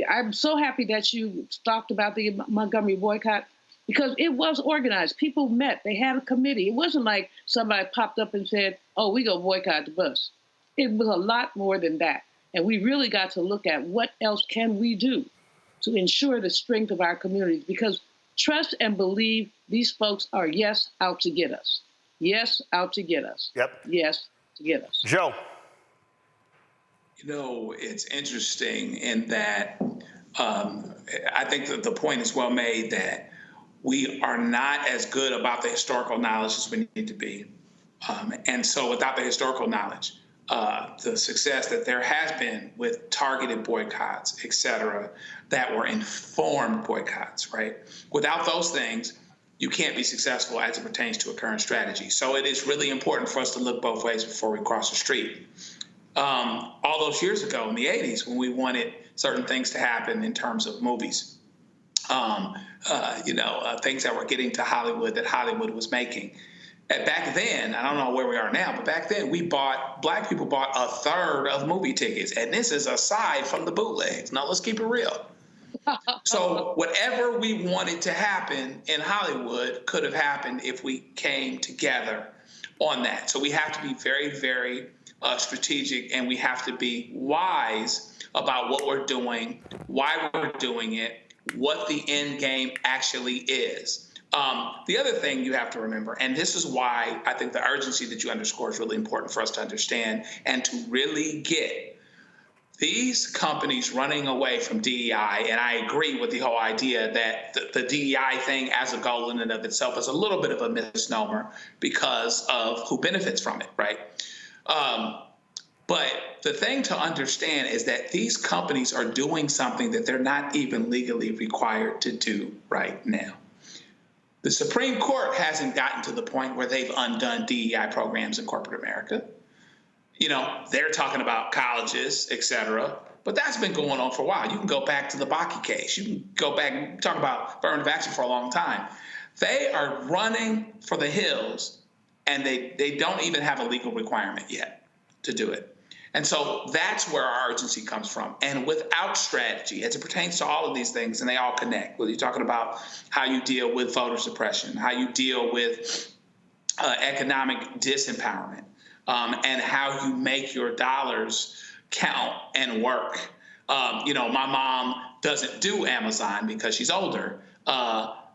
I'm so happy that you talked about the Montgomery boycott, because it was organized. People met. They had a committee. It wasn't like somebody popped up and said, oh, we go boycott the bus. It was a lot more than that. And we really got to look at what else can we do to ensure the strength of our communities, because trust and believe these folks are, yes, out to get us. Yes, out to get us.
Yep.
Yes, to get us.
Joe.
You know, it's interesting in that I think that the point is well made that we are not as good about the historical knowledge as we need to be. And so without the historical knowledge, the success that there has been with targeted boycotts, et cetera, that were informed boycotts, right? Without those things, you can't be successful as it pertains to a current strategy. So it is really important for us to look both ways before we cross the street. All those years ago in the 80s, when we wanted certain things to happen in terms of movies, things that were getting to Hollywood that Hollywood was making. And back then, I don't know where we are now, but back then Black people bought a third of movie tickets. And this is aside from the bootlegs. Now, let's keep it real. So whatever we wanted to happen in Hollywood could have happened if we came together on that. So we have to be very, very strategic, and we have to be wise about what we're doing, why we're doing it, what the end game actually is. The other thing you have to remember, and this is why I think the urgency that you underscore is really important for us to understand and to really get. These companies running away from DEI, and I agree with the whole idea that the DEI thing as a goal in and of itself is a little bit of a misnomer because of who benefits from it, right? But the thing to understand is that these companies are doing something that they're not even legally required to do right now. The Supreme Court hasn't gotten to the point where they've undone DEI programs in corporate America. You know, they're talking about colleges, et cetera, but that's been going on for a while. You can go back to the Bakke case. You can go back and talk about affirmative action for a long time. They are running for the hills, and they don't even have a legal requirement yet to do it. And so that's where our urgency comes from. And without strategy, as it pertains to all of these things, and they all connect, whether you're talking about how you deal with voter suppression, how you deal with economic disempowerment, and how you make your dollars count and work. My mom doesn't do Amazon because she's older,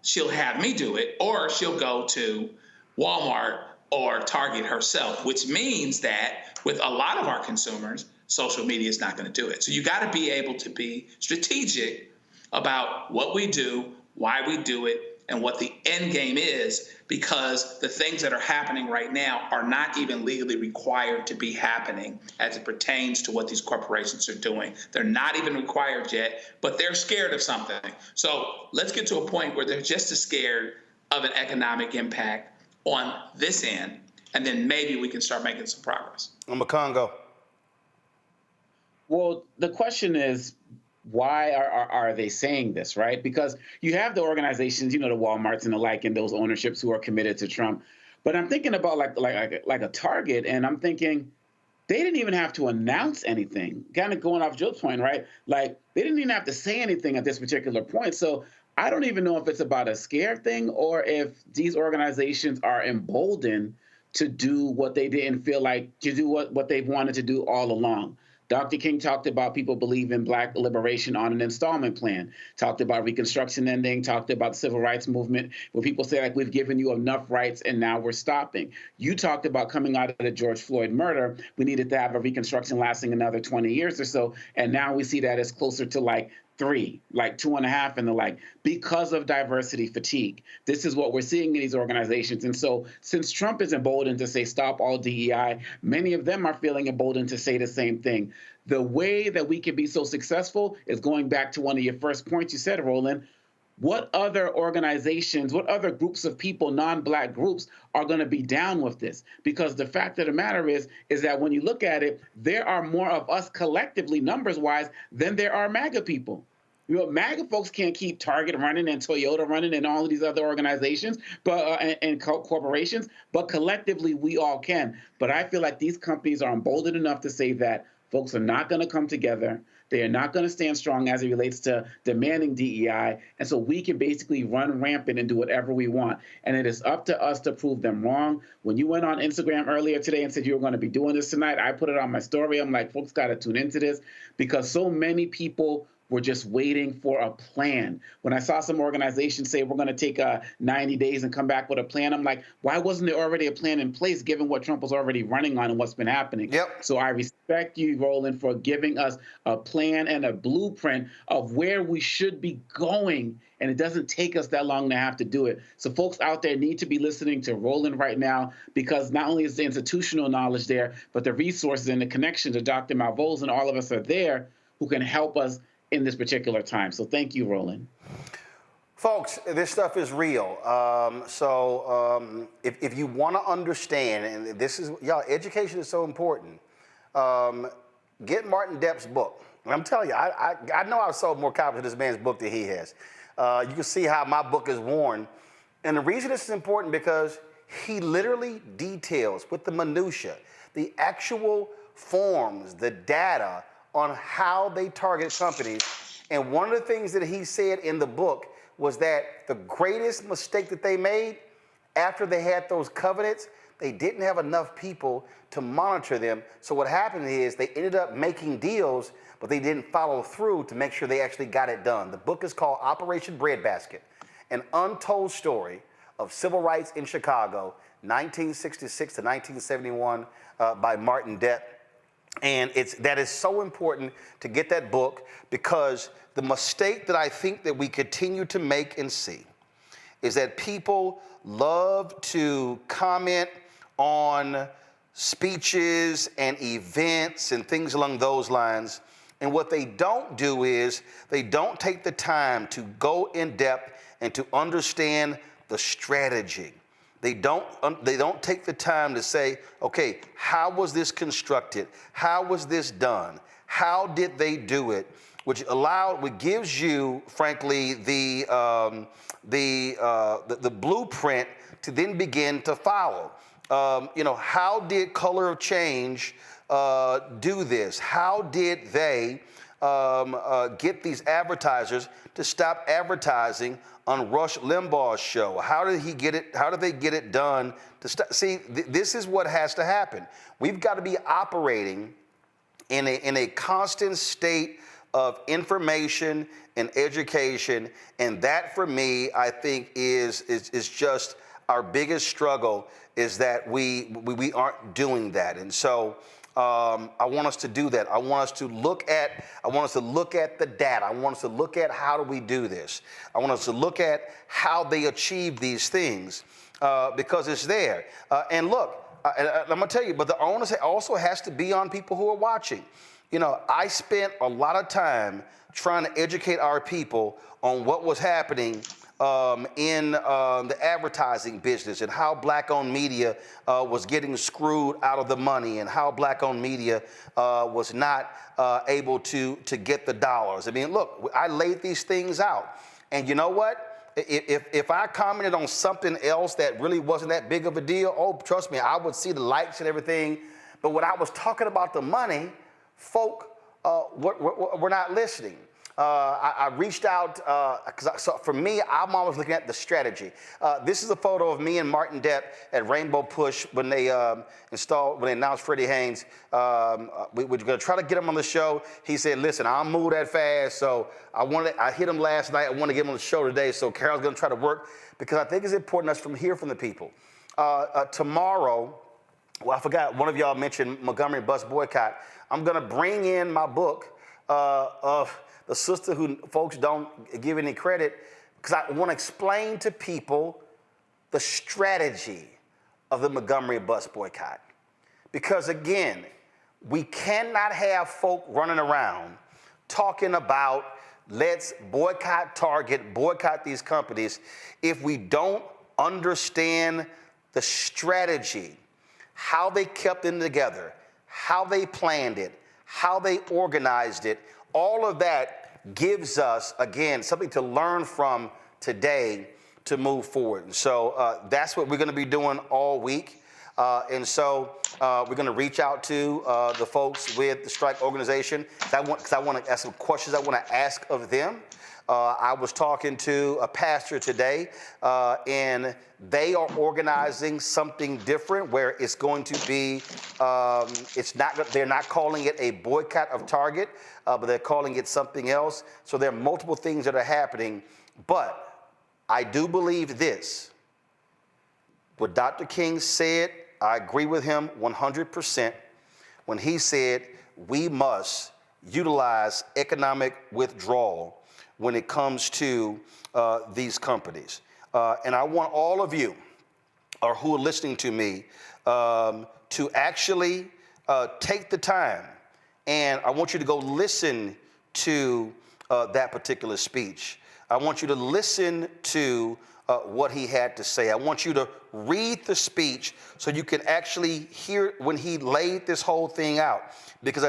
she'll have me do it, or she'll go to Walmart or Target herself, which means that with a lot of our consumers, social media is not going to do it. So you got to be able to be strategic about what we do, why we do it, and what the end game is, because the things that are happening right now are not even legally required to be happening as it pertains to what these corporations are doing. They're not even required yet, but they're scared of something. So let's get to a point where they're just as scared of an economic impact on this end, and then maybe we can start making some progress.
Congo.
Well, the question is, why are they saying this, right? Because you have the organizations, the Walmarts and the like, and those ownerships who are committed to Trump. But I'm thinking about like a Target, and I'm thinking they didn't even have to announce anything. Kind of going off Joe's point, right? Like they didn't even have to say anything at this particular point. So I don't even know if it's about a scare thing or if these organizations are emboldened to do what they didn't feel like to do what they've wanted to do all along. Dr. King talked about people believe in Black liberation on an installment plan, talked about Reconstruction ending, talked about the civil rights movement, where people say, like, we've given you enough rights and now we're stopping. You talked about coming out of the George Floyd murder, we needed to have a Reconstruction lasting another 20 years or so, and now we see that as closer to like 3, like 2.5 and the like, because of diversity fatigue. This is what we're seeing in these organizations. And so since Trump is emboldened to say stop all DEI, many of them are feeling emboldened to say the same thing. The way that we can be so successful is going back to one of your first points you said, Roland. What other organizations, what other groups of people, non-Black groups, are going to be down with this? Because the fact of the matter is that when you look at it, there are more of us collectively, numbers-wise, than there are MAGA people. MAGA folks can't keep Target running and Toyota running and all of these other organizations and corporations, but collectively we all can. But I feel like these companies are emboldened enough to say that folks are not going to come together. They are not going to stand strong as it relates to demanding DEI. And so we can basically run rampant and do whatever we want. And it is up to us to prove them wrong. When you went on Instagram earlier today and said you were going to be doing this tonight, I put it on my story. I'm like, folks got to tune into this, because so many people were just waiting for a plan. When I saw some organizations say we're going to take 90 days and come back with a plan, I'm like, why wasn't there already a plan in place given what Trump was already running on and what's been happening?
Yep.
So I respect you, Roland, for giving us a plan and a blueprint of where we should be going, and it doesn't take us that long to have to do it. So folks out there need to be listening to Roland right now, because not only is the institutional knowledge there, but the resources and the connections of Dr. Malvoz and all of us are there who can help us in this particular time. So thank you, Roland.
Folks, this stuff is real. If you want to understand, and this is, y'all, education is so important, get Martin Depp's book. And I'm telling you, I know I've sold more copies of this man's book than he has. You can see how my book is worn. And the reason this is important, because he literally details with the minutia, the actual forms, the data on how they target companies. And one of the things that he said in the book was that the greatest mistake that they made after they had those covenants, they didn't have enough people to monitor them. So what happened is they ended up making deals, but they didn't follow through to make sure they actually got it done. The book is called Operation Breadbasket, an untold story of civil rights in Chicago, 1966 to 1971, by Martin Depp. And that is so important to get that book, because the mistake that I think that we continue to make and see is that people love to comment on speeches and events and things along those lines. And what they don't do is they don't take the time to go in depth and to understand the strategy. They don't take the time to say, okay, how was this constructed? How was this done? How did they do it? Which gives you, frankly, the blueprint to then begin to follow. How did Color of Change do this? How did they get these advertisers to stop advertising on Rush Limbaugh's show? How did he get it? How did they get it done to stop? See, this is what has to happen. We've got to be operating in a constant state of information and education. And that, for me, I think is just our biggest struggle, is that we aren't doing that. And so I want us to do that. I want us to look at the data. I want us to look at how do we do this. I want us to look at how they achieve these things, because it's there. And look, I'm gonna tell you, but the onus also has to be on people who are watching. You know, I spent a lot of time trying to educate our people on what was happening in the advertising business, and how black-owned media was getting screwed out of the money, and how black-owned media was not able to get the dollars. I mean, look, I laid these things out. And you know what? If I commented on something else that really wasn't that big of a deal, oh, trust me, I would see the likes and everything. But when I was talking about the money, folk were not listening. I reached out, so for me, I'm always looking at the strategy. This is a photo of me and Martin Depp at Rainbow Push when they announced Freddie Haynes. We were going to try to get him on the show. He said, listen, I'll move that fast. So I hit him last night. I want to get him on the show today. So Carol's going to try to work, because I think it's important us to hear from the people. Tomorrow, well, I forgot, one of y'all mentioned Montgomery bus boycott. I'm going to bring in my book of the sister who folks don't give any credit, because I want to explain to people the strategy of the Montgomery bus boycott. Because again, we cannot have folk running around talking about let's boycott Target, boycott these companies, if we don't understand the strategy, how they kept them together, how they planned it, how they organized it. All of that gives us, again, something to learn from today to move forward. And so that's what we're going to be doing all week. And so we're going to reach out to the folks with the strike organization, because I want to ask some questions I want to ask of them. I was talking to a pastor today, and they are organizing something different, where it's going to be, they're not calling it a boycott of Target, but they're calling it something else. So there are multiple things that are happening. But I do believe this. What Dr. King said, I agree with him 100%, when he said we must utilize economic withdrawal when it comes to these companies. And I want all of you who are listening to me to actually take the time, and I want you to go listen to that particular speech. I want you to listen to what he had to say. I want you to read the speech so you can actually hear when he laid this whole thing out. Because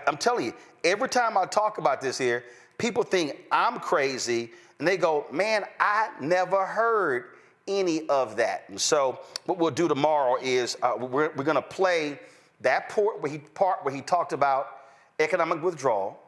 I'm telling you, every time I talk about this here, people think I'm crazy, and they go, man, I never heard any of that. And so what we'll do tomorrow is we're going to play that part where he talked about economic withdrawal,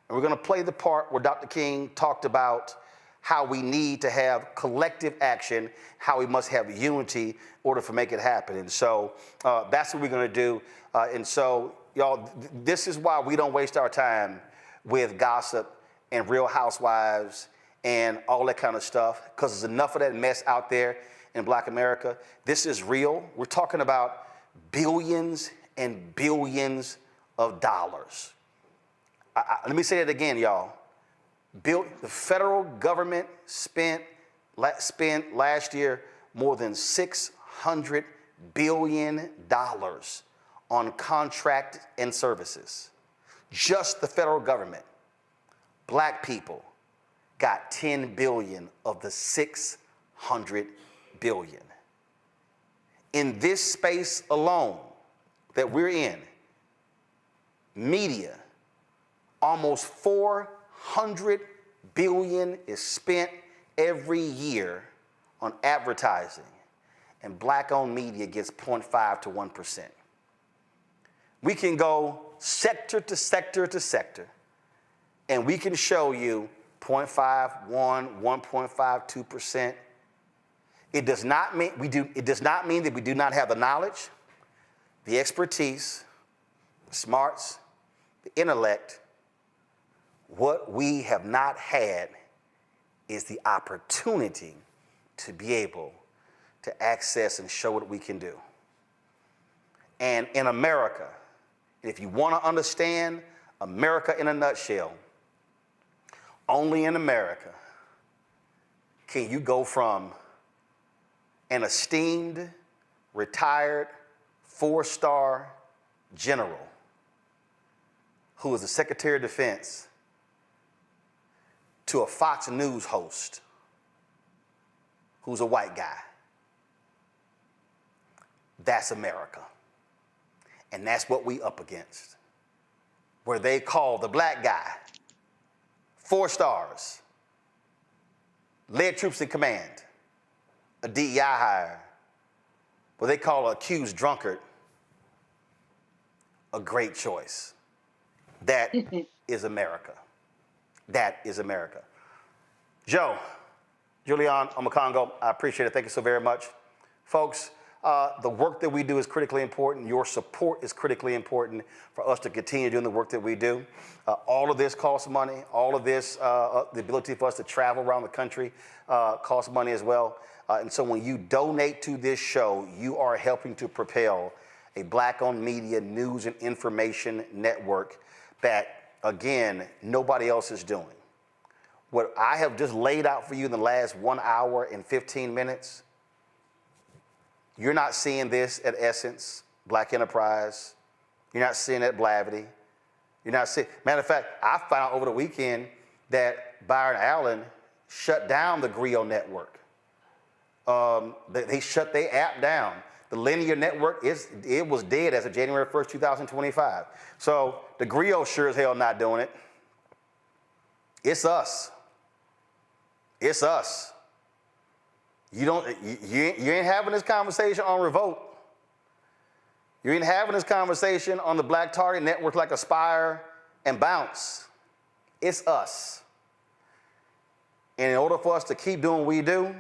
and we're going to play the part where Dr. King talked about how we need to have collective action, how we must have unity in order to make it happen. And so that's what we're going to do. And so, y'all, this is why we don't waste our time with gossip and Real Housewives and all that kind of stuff, because there's enough of that mess out there in Black America. This is real. We're talking about billions and billions of dollars. Let me say that again, y'all. The federal government spent last year more than $600 billion on contract and services. Just the federal government. Black people got $10 billion of the $600 billion. In this space alone that we're in, media, almost $400 billion is spent every year on advertising, and Black-owned media gets 0.5 to 1%. We can go sector to sector to sector, and we can show you 0.5, 1, 1.5, 2%. It does not mean that we do not have the knowledge, the expertise, the smarts, the intellect, What we have not had is the opportunity to be able to access and show what we can do. And in America, if you want to understand America in a nutshell, only in America can you go from an esteemed, retired, 4-star general who was the Secretary of Defense to a Fox News host who's a white guy. That's America. And that's what we up against. Where they call the black guy 4 stars, led troops in command, a DEI hire, what they call an accused drunkard, a great choice. That is America. That is America. Joe, Julian Omokongo, I appreciate it. Thank you so very much. Folks, the work that we do is critically important. Your support is critically important for us to continue doing the work that we do. All of this costs money. All of this, the ability for us to travel around the country costs money as well. And so when you donate to this show, you are helping to propel a Black-owned media news and information network that, again, nobody else is doing. What I have just laid out for you in the last 1 hour and 15 minutes, you're not seeing this at Essence, Black Enterprise. You're not seeing it at Blavity. You're not seeing, matter of fact, I found out over the weekend that Byron Allen shut down the Griot network. They shut their app down. The linear network, it was dead as of January 1st, 2025. So the Griot sure as hell not doing it. It's us. It's us. You ain't having this conversation on Revolt. You ain't having this conversation on the Black Target Network like Aspire and Bounce. It's us. And in order for us to keep doing what we do,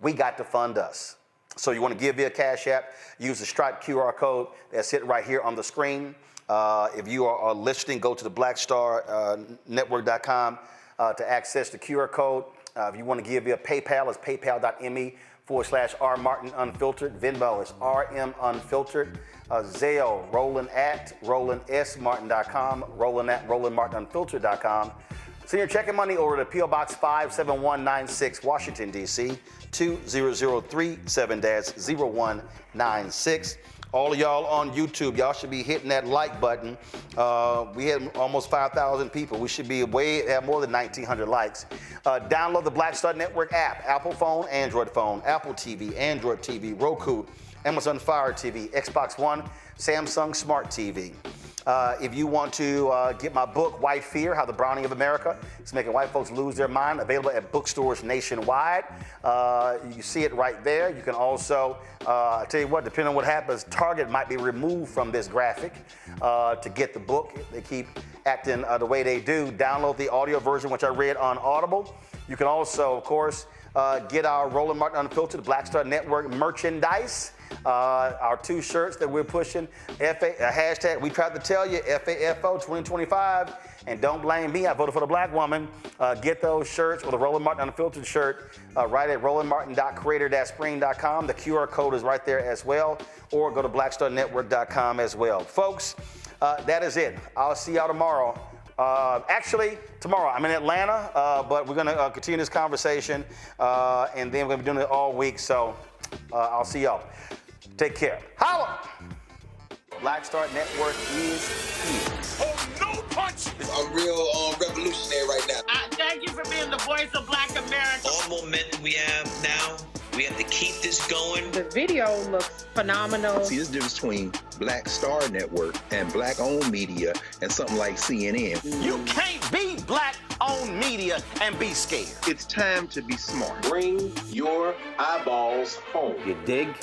we got to fund us. So you want to give via Cash App, use the Stripe QR code that's hit right here on the screen. If you are listening, go to the blackstarnetwork.com to access the QR code. If you want to give via PayPal, it's paypal.me/rmartinunfiltered. Venmo is rmunfiltered. Zelle, roland@rolandsmartin.com, roland@rolandmartinunfiltered.com. Send your checking money over to P.O. Box 57196, Washington, D.C., 20037-0196. All of y'all on YouTube, y'all should be hitting that like button. We had almost 5,000 people. We should be have more than 1,900 likes. Download the Black Star Network app, Apple phone, Android phone, Apple TV, Android TV, Roku, Amazon Fire TV, Xbox One, Samsung Smart TV. If you want to get my book, White Fear, How the Browning of America is Making White Folks Lose Their Mind, available at bookstores nationwide. You see it right there. You can also, I tell you what, depending on what happens, Target might be removed from this graphic to get the book. They keep acting the way they do. Download the audio version, which I read on Audible. You can also, of course, get our Roland Martin Unfiltered Black Star Network merchandise. Our 2 shirts that we're pushing, hashtag, we tried to tell you, FAFO 2025, and don't blame me, I voted for the black woman. Get those shirts or the Roland Martin Unfiltered shirt right at rolandmartin.creator-spring.com. The QR code is right there as well, or go to blackstarnetwork.com as well. Folks, that is it. I'll see y'all tomorrow. Actually, tomorrow I'm in Atlanta, but we're gonna continue this conversation, and then we're gonna be doing it all week, so I'll see y'all. Take care. Holla! Black Star Network is here.
Oh, no punch! I'm real revolutionary right now.
Thank you for being the voice of Black America.
All momentum we have now, we have to keep this going.
The video looks phenomenal.
See, there's a difference between Black Star Network and Black-owned media and something like CNN.
You can't be Black-owned media and be scared.
It's time to be smart.
Bring your eyeballs home.
You dig?